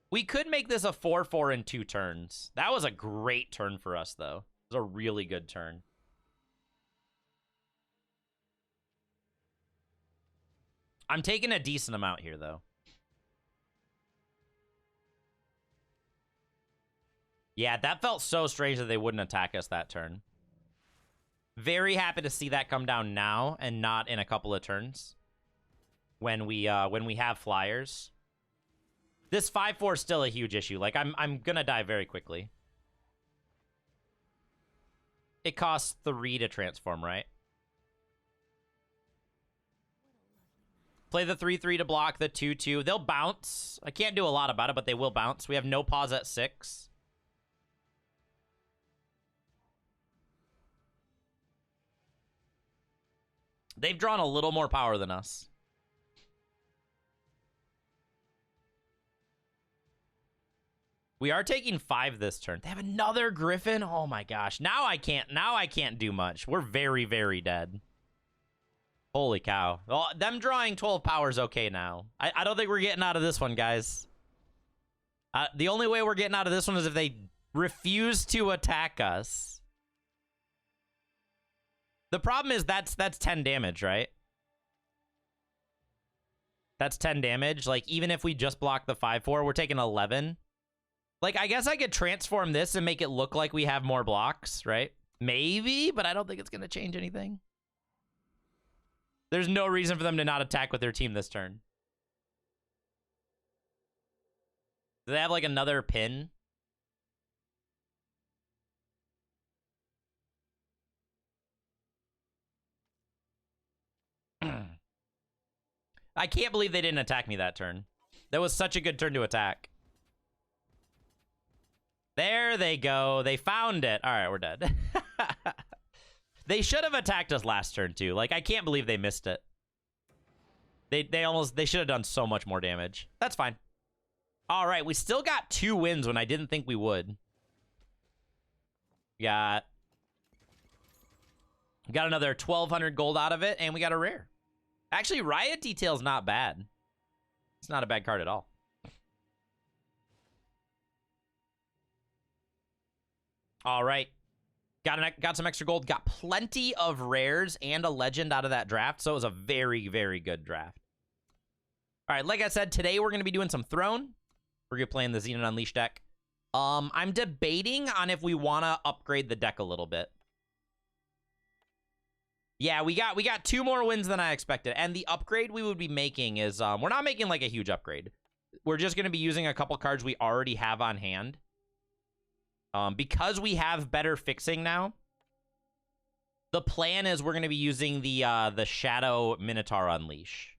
We could make this a 4/4 in 2 turns. That was a great turn for us, though. It was a really good turn. I'm taking a decent amount here, though. Yeah, that felt so strange that they wouldn't attack us that turn. Very happy to see that come down now and not in a couple of turns when we have flyers. This 5/4 is still a huge issue. Like, I'm gonna die very quickly. It costs 3 to transform, right? Play the 3/3 to block the 2/2. They'll bounce. I can't do a lot about it, but they will bounce. We have no pause at 6. They've drawn a little more power than us. We are taking 5 this turn. They have another Griffin. Oh my gosh. Now I can't do much. We're very, very dead. Holy cow. Well, them drawing 12 power is okay now. I don't think we're getting out of this one, guys. The only way we're getting out of this one is if they refuse to attack us. The problem is that's 10 damage, right? That's 10 damage. Like, even if we just block the 5/4, we're taking 11. Like, I guess I could transform this and make it look like we have more blocks, right? Maybe, but I don't think it's going to change anything. There's no reason for them to not attack with their team this turn. Do they have, like, another pin? I can't believe they didn't attack me that turn. That was such a good turn to attack. There they go. They found it. All right, we're dead. They should have attacked us last turn, too. Like, I can't believe they missed it. They should have done so much more damage. That's fine. All right, we still got 2 wins when I didn't think we would. We got another 1,200 gold out of it, and we got a rare. Actually, Riot Detail's not bad. It's not a bad card at all. All right. Got some extra gold. Got plenty of rares and a legend out of that draft, so it was a very, very good draft. All right, like I said, today we're going to be doing some Throne. We're going to be playing the Xenon Unleashed deck. I'm debating on if we want to upgrade the deck a little bit. Yeah, we got 2 more wins than I expected, and the upgrade we would be making is we're not making like a huge upgrade. We're just going to be using a couple cards we already have on hand. Because we have better fixing now, the plan is we're going to be using the Shadow Minotaur Unleash.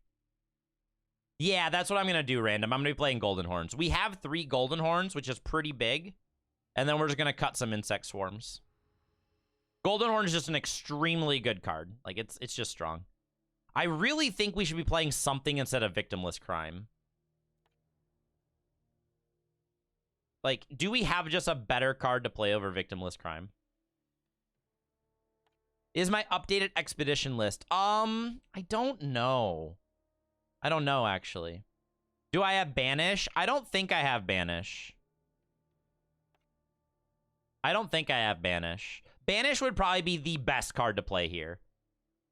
Yeah, that's what I'm going to do, Random. I'm going to be playing Golden Horns. We have 3 Golden Horns, which is pretty big. And then we're just going to cut some Insect Swarms. Golden Horn is just an extremely good card. Like, it's just strong. I really think we should be playing something instead of Victimless Crime. Like, do we have just a better card to play over Victimless Crime? Is my updated expedition list? I don't know. I don't know, actually. Do I have Banish? I don't think I have Banish. I don't think I have Banish. Banish would probably be the best card to play here.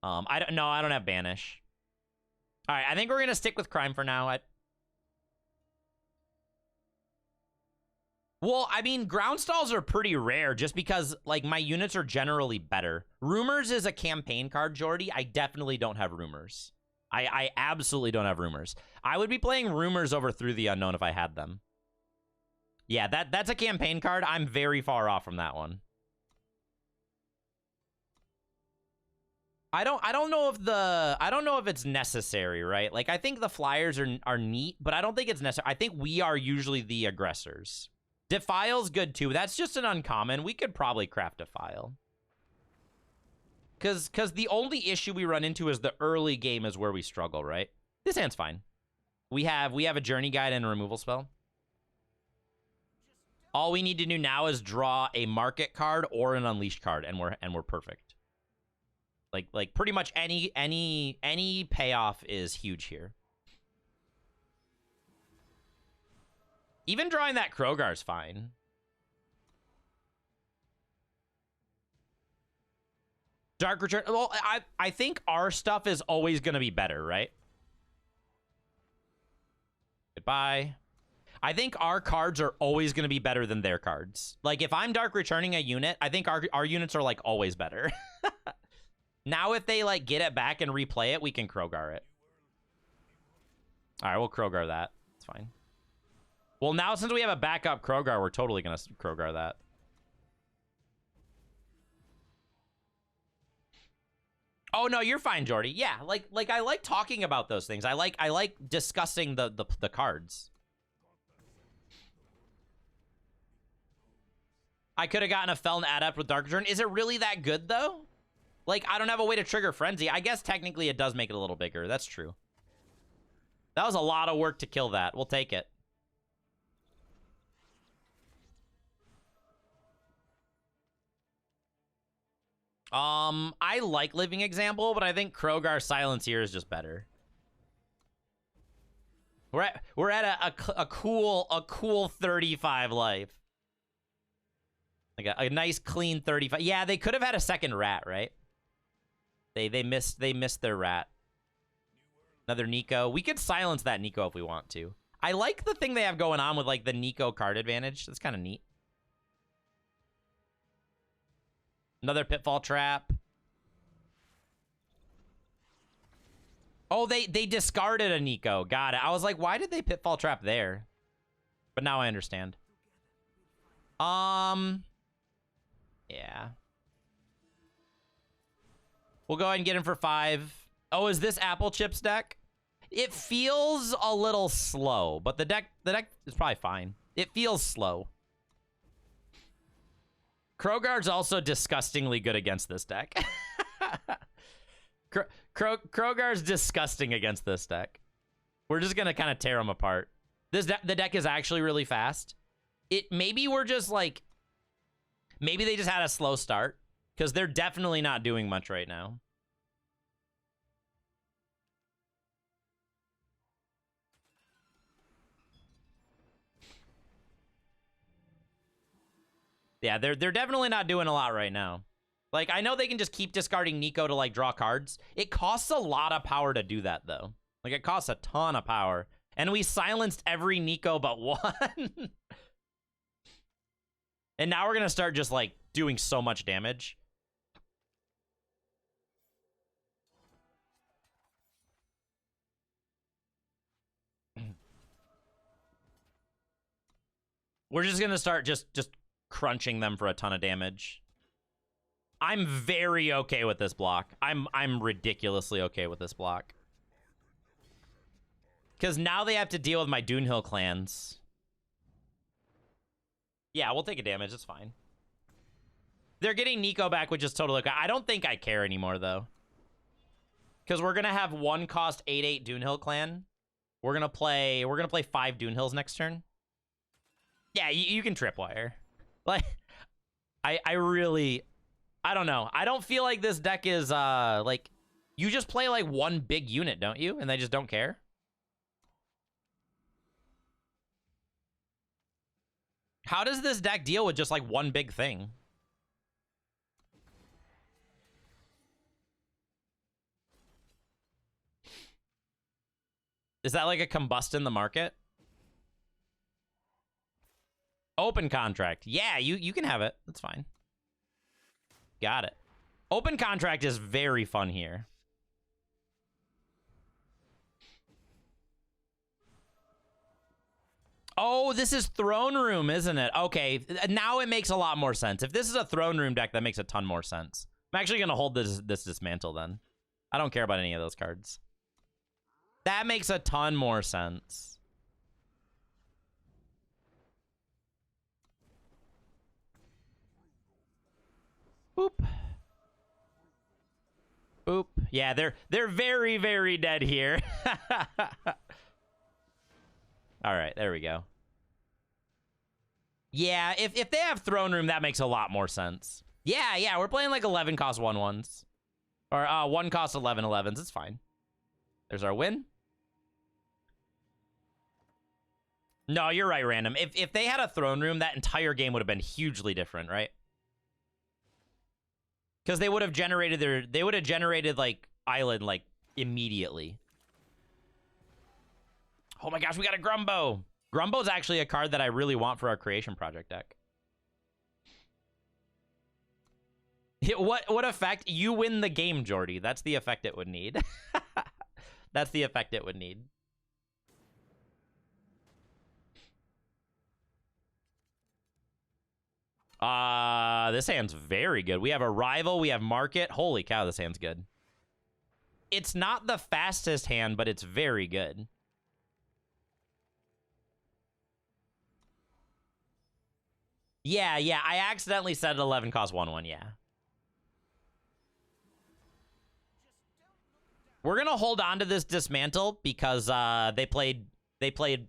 I don't have Banish. All right, I think we're going to stick with Crime for now. Well, I mean, ground stalls are pretty rare just because, like, my units are generally better. Rumors is a campaign card, Jordy. I definitely don't have Rumors. I absolutely don't have Rumors. I would be playing Rumors over Through the Unknown if I had them. Yeah, that's a campaign card. I'm very far off from that one. I don't know if it's necessary, right? Like, I think the flyers are neat, but I don't think it's necessary. I think we are usually the aggressors. Defile's good too. That's just an uncommon. We could probably craft Defile. Cause the only issue we run into is the early game is where we struggle, right? This hand's fine. We have a journey guide and a removal spell. All we need to do now is draw a market card or an unleashed card, and we're perfect. Like pretty much any payoff is huge here. Even drawing that Krogar is fine. Dark Return. Well, I think our stuff is always going to be better, right? Goodbye. I think our cards are always going to be better than their cards. Like, if I'm Dark Returning a unit, I think our units are, like, always better. Now, if they, like, get it back and replay it, we can Krogar it. All right, we'll Krogar that. It's fine. Well, now, since we have a backup Krogar, we're totally going to Krogar that. Oh, no, you're fine, Jordy. Yeah, like I like talking about those things. I like discussing the cards. I could have gotten a Feln Adept with Dark Return. Is it really that good, though? Like, I don't have a way to trigger Frenzy. I guess technically it does make it a little bigger. That's true. That was a lot of work to kill that. We'll take it. I like Living Example, but I think Krogar Silencier is just better. We're at a cool 35 life. Like a nice clean 35. Yeah, they could have had a second rat, right? They missed their rat. Another Nico. We could silence that Nico if we want to. I like the thing they have going on with like the Nico card advantage. That's kind of neat. Another Pitfall Trap. Oh, they discarded a Nico. Got it. I was like, why did they Pitfall Trap there? But now I understand. Yeah. We'll go ahead and get him for 5. Oh, is this Apple Chips deck? It feels a little slow, but the deck is probably fine. It feels slow. Krogar's also disgustingly good against this deck. Krogar's disgusting against this deck. We're just gonna kind of tear them apart. The deck is actually really fast. Maybe we're just like, maybe they just had a slow start because they're definitely not doing much right now. Yeah, they're definitely not doing a lot right now. Like, I know they can just keep discarding Nico to, like, draw cards. It costs a lot of power to do that, though. Like, it costs a ton of power. And we silenced every Nico but one. And now we're going to start just, like, doing so much damage. We're just going to start just crunching them for a ton of damage. I'm very okay with this block. I'm ridiculously okay with this block. Because now they have to deal with my Doonhill clans. Yeah, we'll take a damage. It's fine. They're getting Nico back, which is totally okay. I don't think I care anymore, though. Because we're going to have 1 cost 8/8 Doonhill clan. We're going to play 5 Doonhills next turn. Yeah, you can tripwire. Like, I really... I don't know. I don't feel like this deck is, like... You just play, like, one big unit, don't you? And they just don't care? How does this deck deal with just, like, one big thing? Is that, like, a combust in the market? Open contract. Yeah, you can have it. That's fine. Got it. Open contract is very fun here. Oh, this is Throne Room, isn't it? Okay, now it makes a lot more sense. If this is a Throne Room deck, that makes a ton more sense. I'm actually going to hold this Dismantle then. I don't care about any of those cards. That makes a ton more sense. Boop. Boop. Yeah, they're very, very dead here. All right, there we go. Yeah, if they have Throne Room, that makes a lot more sense. Yeah, we're playing like 11 cost 1/1s. Or 1 cost 11/11s. It's fine. There's our win. No, you're right, Random. If they had a Throne Room, that entire game would have been hugely different, right? Because they would have generated like Island like immediately. Oh my gosh, we got a Grumbo. Grumbo's actually a card that I really want for our Creation Project deck. What effect? You win the game, Jordy. That's the effect it would need. That's the effect it would need. This hand's very good. We have a Rival, we have Market. Holy cow, this hand's good. It's not the fastest hand, but it's very good. Yeah, I accidentally said 11 cost 1/1, yeah. We're gonna hold on to this dismantle because they played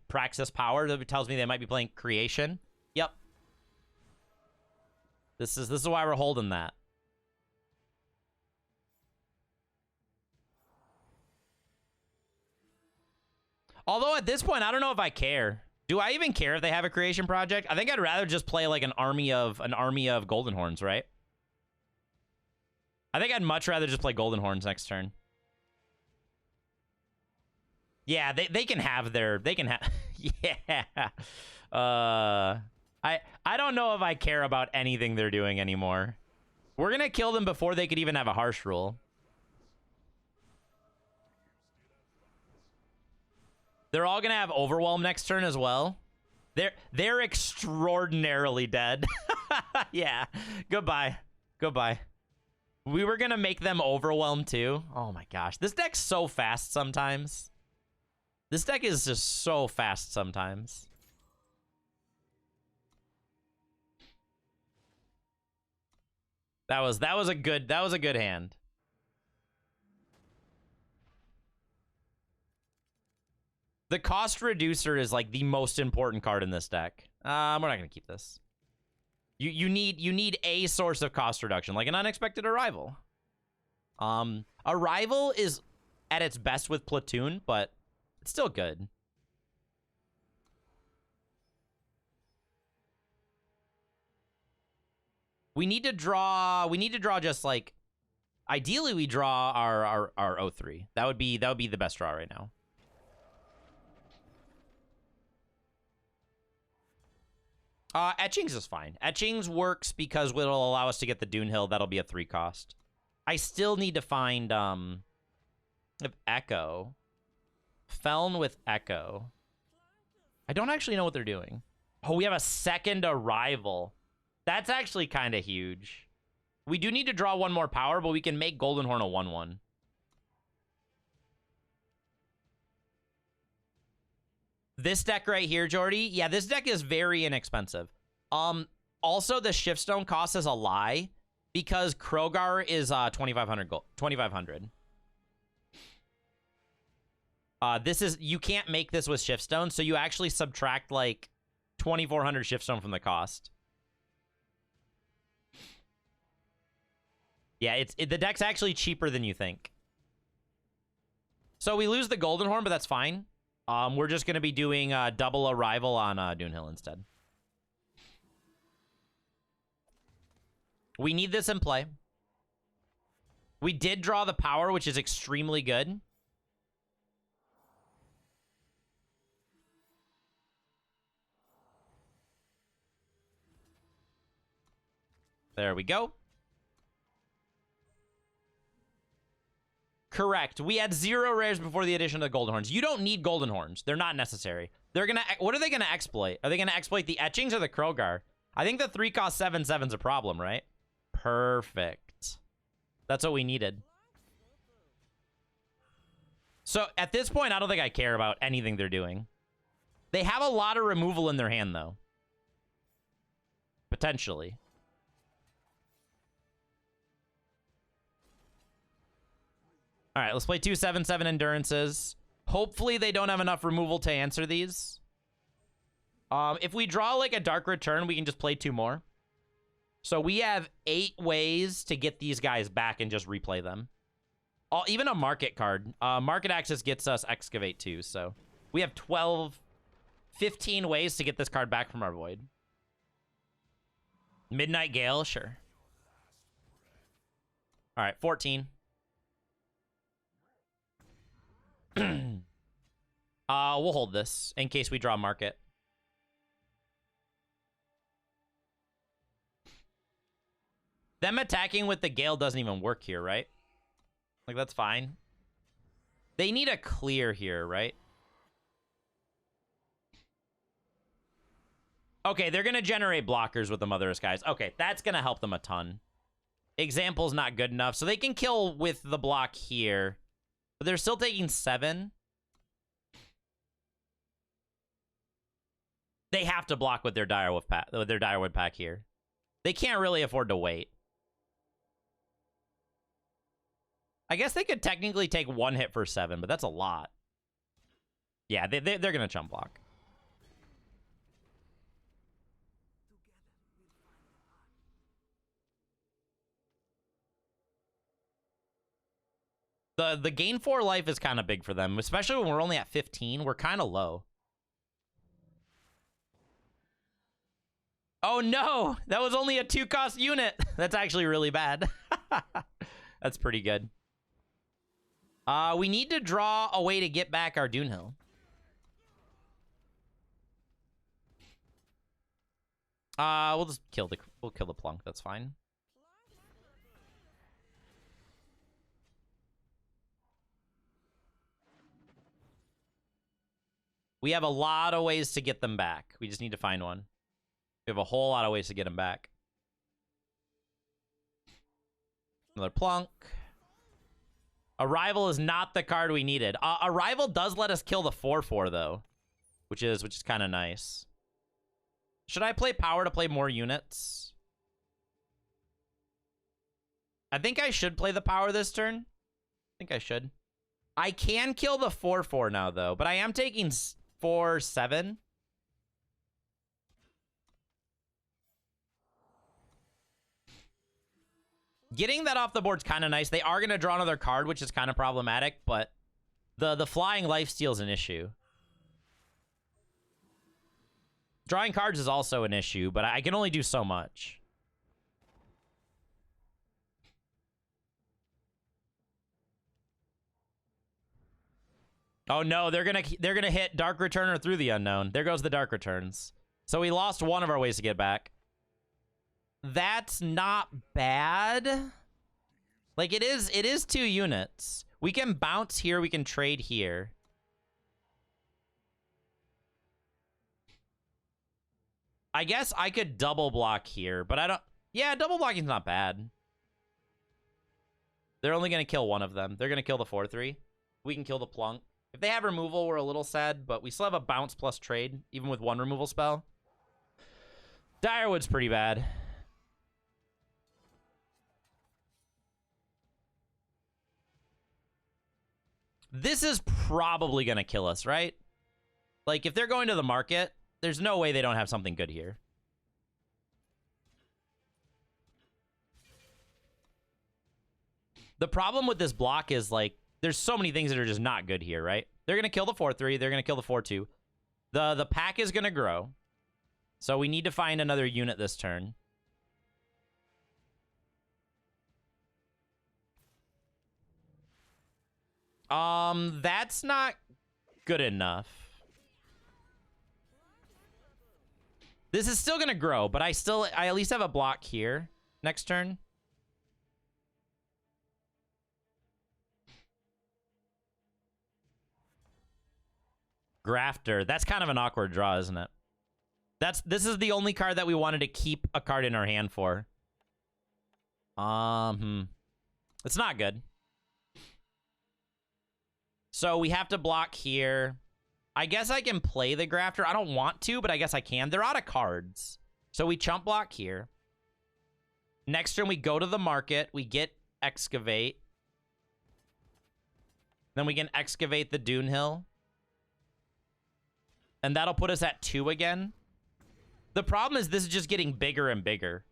Praxis Power. That tells me they might be playing Creation. Yep. This is why we're holding that. Although at this point, I don't know if I care. Do I even care if they have a creation project? I think I'd rather just play like an army of Golden Horns, right? I think I'd much rather just play Golden Horns next turn. Yeah, they can have their yeah. I don't know if I care about anything they're doing anymore. We're gonna kill them before they could even have a harsh rule. They're all gonna have Overwhelm next turn as well. They're extraordinarily dead. Yeah. Goodbye. Goodbye. We were gonna make them Overwhelm too. Oh my gosh. This deck's so fast sometimes. This deck is just so fast sometimes. That was a good hand. The cost reducer is like the most important card in this deck. We're not gonna keep this. You need a source of cost reduction, like an unexpected arrival. Arrival is at its best with Platoon, but it's still good. We need to draw just like, ideally we draw our 0-3. That would be the best draw right now. Etchings is fine. Etchings works because it'll allow us to get the Dune Hill. That'll be a 3 cost. I still need to find Echo. Feln with Echo. I don't actually know what they're doing. Oh, we have a second arrival. That's actually kind of huge. We do need to draw one more power, but we can make Golden Horn a 1/1. This deck right here, Jordy. Yeah, this deck is very inexpensive. Also, the Shiftstone cost is a lie because Krogar is 2,500 gold. 2,500. This is, you can't make this with Shiftstone, so you actually subtract like 2,400 Shiftstone from the cost. Yeah, the deck's actually cheaper than you think. So we lose the Golden Horn, but that's fine. We're just going to be doing double arrival on Dune Hill instead. We need this in play. We did draw the power, which is extremely good. There we go. Correct. We had 0 rares before the addition of the Golden Horns. You don't need Golden Horns. They're not necessary. They're gonna. What are they gonna exploit? Are they gonna exploit the Etchings or the Krogar? I think the 3 cost 7/7's a problem, right? Perfect. That's what we needed. So at this point, I don't think I care about anything they're doing. They have a lot of removal in their hand, though. Potentially. All right, let's play 2 7/7 Endurances. Hopefully they don't have enough removal to answer these. If we draw like a Dark Return, we can just play 2 more. So we have 8 ways to get these guys back and just replay them. Even a Market card. Market Access gets us Excavate too, so we have 15 ways to get this card back from our Void. Midnight Gale, sure. All right, 14. We'll hold this in case we draw Market. Them attacking with the Gale doesn't even work here, right? Like, that's fine. They need a clear here, right? Okay, they're going to generate blockers with the Mother of Skies. Okay, that's going to help them a ton. Example's not good enough, so they can kill with the block here. But they're still taking 7. They have to block with their Direwolf pack here. They can't really afford to wait. I guess they could technically take 1 hit for 7, but that's a lot. Yeah, they're going to chump block. The gain 4 life is kind of big for them, especially when we're only at 15. We're kind of low. Oh no, that was only a 2-cost unit. That's actually really bad. That's pretty good. We need to draw a way to get back our Doonhill. We'll just kill the Plunk. That's fine. We have a lot of ways to get them back. We just need to find one. We have a whole lot of ways to get them back. Another Plunk. Arrival is not the card we needed. Arrival does let us kill the 4/4 though, which is kind of nice. Should I play power to play more units? I think I should play the power this turn. I think I should. I can kill the 4/4 now though, but I am taking 4/7. Getting that off the board's kind of nice. They are going to draw another card, which is kind of problematic, but the flying lifesteal is an issue. Drawing cards is also an issue, but I can only do so much. Oh no, they're gonna hit Dark Returner through the unknown. There goes the Dark Returns. So we lost one of our ways to get back. That's not bad. Like, it is 2 units. We can bounce here, we can trade here. I guess I could double block here, but I don't... Yeah, double blocking's not bad. They're only going to kill one of them. They're going to kill the 4/3. We can kill the Plunk. If they have removal, we're a little sad, but we still have a bounce plus trade, even with 1 removal spell. Direwood's pretty bad. This is probably going to kill us, right? Like, if they're going to the market, there's no way they don't have something good here. The problem with this block is, like, there's so many things that are just not good here, right? They're going to kill the 4/3. They're going to kill the 4/2. The pack is going to grow. So we need to find another unit this turn. That's not good enough. This is still gonna grow, but I at least have a block here next turn. Grafter. That's kind of an awkward draw, isn't it? This is the only card that we wanted to keep a card in our hand for. It's not good. So we have to block here. I guess I can play the Grafter. I don't want to, but I guess I can. They're out of cards. So we chump block here. Next turn, we go to the market. We get Excavate. Then we can Excavate the Doonhill. And that'll put us at 2 again. The problem is this is just getting bigger and bigger.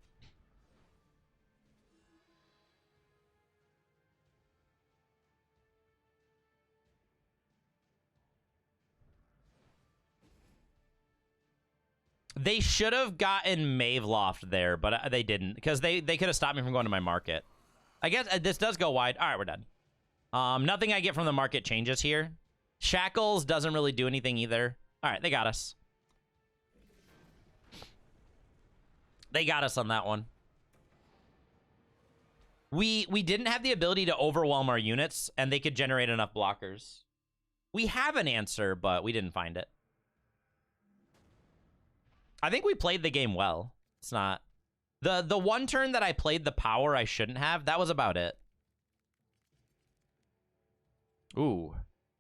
They should have gotten Maveloft there, but they didn't, because they could have stopped me from going to my market. I guess this does go wide. All right, we're done. Nothing I get from the market changes here. Shackles doesn't really do anything either. All right, they got us. They got us on that one. We didn't have the ability to overwhelm our units, and they could generate enough blockers. We have an answer, but we didn't find it. I think we played the game well. It's not... The one turn that I played the power I shouldn't have, that was about it. Ooh.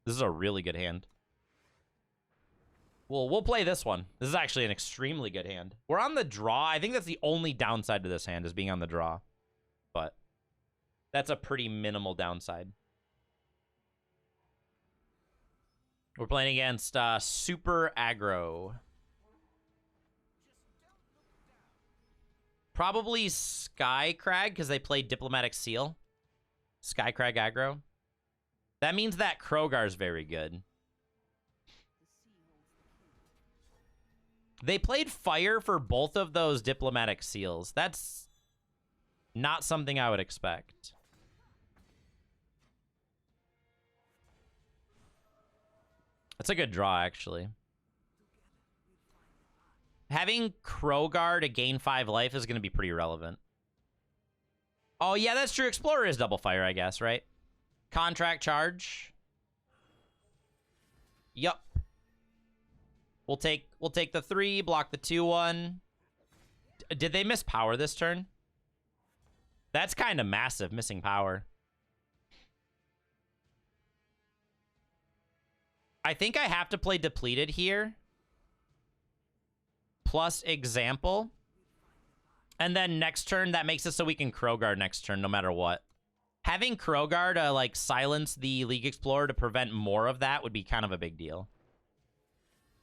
This is a really good hand. Well, we'll play this one. This is actually an extremely good hand. We're on the draw. I think that's the only downside to this hand, is being on the draw. But That's a pretty minimal downside. We're playing against Super Aggro. Probably Skycrag, because they played Diplomatic Seal. Skycrag aggro. That means that Krogar's very good. They played Fire for both of those Diplomatic Seals. That's not something I would expect. That's a good draw, actually. Having Krogar to gain 5 life is going to be pretty relevant. Oh, yeah, that's true. Explorer is double fire, I guess, right? Contract charge. Yup. We'll take the 3, block the 2-1. Did they miss power this turn? That's kind of massive, missing power. I think I have to play depleted here. Plus example. And then next turn, that makes it so we can Krogar next turn, no matter what. Having Krogar to, like, silence the League Explorer to prevent more of that would be kind of a big deal.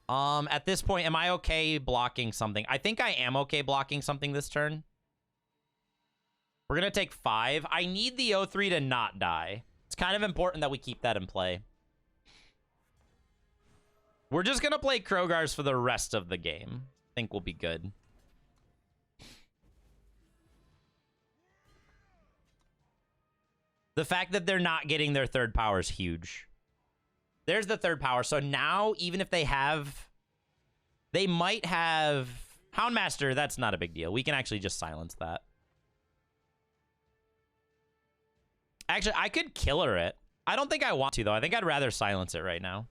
At this point, am I okay blocking something? I think I am okay blocking something this turn. We're going to take 5. I need the O3 to not die. It's kind of important that we keep that in play. We're just going to play Krogars for the rest of the game. I think we'll be good. The fact that they're not getting their third power is huge. There's the third power. So now, even if they have... They might have... Houndmaster, that's not a big deal. We can actually just silence that. Actually, I could killer it. I don't think I want to, though. I think I'd rather silence it right now.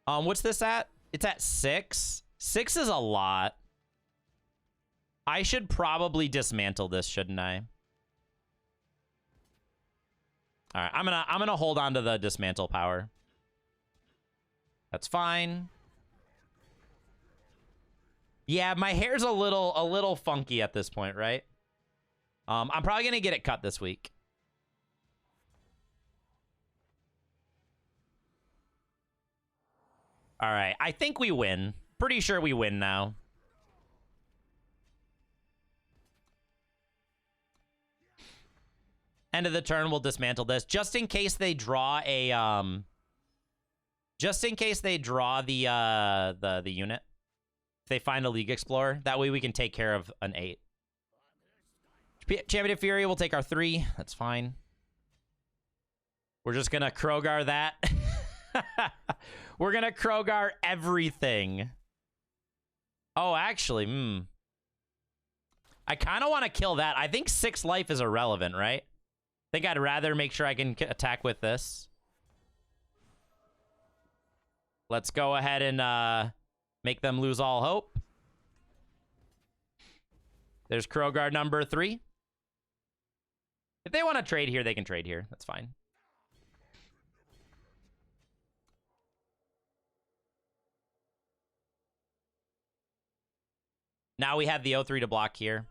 What's this at? It's at 6. 6 is a lot. I should probably dismantle this, shouldn't I? All right, I'm gonna hold on to the dismantle power. That's fine. Yeah, my hair's a little funky at this point, right? I'm probably gonna get it cut this week. All right, I think we win. Pretty sure we win now. End of the turn, we'll dismantle this. Just in case they draw a, just in case they draw the unit. If they find a League Explorer, that way we can take care of an 8. Champion of Fury, we'll take our 3. That's fine. We're just gonna Krogar that. We're gonna Krogar everything. Oh, actually, I kind of want to kill that. I think 6 life is irrelevant, right? I think I'd rather make sure I can attack with this. Let's go ahead and make them lose all hope. There's Krogar number 3. If they want to trade here, they can trade here. That's fine. Now we have the O3 to block here.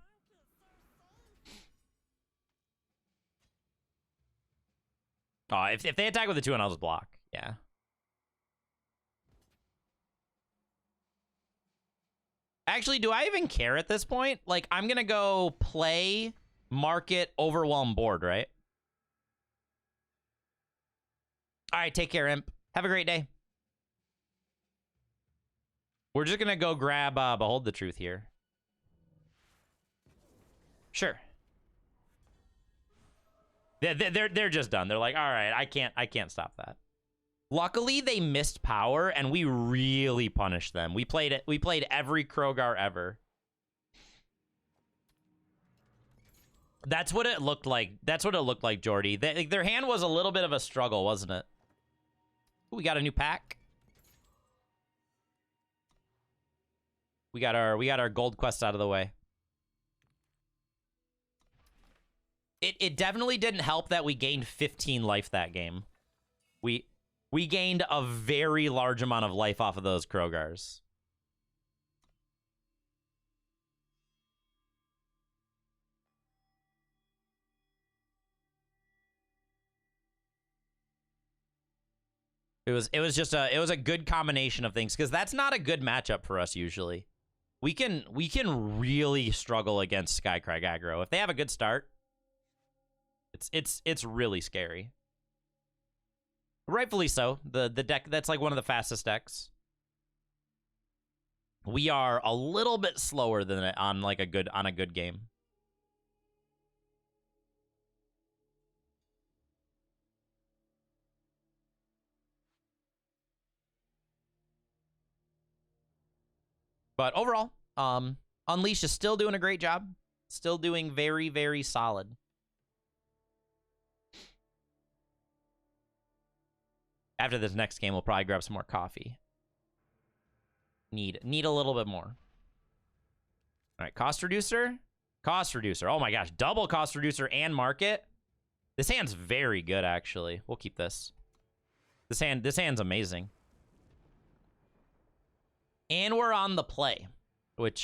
Oh, if they attack with the 2 and I'll just block. Yeah. Actually, do I even care at this point? Like, I'm going to go play, market, overwhelm board, right? All right, take care, Imp. Have a great day. We're just going to go grab Behold the Truth here. Sure. They're just done. They're like, all right, I can't stop that. Luckily, they missed power, and we really punished them. We played every Krogar ever. That's what it looked like. That's what it looked like, Jordy. Their hand was a little bit of a struggle, wasn't it? Ooh, we got a new pack. We got our gold quest out of the way. It definitely didn't help that we gained 15 life that game. We gained a very large amount of life off of those Krogars. It was a good combination of things, because that's not a good matchup for us usually. We can really struggle against Skycrag aggro. If they have a good start, it's really scary. Rightfully so. The deck that's like one of the fastest decks. We are a little bit slower than it on like a good game. But overall, Unleash is still doing a great job. Still doing very, very solid. After this next game, we'll probably grab some more coffee. Need a little bit more. All right, cost reducer. Cost reducer. Oh my gosh, double cost reducer and market. This hand's very good, actually. We'll keep this. This hand's amazing. And we're on the play, which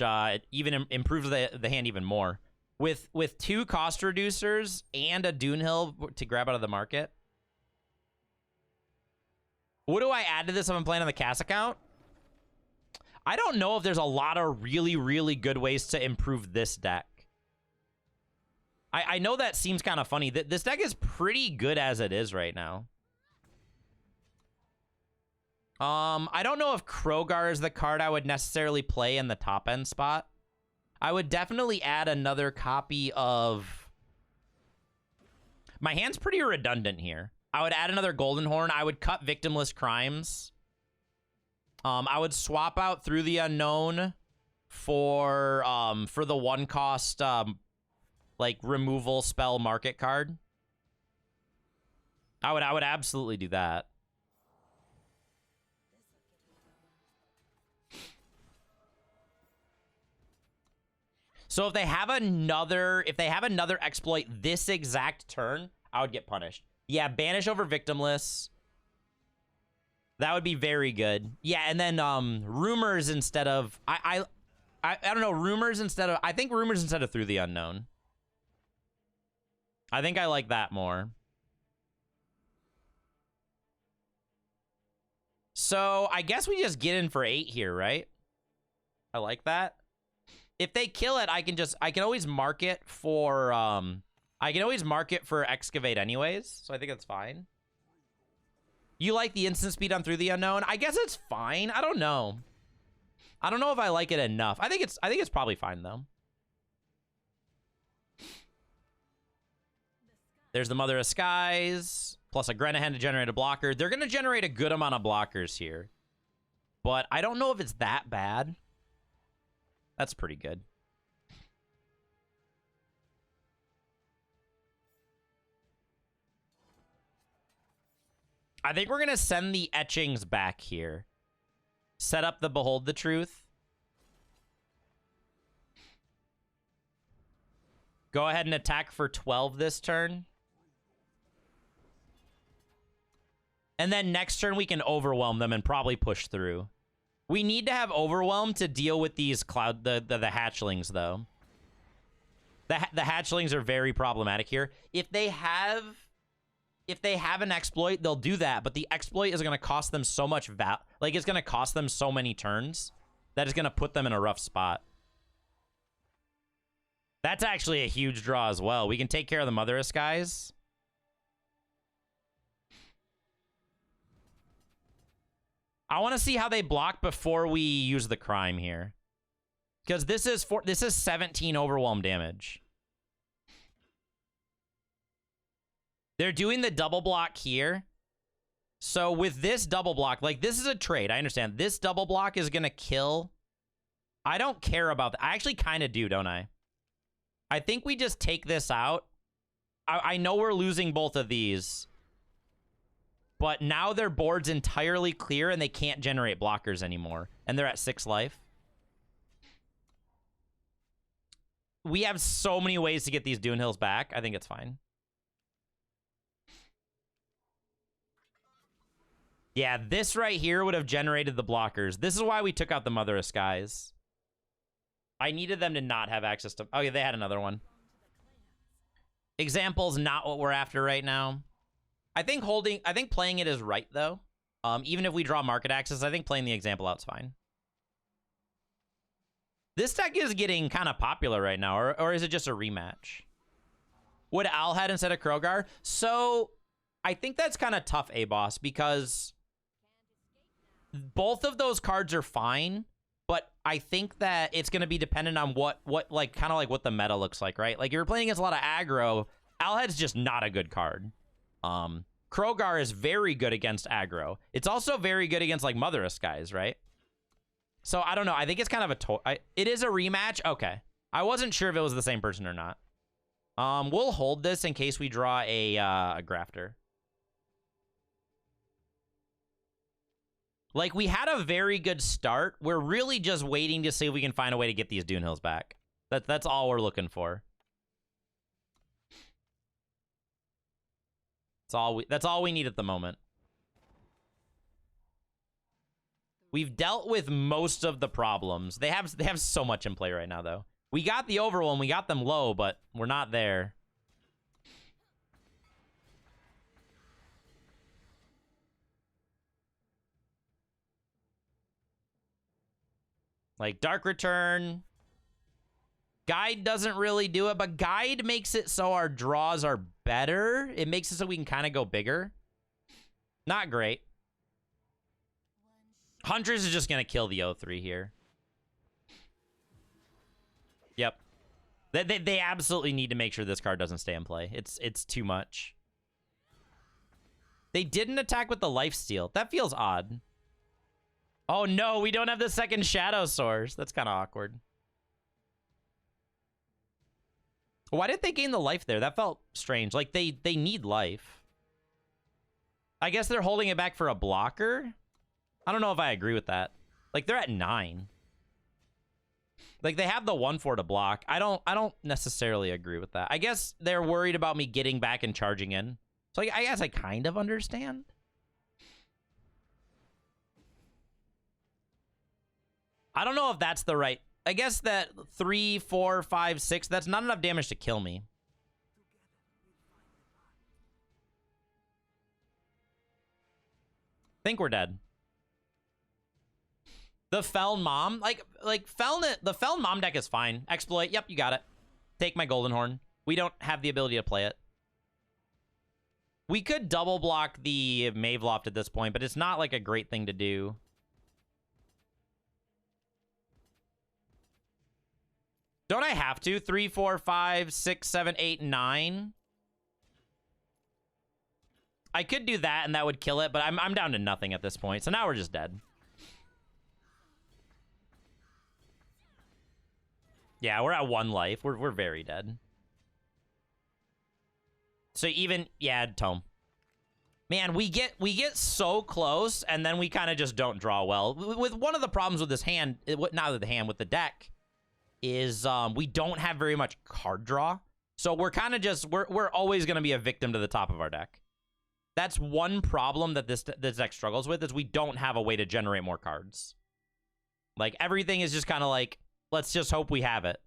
even improves the hand even more. With 2 cost reducers and a Doonhill to grab out of the market. What do I add to this if I'm playing on the Cass account? I don't know if there's a lot of really, really good ways to improve this deck. I know that seems kind of funny. This deck is pretty good as it is right now. I don't know if Krogar is the card I would necessarily play in the top end spot. I would definitely add another copy of... My hand's pretty redundant here. I would add another Golden Horn. I would cut Victimless Crimes. I would swap out Through the Unknown for the 1 cost like removal spell market card. I would absolutely do that. So if they have another exploit this exact turn, I would get punished. Yeah, banish over Victimless. That would be very good. Yeah, and then Rumors instead of I don't know, Rumors instead of Rumors instead of Through the Unknown. I think I like that more. So I guess we just get in for 8 here, right? I like that. If they kill it, I can always mark it for Excavate anyways, so I think that's fine. You like the instant speed on Through the Unknown? I guess it's fine. I don't know. I don't know if I like it enough. I think it's probably fine though. There's the Mother of Skies, plus a Grenahan to generate a blocker. They're gonna generate a good amount of blockers here. But I don't know if it's that bad. That's pretty good. I think we're going to send the Etchings back here. Set up the Behold the Truth. Go ahead and attack for 12 this turn. And then next turn we can overwhelm them and probably push through. We need to have Overwhelm to deal with these the hatchlings, though. The hatchlings are very problematic here. If they have an exploit, they'll do that, but the exploit is going to cost them so much it's going to cost them so many turns that it's going to put them in a rough spot. That's actually a huge draw as well. We can take care of the Mother of Skies. I want to see how they block before we use the crime here. Because this is 17 overwhelm damage. They're doing the double block here. So with this double block, like this is a trade. I understand. This double block is going to kill. I don't care about that. I actually kind of do, don't I? I think we just take this out. I know we're losing both of these. But now their board's entirely clear and they can't generate blockers anymore. And they're at 6 life. We have so many ways to get these Doonhills back. I think it's fine. Yeah, this right here would have generated the blockers. This is why we took out the Mother of Skies. I needed them to not have access to... Oh, yeah, they had another one. Example's not what we're after right now. I think playing it is right, though. Even if we draw market access, I think playing the example out's fine. This deck is getting kind of popular right now, or is it just a rematch? Would Al head instead of Krogar? So I think that's kind of tough, A-Boss, because both of those cards are fine, but I think that it's going to be dependent on what like, kind of like what the meta looks like, right? Like, if you're playing against a lot of aggro, Alhead's just not a good card. Krogar is very good against aggro. It's also very good against, like, Motherless guys, right? So, I don't know. I think it's kind of it is a rematch? Okay. I wasn't sure if it was the same person or not. We'll hold this in case we draw a Grafter. Like, we had a very good start. We're really just waiting to see if we can find a way to get these Dune Hills back. That's all we're looking for. That's all we need at the moment. We've dealt with most of the problems. They have so much in play right now, though. We got the overwhelm, we got them low, but we're not there. Like, Dark Return. Guide doesn't really do it, but Guide makes it so our draws are better. It makes it so we can kind of go bigger. Not great. Huntress is just going to kill the O3 here. Yep. They absolutely need to make sure this card doesn't stay in play. It's too much. They didn't attack with the lifesteal. That feels odd. Oh no, we don't have the second Shadow Source. That's kind of awkward. Why did they gain the life there? That felt strange. Like, they need life. I guess they're holding it back for a blocker? I don't know if I agree with that. Like, they're at 9. Like, they have the 1/4 to block. I don't necessarily agree with that. I guess they're worried about me getting back and charging in. So I guess I kind of understand. I don't know if that's the right... I guess that 3, 4, 5, 6, that's not enough damage to kill me. Think we're dead. The Feln Mom, like Feln, the Feln Mom deck is fine. Exploit, yep, you got it. Take my Golden Horn. We don't have the ability to play it. We could double block the Maveloft at this point, but it's not like a great thing to do. Don't I have to? 3, 4, 5, 6, 7, 8, 9. I could do that, and that would kill it, but I'm down to nothing at this point. So now we're just dead. Yeah, we're at 1 life. We're very dead. So even, yeah, Tome. Man, we get so close, and then we kind of just don't draw well. With one of the problems with this hand, not with the hand, with the deck, is we don't have very much card draw. So we're kind of just, we're always going to be a victim to the top of our deck. That's one problem that this deck struggles with, is we don't have a way to generate more cards. Like, everything is just kind of like, let's just hope we have it.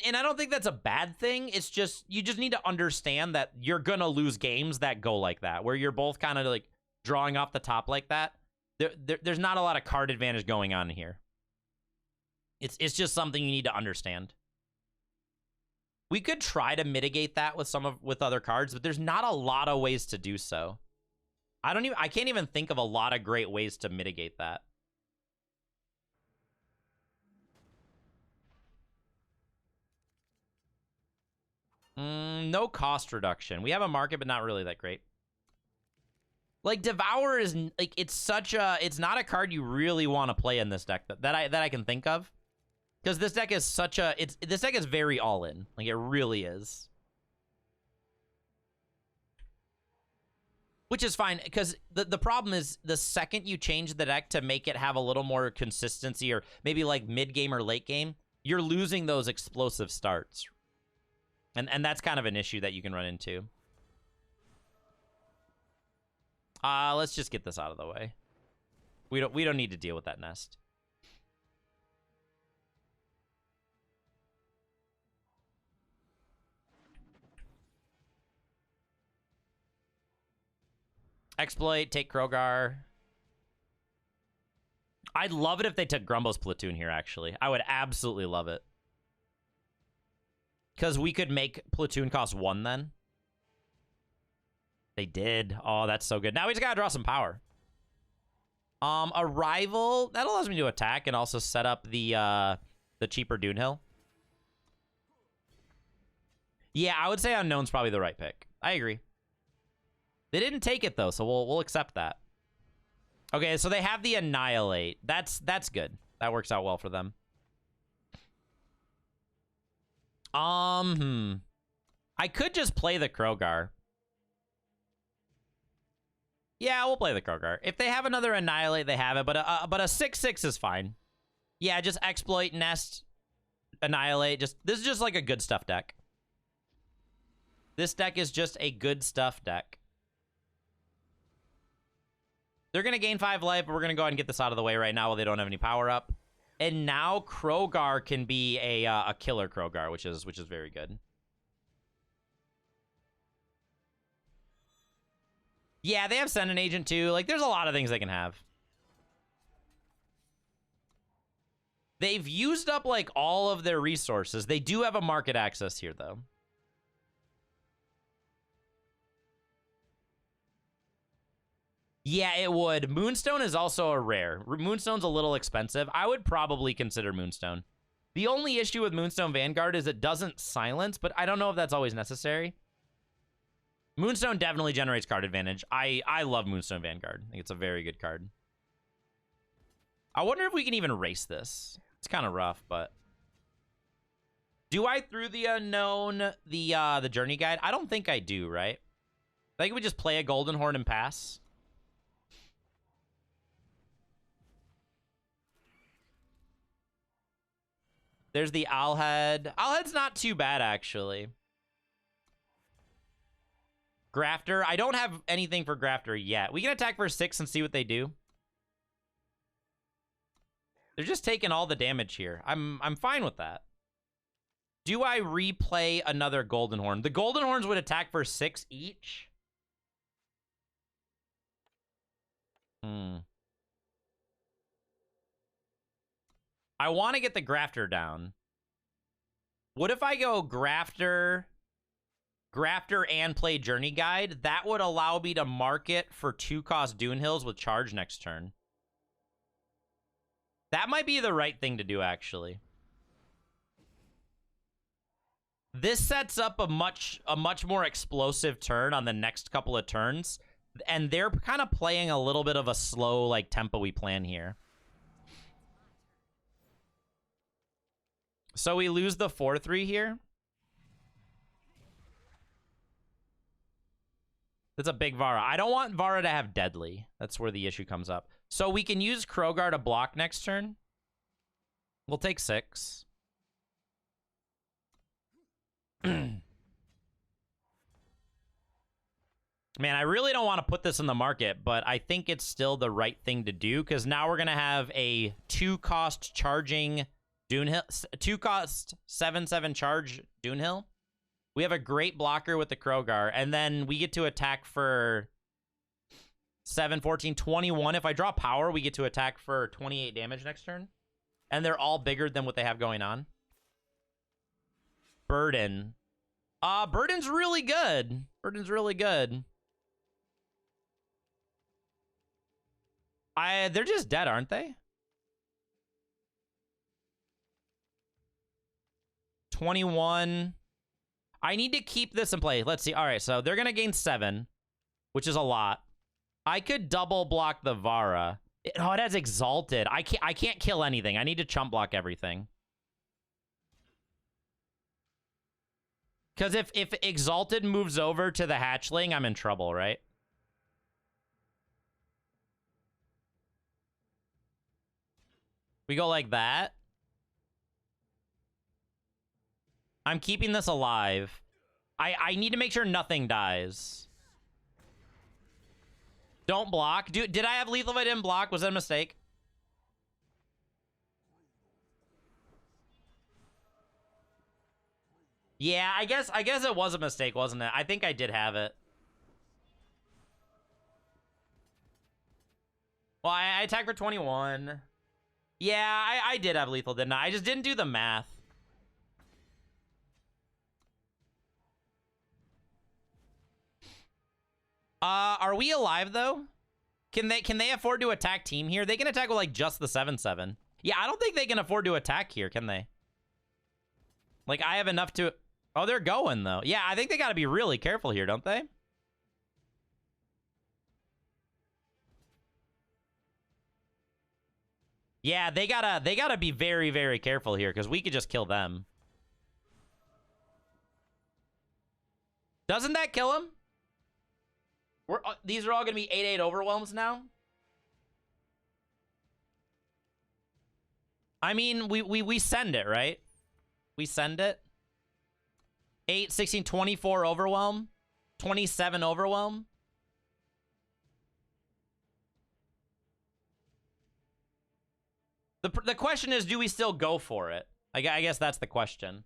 And I don't think that's a bad thing. It's just, you just need to understand that you're going to lose games that go like that, where you're both kind of like drawing off the top like that. There's not a lot of card advantage going on here. It's just something you need to understand. We could try to mitigate that with other cards, but there's not a lot of ways to do so. I can't even think of a lot of great ways to mitigate that. No cost reduction. We have a market, but not really that great. Like, Devour is, like, it's not a card you really want to play in this deck that I can think of. Because this deck is this deck is very all-in. Like, it really is. Which is fine, because the problem is, the second you change the deck to make it have a little more consistency, or maybe like mid-game or late game, you're losing those explosive starts. And that's kind of an issue that you can run into. Let's just get this out of the way. We don't need to deal with that nest. Exploit, take Krogar. I'd love it if they took Grumbo's platoon here, actually. I would absolutely love it. Because we could make platoon cost 1 then. They did. Oh, that's so good. Now we just gotta draw some power. Arrival. That allows me to attack and also set up the cheaper Dune Hill. Yeah, I would say Unknown's probably the right pick. I agree. They didn't take it though, so we'll accept that. Okay, so they have the Annihilate. That's good. That works out well for them. I could just play the Krogar. Yeah, we'll play the Krogar. If they have another Annihilate, they have it, but a 6/6 is fine. Yeah, just exploit, nest, Annihilate. This is just like a good stuff deck. This deck is just a good stuff deck. They're going to gain 5 life, but we're going to go ahead and get this out of the way right now while they don't have any power up. And now Krogar can be a killer Krogar, which is very good. Yeah, they have Send an Agent too. Like, there's a lot of things they can have. They've used up, like, all of their resources. They do have a market access here, though. Yeah, it would. Moonstone is also a rare. Moonstone's a little expensive. I would probably consider Moonstone. The only issue with Moonstone Vanguard is it doesn't silence, but I don't know if that's always necessary. Moonstone definitely generates card advantage. I love Moonstone Vanguard. I think it's a very good card. I wonder if we can even race this. It's kind of rough, but... Do I, through the Unknown, the Journey Guide? I don't think I do, right? I think we just play a Golden Horn and pass. There's the Owlhead. Owlhead's not too bad, actually. Grafter. I don't have anything for Grafter yet. We can attack for 6 and see what they do. They're just taking all the damage here. I'm fine with that. Do I replay another Golden Horn? The Golden Horns would attack for 6 each. I want to get the Grafter down. What if I go Grafter and play Journey Guide? That would allow me to market for 2-cost Dune Hills with charge next turn. That might be the right thing to do, actually. This sets up a much more explosive turn on the next couple of turns. And they're kind of playing a little bit of a slow, like, tempo-y plan here. So we lose the 4/3 here. That's a big Vara. I don't want Vara to have Deadly. That's where the issue comes up. So we can use Krogar to block next turn. We'll take 6. Man, I really don't want to put this in the market, but I think it's still the right thing to do, because now we're going to have a 2-cost charging Dune Hill, 2-cost 7/7 charge Dune Hill. We have a great blocker with the Krogar, and then we get to attack for 7, 14, 21. If I draw power, we get to attack for 28 damage next turn. And they're all bigger than what they have going on. Burden. Burden's really good. Burden's really good. They're just dead, aren't they? 21. I need to keep this in play. Let's see. All right, so they're going to gain 7, which is a lot. I could double block the Vara. It has Exalted. I can't kill anything. I need to chump block everything. Because if Exalted moves over to the Hatchling, I'm in trouble, right? We go like that. I'm keeping this alive. I need to make sure nothing dies. Don't block. Did I have lethal if I didn't block? Was that a mistake? Yeah, I guess it was a mistake, wasn't it? I think I did have it. Well, I attacked for 21. Yeah, I did have lethal, didn't I? I just didn't do the math. Are we alive though? Can they afford to attack team here? They can attack with like just the 7/7. Yeah, I don't think they can afford to attack here, can they? Like I have enough to. Oh, they're going though. Yeah, I think they got to be really careful here, don't they? Yeah, they gotta be very, very careful here because we could just kill them. Doesn't that kill him? These are all gonna be 8/8 overwhelms now. I mean, we send it, right? We send it. 8, 16, 24 overwhelm, 27 overwhelm. The question is, do we still go for it? I guess that's the question.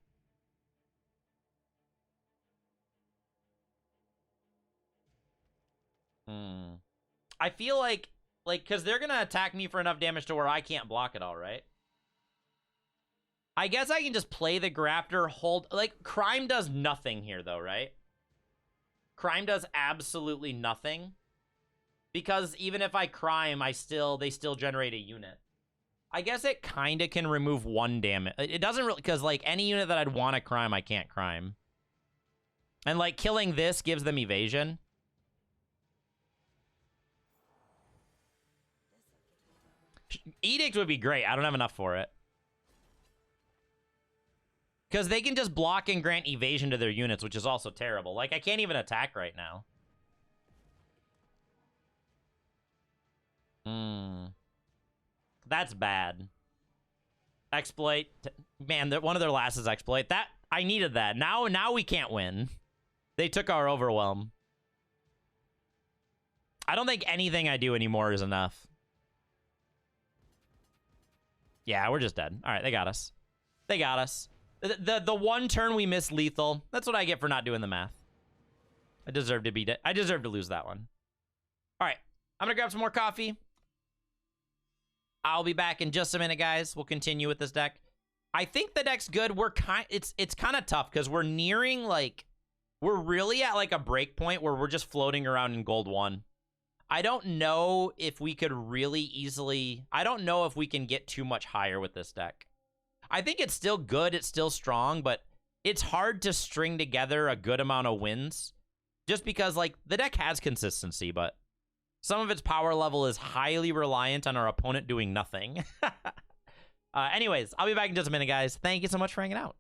I feel like, because they're going to attack me for enough damage to where I can't block it all, right? I guess I can just play the Grafter, hold... Like, Crime does nothing here, though, right? Crime does absolutely nothing. Because even if I Crime, they still generate a unit. I guess it kind of can remove 1 damage. It doesn't really... Because, like, any unit that I'd want to Crime, I can't Crime. And, like, killing this gives them evasion. Edict would be great. I don't have enough for it. Because they can just block and grant evasion to their units, which is also terrible. Like, I can't even attack right now. That's bad. Exploit. Man, one of their last is Exploit. I needed that. Now we can't win. They took our Overwhelm. I don't think anything I do anymore is enough. Yeah, we're just dead. All right, they got us. They got us. The one turn we missed lethal. That's what I get for not doing the math. I deserve to beat it. I deserve to lose that one. All right, I'm gonna grab some more coffee. I'll be back in just a minute, guys. We'll continue with this deck. I think the deck's good. It's kind of tough because we're nearing we're really at like a break point where we're just floating around in gold 1. I don't know if we could really easily... I don't know if we can get too much higher with this deck. I think it's still good. It's still strong, but it's hard to string together a good amount of wins just because, like, the deck has consistency, but some of its power level is highly reliant on our opponent doing nothing. Anyways, I'll be back in just a minute, guys. Thank you so much for hanging out.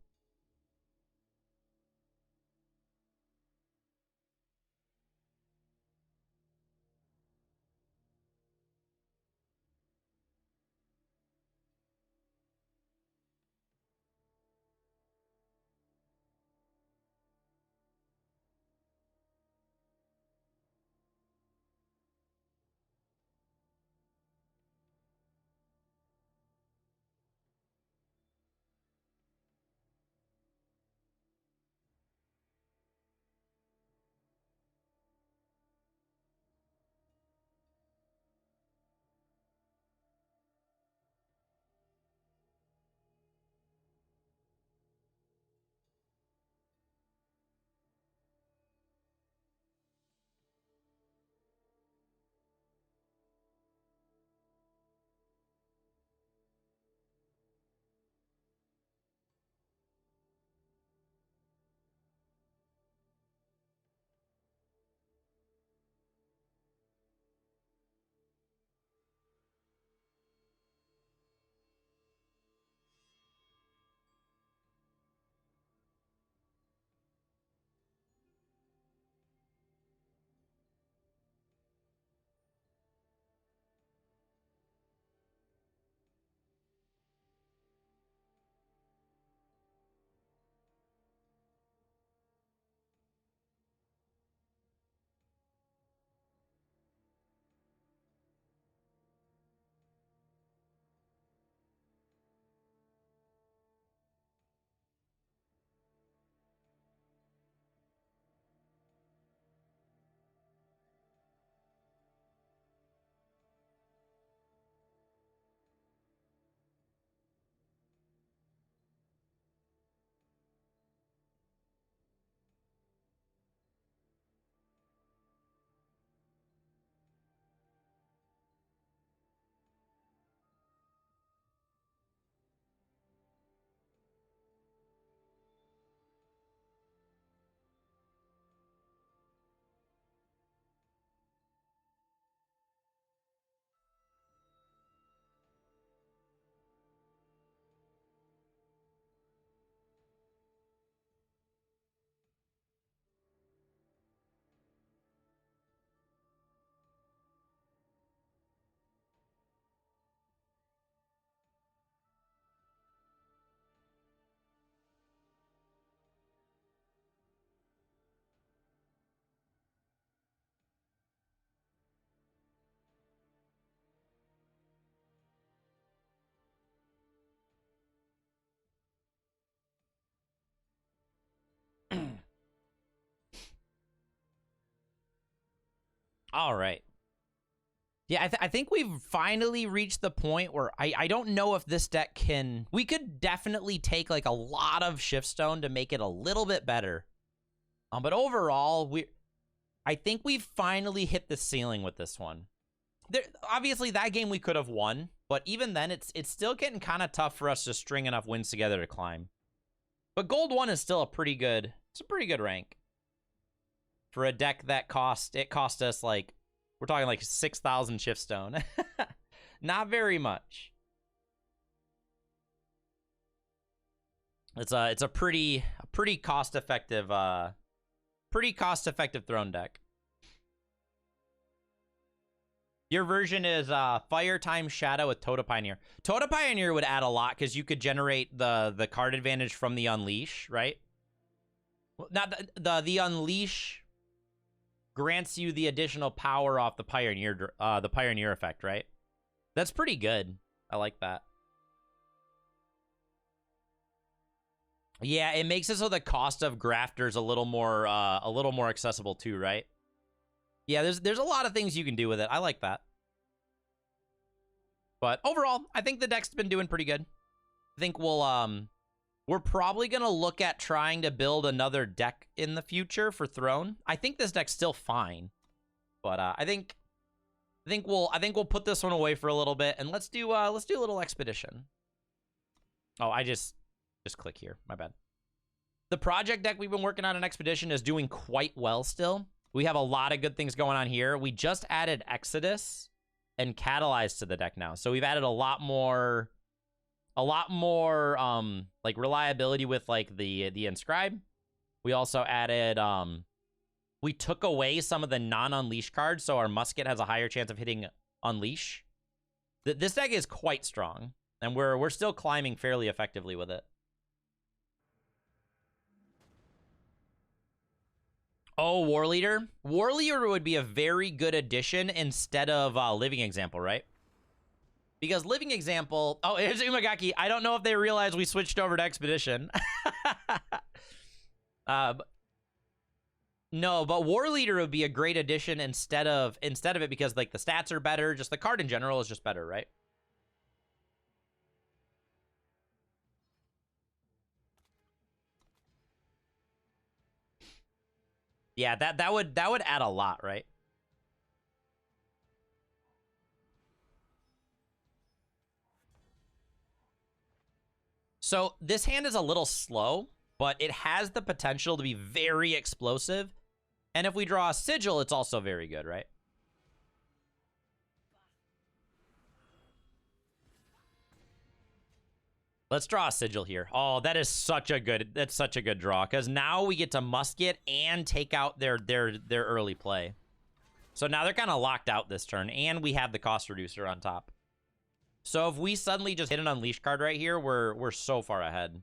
All right. Yeah, I think we've finally reached the point where I don't know if this deck can... We could definitely take, like, a lot of Shiftstone to make it a little bit better. But overall, I think we've finally hit the ceiling with this one. Obviously, that game we could have won, but even then, it's still getting kind of tough for us to string enough wins together to climb. But Gold 1 is still a pretty good rank. For a deck that cost us, like... We're talking like 6,000 Shiftstone. Not very much. It's a pretty cost-effective throne deck. Your version is Fire Time Shadow with Tota Pioneer. Tota Pioneer would add a lot because you could generate the card advantage from the Unleash, right? Not the Unleash grants you the additional power off the Pioneer effect, right? That's pretty good. I like that. Yeah, it makes it so the cost of Grafter's a little more accessible too, right? Yeah, there's a lot of things you can do with it. I like that. But overall, I think the deck's been doing pretty good. I think we're probably going to look at trying to build another deck in the future for Throne. I think this deck's still fine. But I think we'll put this one away for a little bit and let's do a little expedition. Oh, I just click here. My bad. The project deck we've been working on in Expedition is doing quite well still. We have a lot of good things going on here. We just added Exodus and Catalyze to the deck now. So we've added a lot more like reliability with like the Inscribe. We also added we took away some of the non-unleash cards, so our musket has a higher chance of hitting unleash. This deck is quite strong, and we're still climbing fairly effectively with it. Oh, War Leader. War Leader would be a very good addition instead of Living Example, right? Because Living Example... Oh, here's Umagaki. I don't know if they realized we switched over to Expedition. No, but War Leader would be a great addition instead of it because, like, the stats are better. Just the card in general is just better, right? Yeah, that would add a lot, right? So this hand is a little slow, but it has the potential to be very explosive. And if we draw a Sigil, it's also very good, right? Let's draw a Sigil here. Oh, that's such a good draw, because now we get to musket and take out their early play. So now they're kind of locked out this turn, and we have the cost reducer on top. So if we suddenly just hit an Unleash card right here, we're so far ahead.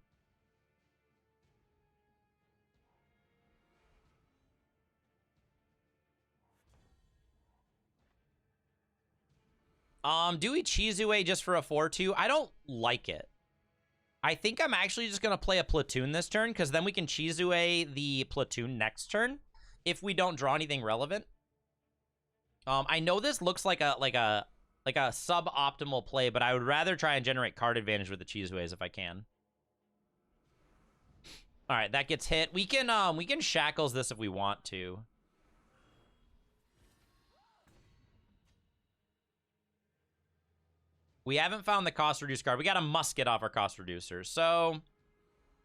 Do we Chizue just for a 4-2? I don't like it. I think I'm actually just going to play a Platoon this turn, because then we can Chizue the Platoon next turn if we don't draw anything relevant. I know this looks like a suboptimal play, but I would rather try and generate card advantage with the Chizues if I can. All right, that gets hit. We can Shackles this if we want to. We haven't found the cost reduce card. We got a musket off our cost reducer. So,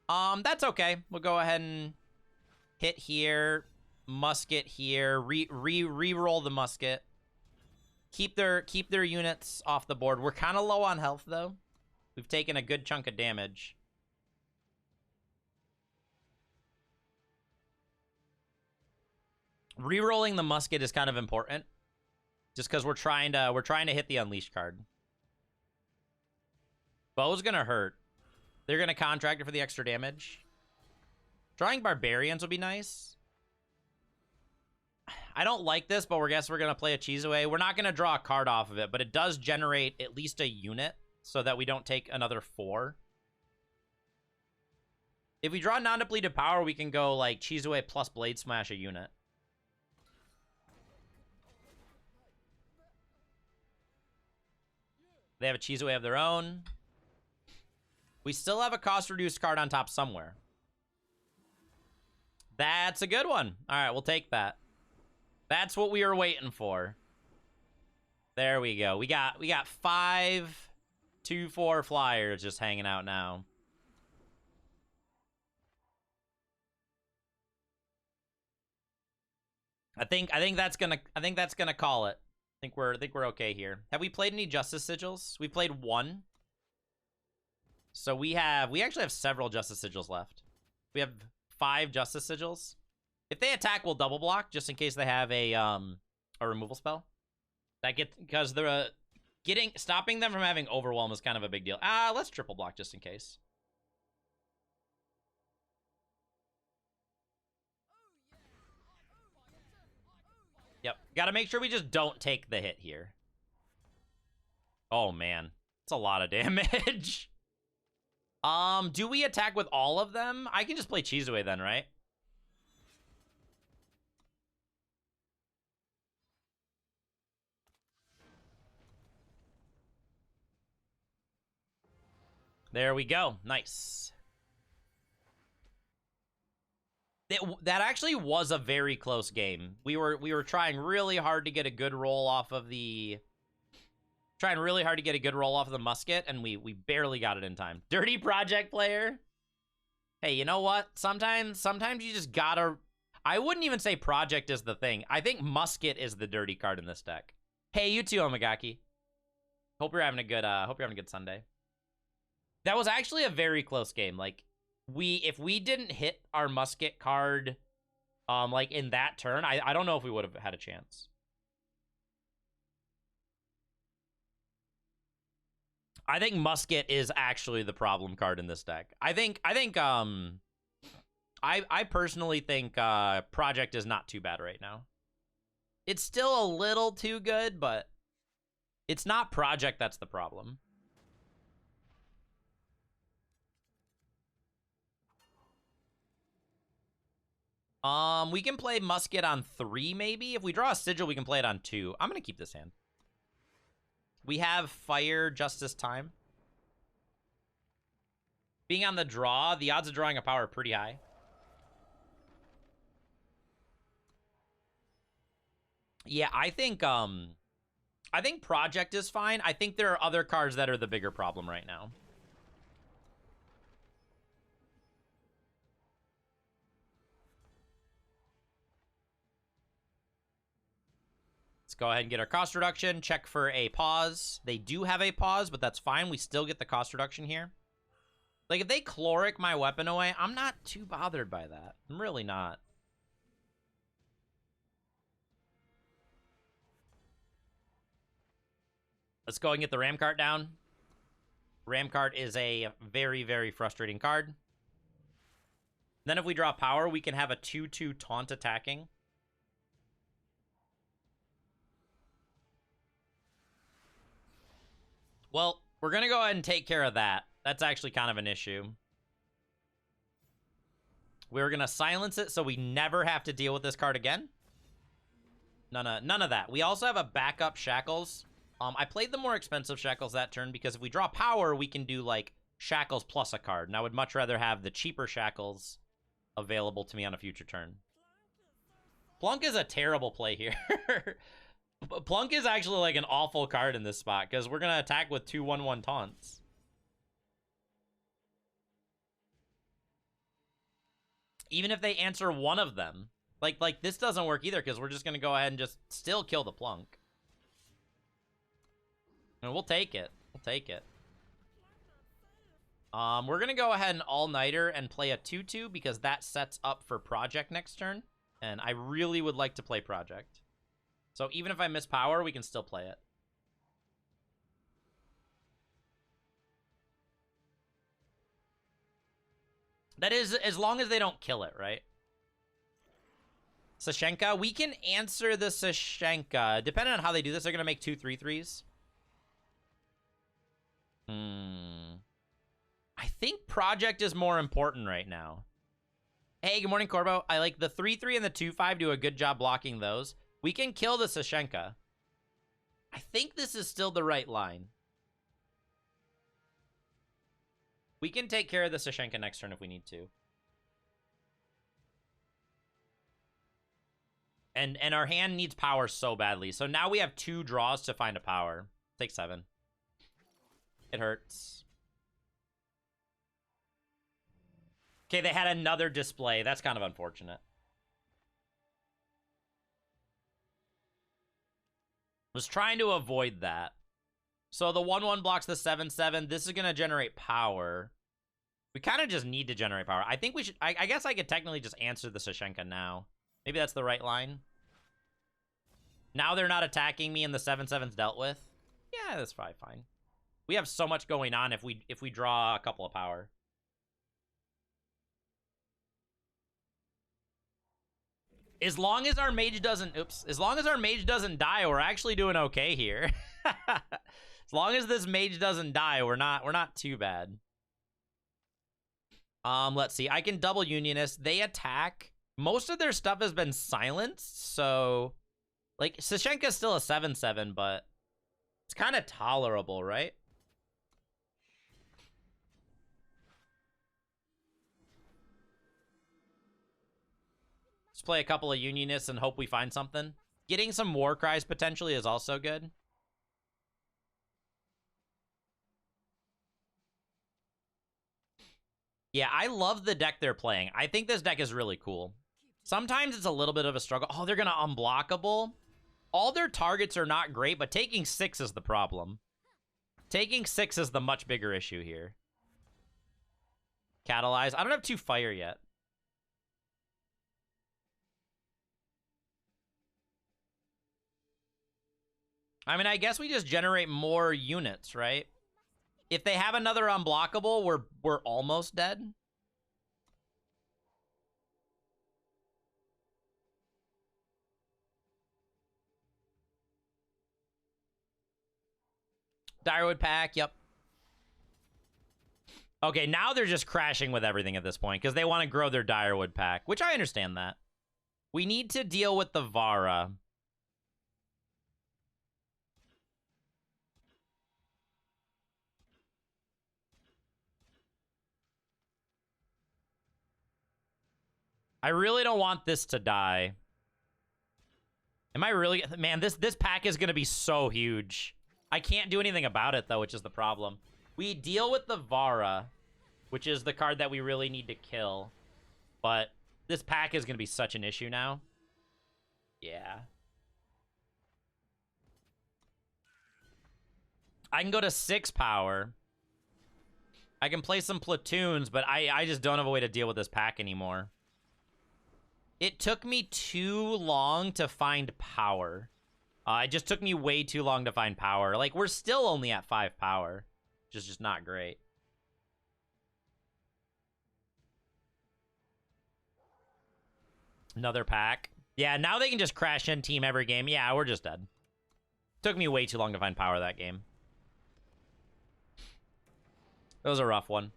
that's okay. We'll go ahead and hit here, musket here, re-roll the musket. Keep their units off the board. We're kind of low on health though. We've taken a good chunk of damage. Re-rolling the musket is kind of important, just because we're trying to hit the Unleash card. Bow's gonna hurt. They're gonna contract it for the extra damage. Drawing Barbarians would be nice. I don't like this, but I guess we're gonna play a Chizue. We're not gonna draw a card off of it, but it does generate at least a unit so that we don't take another 4. If we draw non-depleted power, we can go like Chizue plus Blade Smash a unit. They have a Cheeseway of their own. We still have a cost-reduced card on top somewhere. That's a good one. All right, we'll take that. That's what we were waiting for. There we go. We got 5 2/4 flyers just hanging out now. I think that's gonna call it. I think we're okay here. Have we played any Justice Sigils? We played 1. So we actually have several Justice Sigils left. We have 5 Justice Sigils. If they attack, we'll double block just in case they have a removal spell. That gets, because they're stopping them from having Overwhelm is kind of a big deal. Let's triple block just in case. Yep, gotta make sure we just don't take the hit here. Oh man, it's a lot of damage. Do we attack with all of them? I can just play Cheeseway then, right? There we go. Nice. That actually was a very close game. We were trying really hard to get a good roll off of the musket, and we barely got it in time. Dirty Project player. Hey, you know what? Sometimes you just gotta. I wouldn't even say Project is the thing. I think Musket is the dirty card in this deck. Hey, you too, Omagaki. Hope you're having a good Sunday. That was actually a very close game. Like, if we didn't hit our Musket card, like in that turn, I don't know if we would have had a chance. I think Musket is actually the problem card in this deck. I personally think Project is not too bad right now. It's still a little too good, but it's not Project that's the problem. We can play Musket on 3, maybe. If we draw a Sigil, we can play it on 2. I'm gonna keep this hand. We have Fire Justice Time. Being on the draw, the odds of drawing a power are pretty high. Yeah, I think Project is fine. I think there are other cards that are the bigger problem right now. Let's go ahead and get our cost reduction. Check for a pause. They do have a pause, but that's fine. We still get the cost reduction here. Like, if they Chloric my weapon away, I'm not too bothered by that. I'm really not. Let's go and get the Ramcart down. Ramcart is a very, very frustrating card. Then if we draw power, we can have a 2/2 taunt attacking. Well, we're going to go ahead and take care of that. That's actually kind of an issue. We're going to silence it so we never have to deal with this card again. None of that. We also have a backup Shackles. I played the more expensive Shackles that turn because if we draw power, we can do, like, Shackles plus a card. And I would much rather have the cheaper Shackles available to me on a future turn. Plunk is a terrible play here. Plunk is actually, like, an awful card in this spot because we're going to attack with 2/1/1 taunts. Even if they answer one of them. Like this doesn't work either because we're just going to go ahead and just still kill the Plunk. And we'll take it. We'll take it. We're going to go ahead and all-nighter and play a 2/2 because that sets up for Project next turn. And I really would like to play Project. So even if I miss power, we can still play it. That is, as long as they don't kill it, right? Sashenka, we can answer the Sashenka. Depending on how they do this, they're going to make 2 3/3s. I think Project is more important right now. Hey, good morning, Corbo. I like the 3/3 and the 2/5 do a good job blocking those. We can kill the Sashenka. I think this is still the right line. We can take care of the Sashenka next turn if we need to. And our hand needs power so badly. So now we have 2 draws to find a power. Take 7. It hurts. Okay, they had another display. That's kind of unfortunate. Was trying to avoid that. So the 1/1 blocks the 7/7. This is going to generate power. We kind of just need to generate power. I think we should... I guess I could technically just answer the Sashenka now. Maybe that's the right line. Now they're not attacking me and the 7/7's dealt with. Yeah, that's probably fine. We have so much going on if we draw a couple of power. As long as our mage doesn't... Oops. As long as our mage doesn't die, we're actually doing okay here. As long as this mage doesn't die, we're not too bad. Let's see. I can double Unionist. They attack. Most of their stuff has been silenced, so... Like, Sashenka's still a 7/7, but... It's kind of tolerable, right? Let's play a couple of Unionists and hope we find something. Getting some War Cries potentially is also good. Yeah, I love the deck they're playing. I think this deck is really cool. Sometimes it's a little bit of a struggle. Oh, they're going to unblockable. All their targets are not great, but taking 6 is the problem. Taking 6 is the much bigger issue here. Catalyze. I don't have 2 fire yet. I mean, I guess we just generate more units, right? If they have another unblockable, we're almost dead. Direwood Pack, yep. Okay, now they're just crashing with everything at this point because they want to grow their Direwood Pack, which I understand that. We need to deal with the Vara. I really don't want this to die. Am I really... Man, this pack is going to be so huge. I can't do anything about it, though, which is the problem. We deal with the Vara, which is the card that we really need to kill. But this pack is going to be such an issue now. Yeah. I can go to 6 power. I can play some platoons, but I just don't have a way to deal with this pack anymore. It took me too long to find power. It just took me way too long to find power. Like, we're still only at 5 power, which is just not great. Another pack. Yeah, now they can just crash in team every game. Yeah, we're just dead. Took me way too long to find power that game. That was a rough one.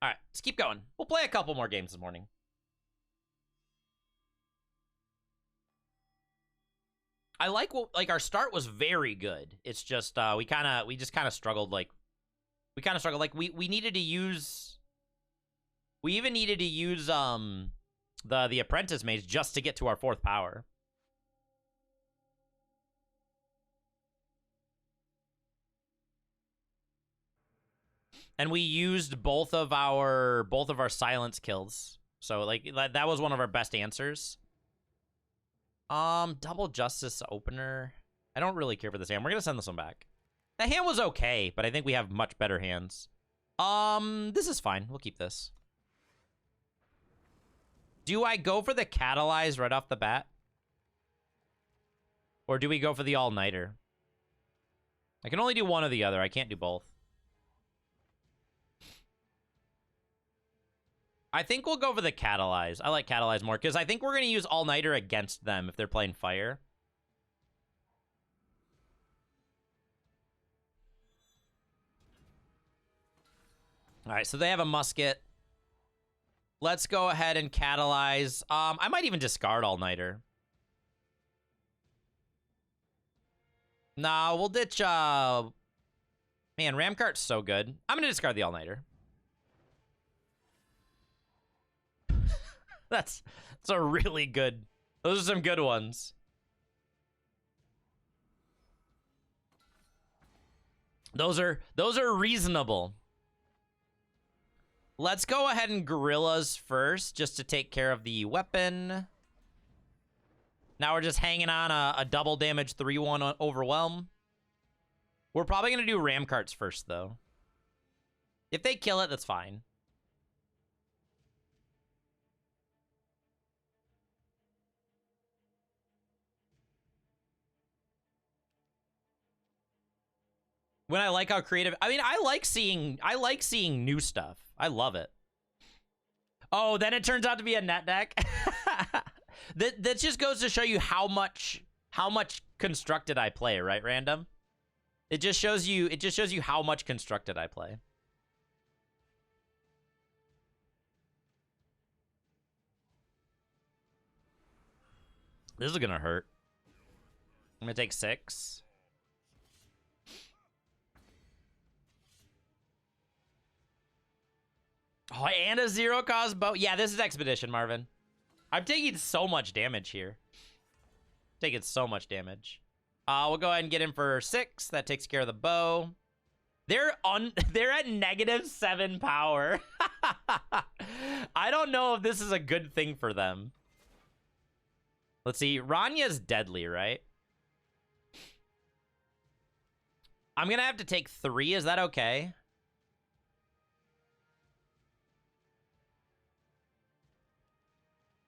All right, let's keep going. We'll play a couple more games this morning. I like our start was very good. It's just we just kind of struggled. Like we needed to use. We even needed to use the apprentice mage just to get to our 4th power. And we used both of our silence kills. So like that was one of our best answers. Double Justice opener. I don't really care for this hand. We're gonna send this one back. That hand was okay, but I think we have much better hands. This is fine. We'll keep this. Do I go for the Catalyze right off the bat? Or do we go for the All-Nighter? I can only do one or the other. I can't do both. I think we'll go for the Catalyze. I like Catalyze more, because I think we're going to use All-Nighter against them if they're playing Fire. All right, so they have a musket. Let's go ahead and Catalyze. I might even discard All-Nighter. Nah, we'll ditch... Man, Ramcart's so good. I'm gonna discard the All-Nighter. That's a really good. Those are some good ones. Those are reasonable. Let's go ahead and Gorillas first, just to take care of the weapon. Now we're just hanging on a double damage 3-1 overwhelm. We're probably gonna do Ramcarts first, though. If they kill it, that's fine. When I like how creative, I mean, I like seeing new stuff. I love it. Oh, then it turns out to be a net deck. that just goes to show you how much constructed I play, right, Random? It just shows you how much constructed I play. This is gonna hurt. I'm gonna take 6. Oh, and a 0-cost bow. Yeah, this is Expedition, Marvin. I'm taking so much damage here. Taking so much damage. We'll go ahead and get in for 6. That takes care of the bow. They're at -7 power. I don't know if this is a good thing for them. Let's see. Ranya's deadly, right? I'm gonna have to take 3. Is that okay?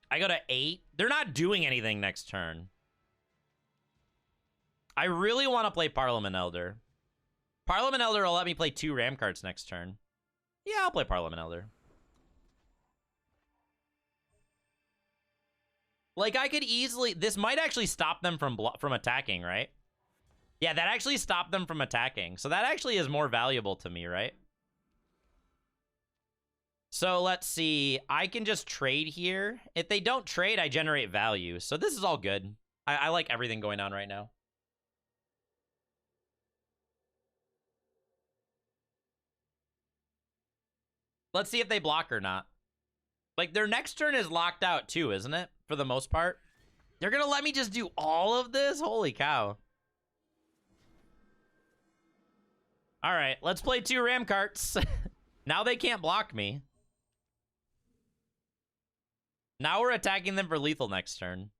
I go to 8. They're not doing anything next turn. I really want to play Parliament Elder. Parliament Elder will let me play 2 Ramcarts next turn. Yeah, I'll play Parliament Elder. Like, I could easily... This might actually stop them from attacking, right? Yeah, that actually stopped them from attacking. So that actually is more valuable to me, right? So let's see. I can just trade here. If they don't trade, I generate value. So this is all good. I like everything going on right now. Let's see if they block or not. Like, their next turn is locked out too, isn't it? For the most part. They're gonna let me just do all of this? Holy cow. All right, let's play 2 Ramcarts. Now they can't block me. Now we're attacking them for lethal next turn.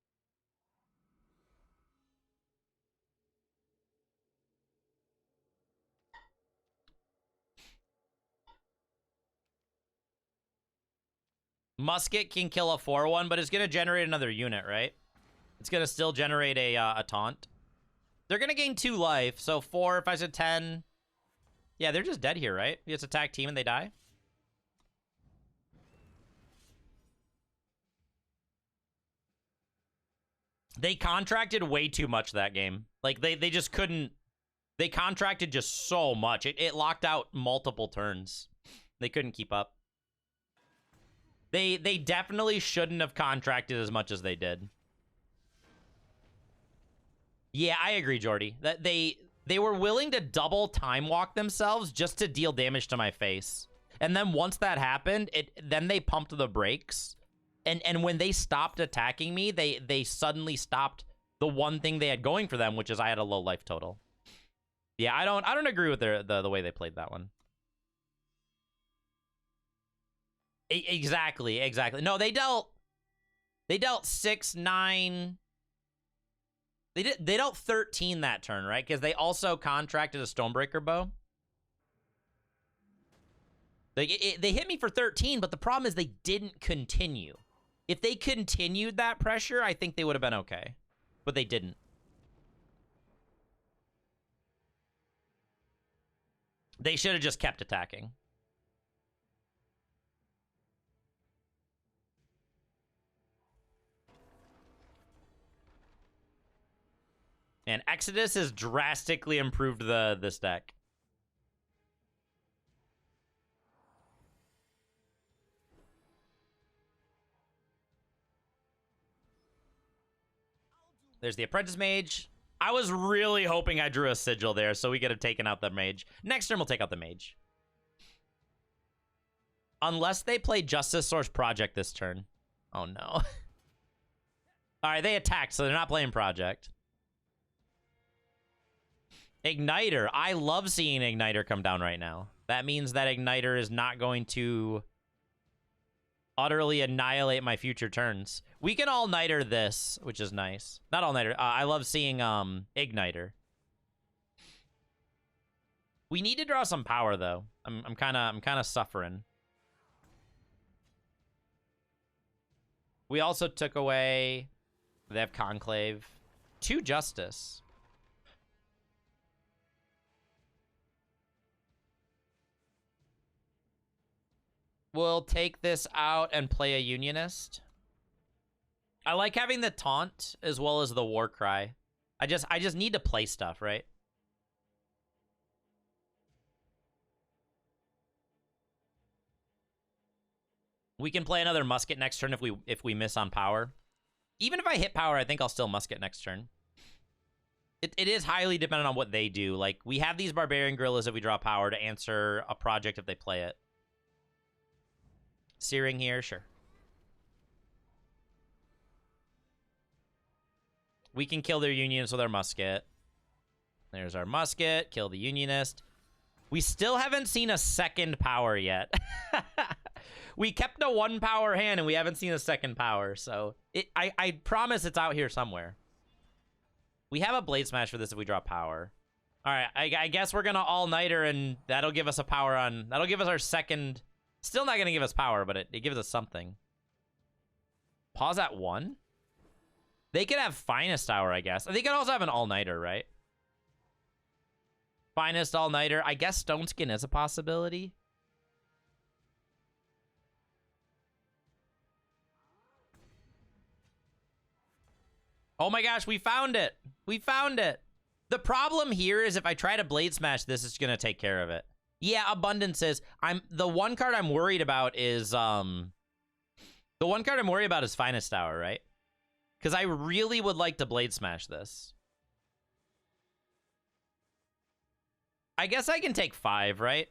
Musket can kill a 4-1, but it's going to generate another unit, right? It's going to still generate a taunt. They're going to gain 2 life, so 4 if I said 10. Yeah, they're just dead here, right? You just attack team and they die. They contracted way too much that game. Like, they just couldn't... They contracted just so much. It locked out multiple turns. They couldn't keep up. They definitely shouldn't have contracted as much as they did. Yeah, I agree, Jordy. That they were willing to double time walk themselves just to deal damage to my face. And then once that happened, then they pumped the brakes. And when they stopped attacking me, they suddenly stopped the one thing they had going for them, which is I had a low life total. Yeah, I don't agree with the way they played that one. Exactly. No, they dealt 6, 9. They dealt 13 that turn, right? Because they also contracted a Stonebreaker bow. They hit me for 13, but the problem is they didn't continue. If they continued that pressure, I think they would have been okay. But they didn't. They should have just kept attacking. And Exodus has drastically improved this deck. There's the Apprentice Mage. I was really hoping I drew a sigil there so we could have taken out the mage. Next turn, we'll take out the mage. Unless they play Justice Source Project this turn. Oh, no. All right, they attacked, so they're not playing Project. Igniter. I love seeing Igniter come down right now. That means that Igniter is not going to utterly annihilate my future turns. We can all-nighter this, which is nice. Not all-nighter. I love seeing Igniter. We need to draw some power, though. I'm kind of suffering. We also took away... They have Conclave. 2 Justice. We'll take this out and play a Unionist. I like having the Taunt as well as the War Cry. I just need to play stuff, right? We can play another Musket next turn if we miss on power. Even if I hit power, I think I'll still Musket next turn. It is highly dependent on what they do. Like, we have these Barbarian Guerrillas if we draw power to answer a project if they play it. Searing here, sure. We can kill their Unionist with our Musket. There's our Musket. Kill the Unionist. We still haven't seen a second power yet. We kept a 1 power hand and we haven't seen a second power. So I promise it's out here somewhere. We have a Blade Smash for this if we draw power. All right, I guess we're gonna all-nighter and that'll give us a power on. That'll give us our second. Still not gonna give us power, but it gives us something. Pause at 1. They could have Finest Hour, I guess. They could also have an all-nighter, right? Finest all-nighter. I guess Stone Skin is a possibility. Oh my gosh, we found it. We found it. The problem here is if I try to Blade Smash this, it's going to take care of it. Yeah, Abundances. The one card I'm worried about is Finest Hour, right? Because I really would like to Blade Smash this. I guess I can take 5, right?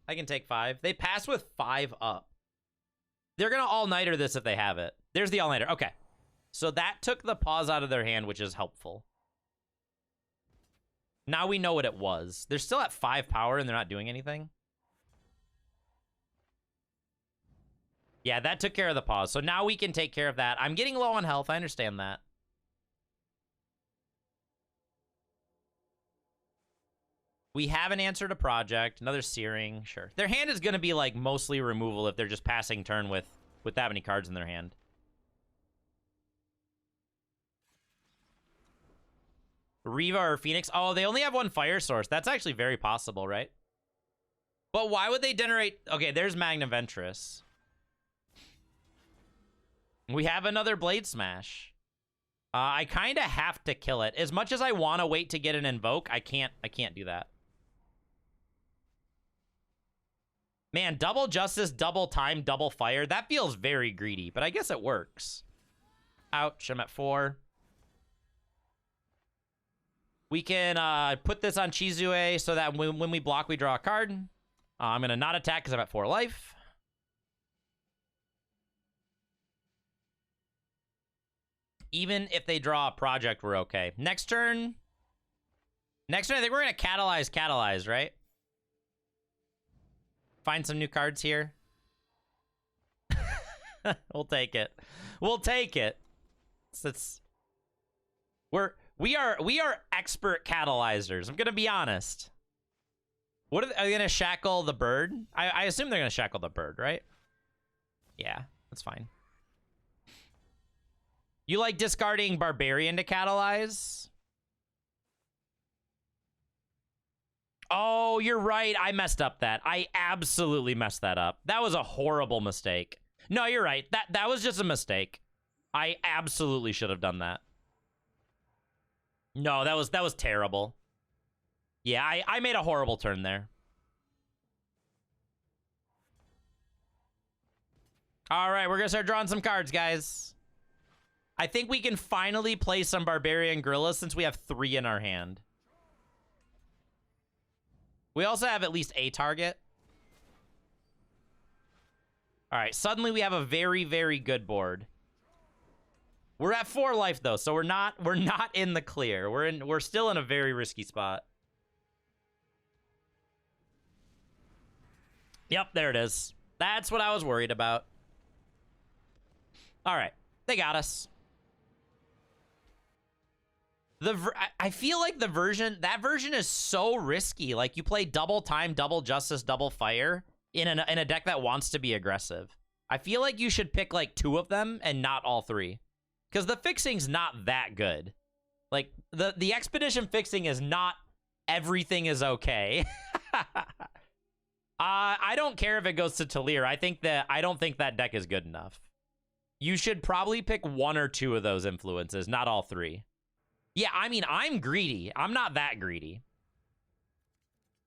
I can take 5. They pass with 5 up. They're going to all-nighter this if they have it. There's the all-nighter. Okay. So that took the pause out of their hand, which is helpful. Now we know what it was. They're still at 5 power and they're not doing anything. Yeah, that took care of the pause. So now we can take care of that. I'm getting low on health. I understand that. We have an answer to project. Another Searing. Sure. Their hand is going to be like mostly removal if they're just passing turn with that many cards in their hand. Riva or Phoenix. Oh, they only have 1 fire source. That's actually very possible, right? But why would they generate... Okay, there's Magna Ventress. We have another Blade Smash. I kind of have to kill it. As much as I want to wait to get an Invoke, I can't do that. Man, double Justice, double time, double fire. That feels very greedy, but I guess it works. Ouch, I'm at 4. We can put this on Chizue so that when we block, we draw a card. I'm going to not attack because I'm at 4 life. Even if they draw a project, we're okay. Next turn, I think we're going to catalyze, right? Find some new cards here. We'll take it. We'll take it. We are expert catalyzers. I'm gonna be honest. Are they gonna shackle the bird? I assume they're gonna shackle the bird, right? Yeah, that's fine. You like discarding Barbarian to catalyze? Oh, you're right. I messed up that. I absolutely messed that up. That was a horrible mistake. No, you're right. That was just a mistake. I absolutely should have done that. No, that was terrible. Yeah, I made a horrible turn there. All right, we're going to start drawing some cards, guys. I think we can finally play some Barbarian Guerrillas since we have 3 in our hand. We also have at least a target. All right, suddenly we have a very, very good board. We're at 4 life though, so we're not in the clear. We're still in a very risky spot. Yep, there it is. That's what I was worried about. All right, they got us. I feel like that version is so risky. Like, you play double time, double justice, double fire in a deck that wants to be aggressive. I feel like you should pick like 2 of them and not all 3, because the fixing's not that good. Like, the expedition fixing is not everything is okay. I don't care if it goes to Talir. I don't think that deck is good enough. You should probably pick 1 or 2 of those influences, not all 3. Yeah, I mean, I'm greedy. I'm not that greedy.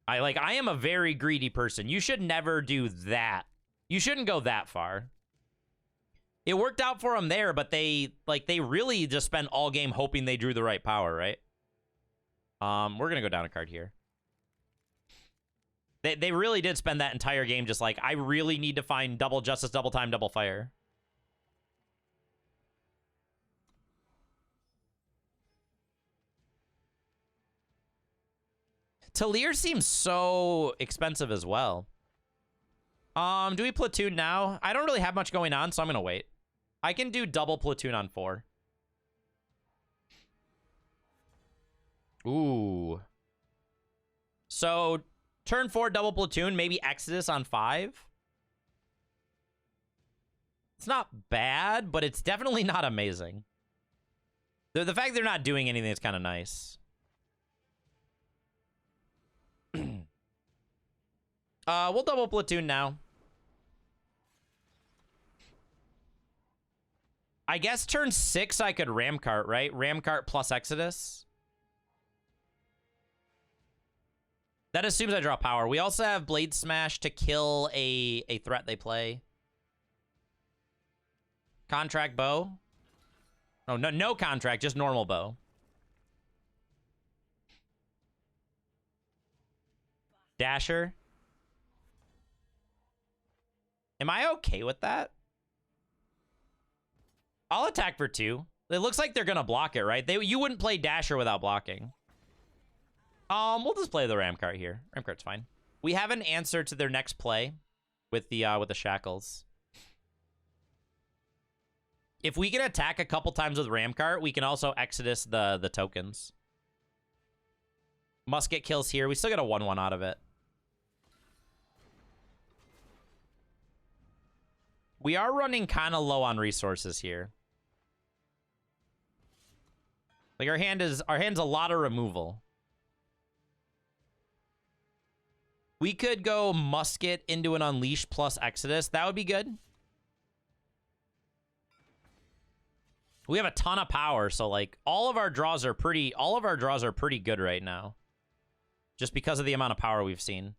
I am a very greedy person. You should never do that. You shouldn't go that far. It worked out for them there, but they really just spent all game hoping they drew the right power, right? We're gonna go down a card here. They really did spend that entire game just like, I really need to find double justice, double time, double fire. Talir seems so expensive as well. Do we platoon now? I don't really have much going on, so I'm gonna wait. I can do double platoon on 4. Ooh. So, turn 4 double platoon, maybe Exodus on 5. It's not bad, but it's definitely not amazing. The fact they're not doing anything is kind of nice. We'll double platoon now. I guess turn 6 I could Ramcart, right? Ramcart plus Exodus. That assumes I draw power. We also have Blade Smash to kill a threat they play. Contract bow. Oh, no contract, just normal bow. Dasher. Am I okay with that? I'll attack for 2. It looks like they're gonna block it, right? You wouldn't play Dasher without blocking. We'll just play the Ramcart here. Ramcart's fine. We have an answer to their next play with the shackles. If we can attack a couple times with Ramcart, we can also Exodus the tokens. Musket kills here. We still get a 1/1 out of it. We are running kind of low on resources here. Like, our hand's a lot of removal. We could go Musket into an Unleash plus Exodus. That would be good. We have a ton of power, so like all of our draws are pretty good right now. Just because of the amount of power we've seen.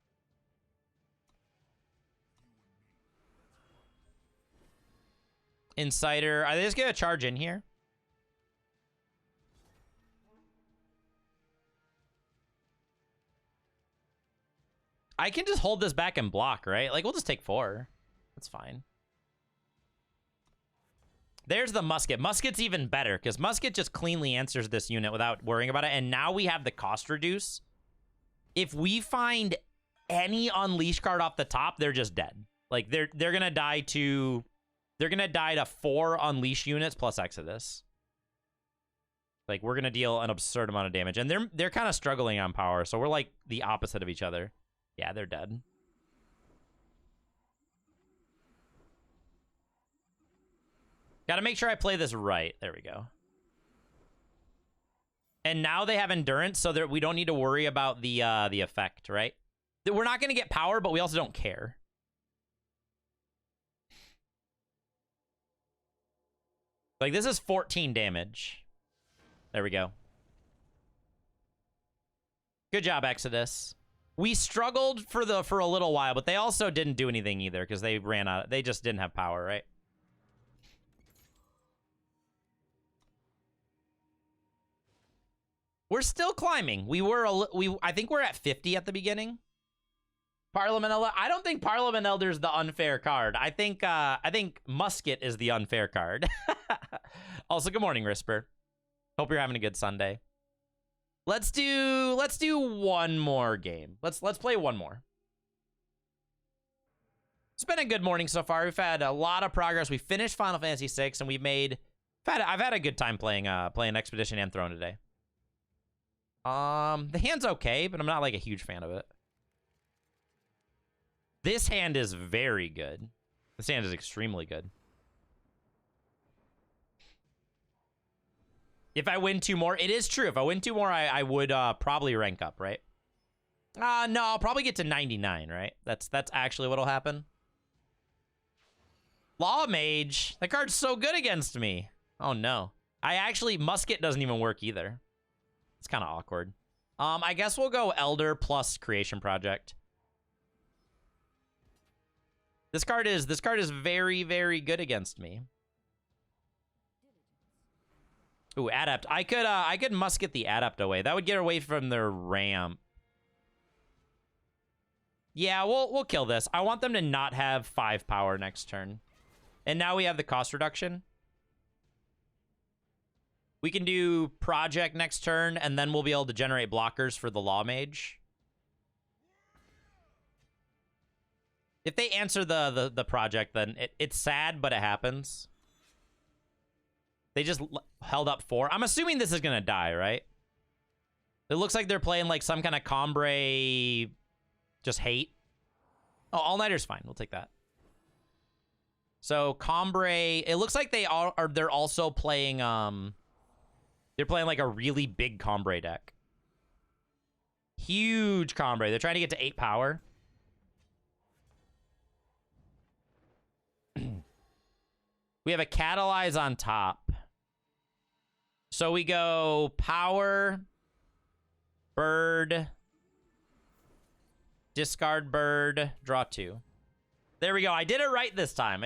Insider. Are they just gonna charge in here? I can just hold this back and block, right? Like, we'll just take 4. That's fine. There's the Musket. Musket's even better, because Musket just cleanly answers this unit without worrying about it. And now we have the cost reduce. If we find any Unleash card off the top, they're just dead. Like, they're gonna die to... They're gonna die to 4 Unleash units plus Exodus. Like, we're gonna deal an absurd amount of damage. And they're kind of struggling on power, so we're like the opposite of each other. Yeah, they're dead. Gotta make sure I play this right. There we go. And now they have endurance, so that we don't need to worry about the effect, right? We're not gonna get power, but we also don't care. Like, this is 14 damage. There we go. Good job, Exodus. We struggled for a little while, but they also didn't do anything either because they ran out. They just didn't have power, right? We're still climbing. I think we're at 50 at the beginning. Parliament Elder. I don't think Parliament Elder is the unfair card. I think Musket is the unfair card. Also, good morning, Risper. Hope you're having a good Sunday. Let's do one more game. Let's play one more. It's been a good morning so far. We've had a lot of progress. We finished Final Fantasy VI, and I've had a good time playing Expedition and Throne today. The hand's okay, but I'm not like a huge fan of it. This hand is very good. This hand is extremely good. If I win 2 more, it is true. If I win 2 more, I would probably rank up, right? No, I'll probably get to 99, right? That's actually what'll happen. Law Mage. That card's so good against me. Oh, no. Musket doesn't even work either. It's kind of awkward. I guess we'll go Elder plus Creation Project. This card is very, very good against me. Ooh, Adept. I could Musket the Adept away. That would get away from their ramp. Yeah, we'll kill this. I want them to not have 5 power next turn. And now we have the cost reduction. We can do Project next turn, and then we'll be able to generate blockers for the Law Mage. If they answer the Project, then it's sad, but it happens. They just held up 4. I'm assuming this is going to die, right? It looks like they're playing like some kind of Combrei just hate. Oh, All-Nighter's fine. We'll take that. So Combrei, it looks like they're also playing they're playing like a really big Combrei deck. Huge Combrei. They're trying to get to 8 power. We have a Catalyze on top. So we go Power, Bird, discard Bird, draw 2. There we go. I did it right this time.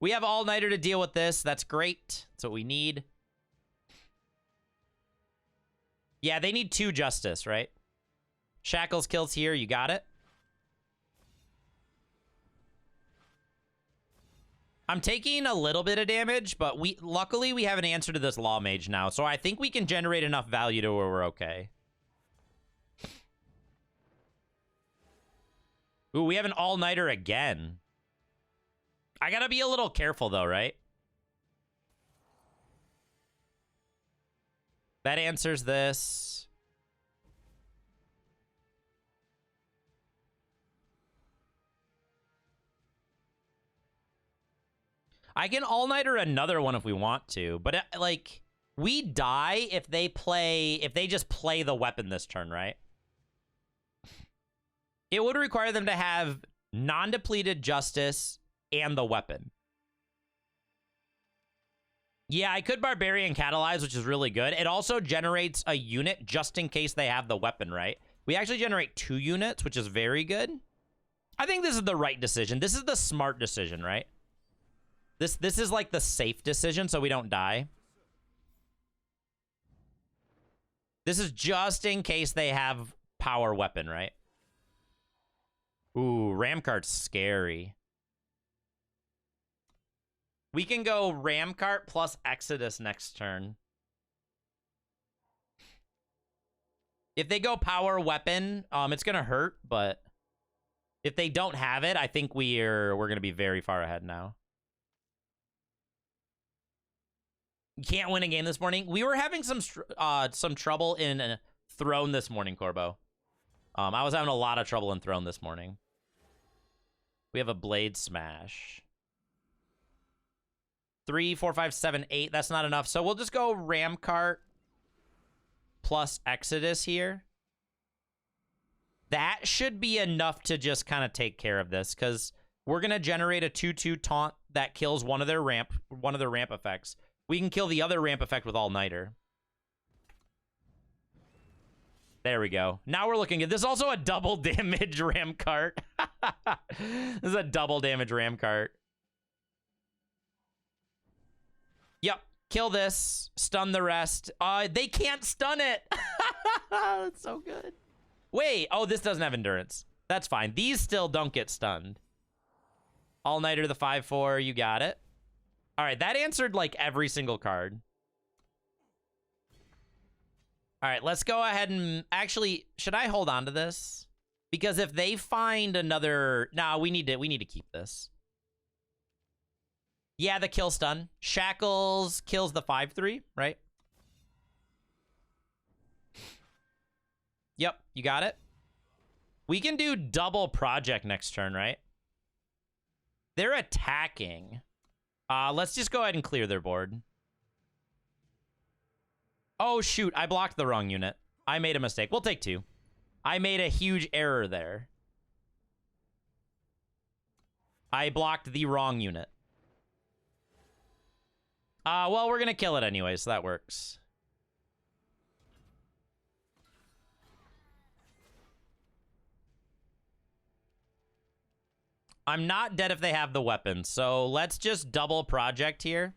We have All-Nighter to deal with this. That's great. That's what we need. Yeah, they need 2 Justice, right? Shackles kills here. You got it. I'm taking a little bit of damage, but luckily we have an answer to this Law Mage now, so I think we can generate enough value to where we're okay. Ooh, we have an All-Nighter again. I gotta be a little careful, though, right? That answers this. I can All-Nighter another one if we want to, but like, we die if they just play the weapon this turn, right? It would require them to have non-depleted Justice and the weapon. Yeah, I could Barbarian Catalyze, which is really good. It also generates a unit just in case they have the weapon, right? We actually generate 2 units, which is very good. I think this is the right decision. This is the smart decision, right? This is like the safe decision so we don't die. This is just in case they have power weapon, right? Ooh, Ramcart's scary. We can go Ramcart plus Exodus next turn. If they go power weapon, it's gonna hurt, but if they don't have it, I think we're gonna be very far ahead now. You can't win a game this morning. We were having some trouble in Throne this morning, Corbo. I was having a lot of trouble in Throne this morning. We have a Blade Smash. 3, 4, 5, 7, 8. That's not enough. So we'll just go Ramcart plus Exodus here. That should be enough to just kind of take care of this, because we're going to generate a 2/2 taunt that kills one of their ramp effects. We can kill the other ramp effect with All-Nighter. There we go. Now we're looking at this. Is also a double damage Ramcart. This is a double damage Ramcart. Yep. Kill this. Stun the rest. They can't stun it. That's so good. Wait. Oh, this doesn't have endurance. That's fine. These still don't get stunned. All-Nighter, the 5/4. You got it. All right. That answered, like, every single card. All right. Let's go ahead and... Actually, should I hold on to this? Because if they find another... Nah, we need to keep this. Yeah, the kill stun. Shackles kills the 5/3, right? Yep, you got it. We can do double project next turn, right? They're attacking. Let's just go ahead and clear their board. Oh, shoot. I blocked the wrong unit. I made a mistake. We'll take 2. I made a huge error there. I blocked the wrong unit. Well, we're going to kill it anyway, so that works. I'm not dead if they have the weapon, so let's just double project here.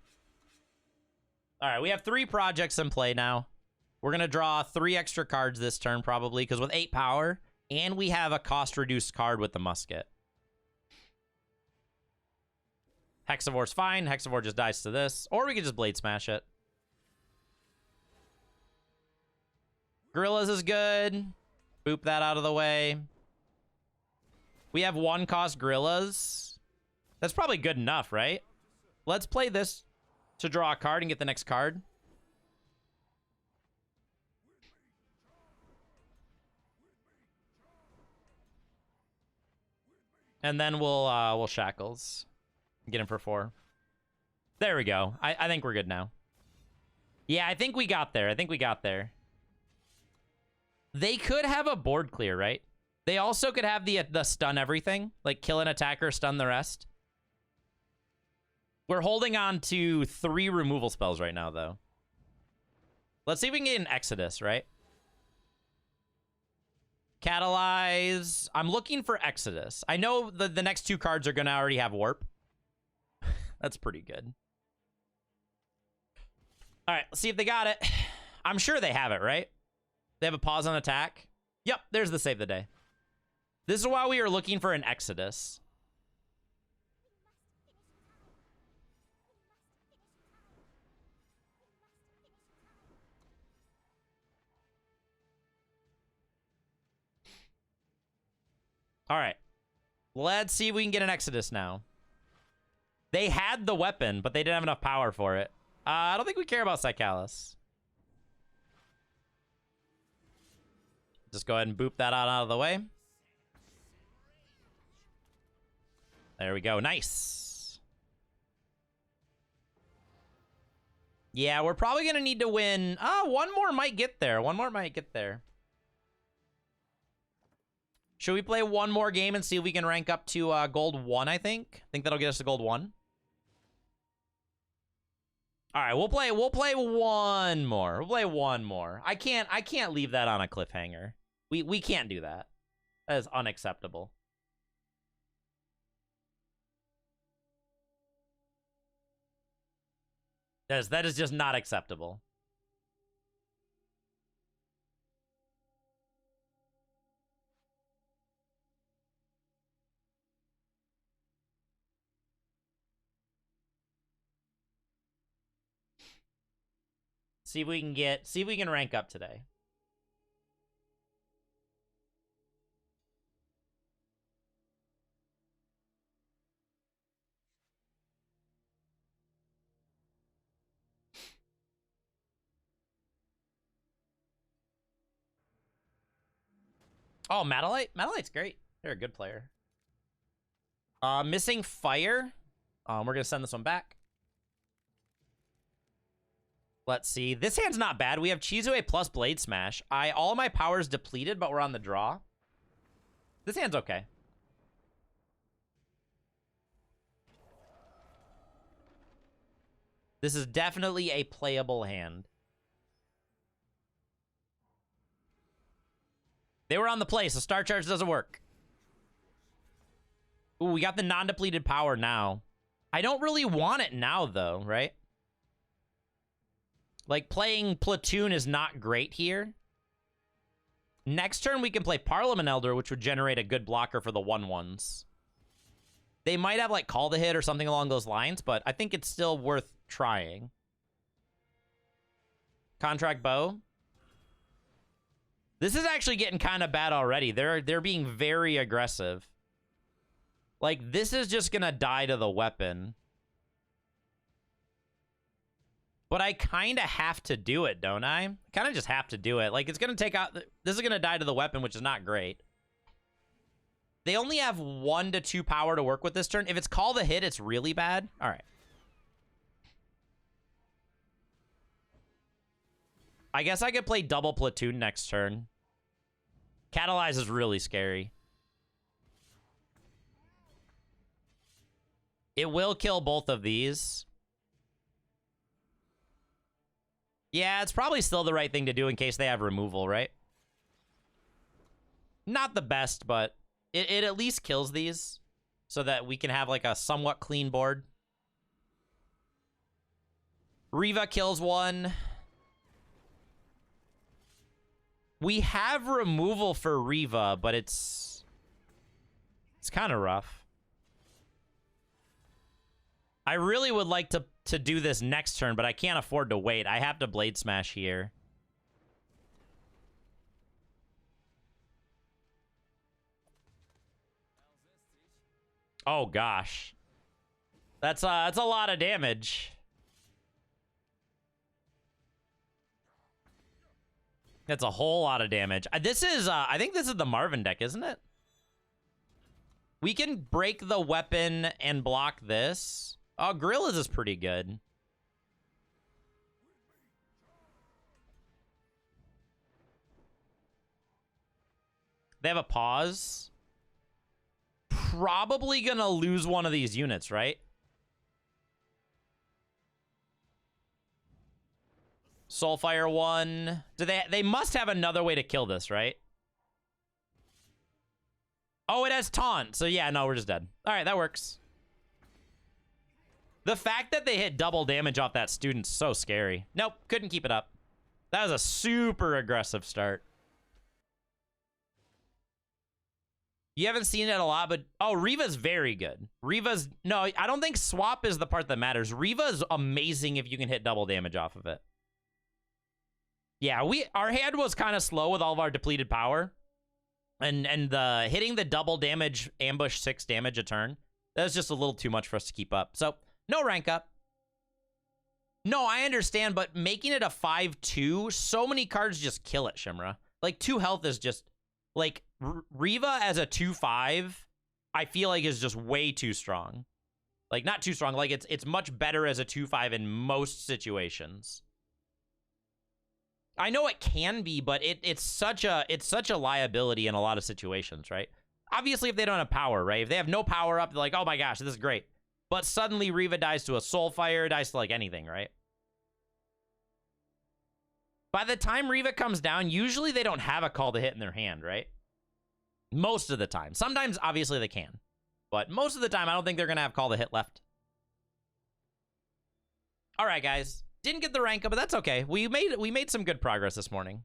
All right, we have 3 projects in play now. We're going to draw 3 extra cards this turn, probably, because with 8 power, and we have a cost-reduced card with the musket. Hexavor's fine. Hexavor just dies to this. Or we could just Blade Smash it. Gorillas is good. Boop that out of the way. We have 1-cost Gorillas. That's probably good enough, right? Let's play this to draw a card and get the next card. And then we'll Shackles. Get him for 4. There we go. I think we're good now. Yeah, I think we got there. They could have a board clear, right? They also could have the stun everything. Like, kill an attacker, stun the rest. We're holding on to 3 removal spells right now, though. Let's see if we can get an Exodus, right? Catalyze. I'm looking for Exodus. I know the next 2 cards are going to already have Warp. That's pretty good. All right, let's see if they got it. I'm sure they have it, right? They have a pause on attack. Yep, there's the save the day. This is why we are looking for an Exodus. All right. Let's see if we can get an Exodus now. They had the weapon, but they didn't have enough power for it. I don't think we care about Psychalis. Just go ahead and boop that out of the way. There we go. Nice. Yeah, we're probably going to need to win. One more might get there. Should we play one more game and see if we can rank up to gold 1, I think? I think that'll get us to gold 1. All right, we'll play one more. I can't leave that on a cliffhanger. We can't do that. That is unacceptable. That is just not acceptable. See if we can rank up today. Oh, Madolite? Madolite's great. They're a good player. Missing Fire. We're going to send this one back. Let's see. This hand's not bad. We have Chizue plus Blade Smash. All of my power's depleted, but we're on the draw. This hand's okay. This is definitely a playable hand. They were on the play, so Star Charge doesn't work. Ooh, we got the non-depleted power now. I don't really want it now, though, right? Like, playing Platoon is not great here. Next turn, we can play Parliament Elder, which would generate a good blocker for the 1/1s. They might have, like, Call the Hit or something along those lines, but I think it's still worth trying. Contract Bow. This is actually getting kind of bad already. They're being very aggressive. Like, this is just gonna die to the weapon. But I kind of have to do it, don't I? Kind of just have to do it. Like, it's gonna take out... This is gonna die to the weapon, which is not great. They only have 1 to 2 power to work with this turn. If it's Call the Hit, it's really bad. All right. I guess I could play double Platoon next turn. Catalyze is really scary. It will kill both of these. Yeah, it's probably still the right thing to do in case they have removal, right? Not the best, but it at least kills these so that we can have like a somewhat clean board. Riva kills one. We have removal for Riva, but it's kind of rough. I really would like to do this next turn, but I can't afford to wait. I have to Blade Smash here. Oh gosh. That's a lot of damage. That's a whole lot of damage. This is, I think this is the Marvin deck, isn't it? We can break the weapon and block this. Oh, Gorillas is pretty good. They have a pause. Probably gonna lose one of these units, right? Soulfire 1. Do they must have another way to kill this, right? Oh, it has taunt. So yeah, no, we're just dead. All right, that works. The fact that they hit double damage off that student's so scary. Nope, couldn't keep it up. That was a super aggressive start. You haven't seen it a lot, but... Oh, Riva's very good. Riva's... No, I don't think swap is the part that matters. Riva's amazing if you can hit double damage off of it. Yeah, our hand was kind of slow with all of our depleted power. And the hitting the double damage ambush 6 damage a turn, that was just a little too much for us to keep up. So, no rank up. No, I understand, but making it a 5-2, so many cards just kill it, Shimra. Like, 2 health is just... Like, Riva as a 2-5, I feel like is just way too strong. Like, not too strong. Like, it's much better as a 2-5 in most situations. I know it can be, but it's such a liability in a lot of situations, right? Obviously, if they don't have power, right? If they have no power up, they're like, oh my gosh, this is great. But suddenly Riva dies to a Soulfire, dies to like anything, right? By the time Riva comes down, usually they don't have a Call to Hit in their hand, right? Most of the time. Sometimes, obviously, they can. But most of the time, I don't think they're going to have Call to Hit left. All right, guys. Didn't get the rank up, but that's okay. We made some good progress this morning.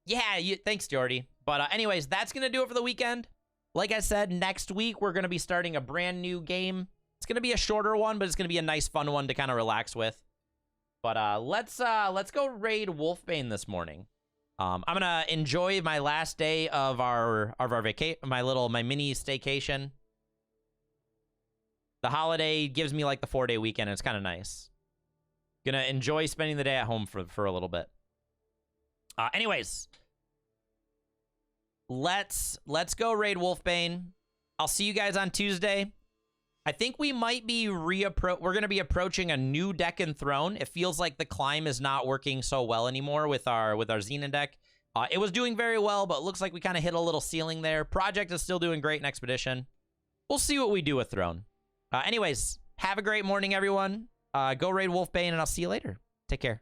Yeah, thanks, Jordy. But anyways, that's going to do it for the weekend. Like I said, next week, we're going to be starting a brand new game. It's going to be a shorter one, but it's going to be a nice, fun one to kind of relax with. But let's go raid Wolfbane this morning. I'm going to enjoy my last day of our vacation, my mini staycation. The holiday gives me like the 4-day weekend, and it's kind of nice. Gonna enjoy spending the day at home for a little bit. Anyways, let's go raid Wolfbane. I'll see you guys on Tuesday. I think we might be we're gonna be approaching a new deck in Throne. It feels like the climb is not working so well anymore with our Xenon deck. It was doing very well, but it looks like we kind of hit a little ceiling there. Project is still doing great in Expedition. We'll see what we do with Throne. Anyways, have a great morning, everyone. Go raid Wolfbane, and I'll see you later. Take care.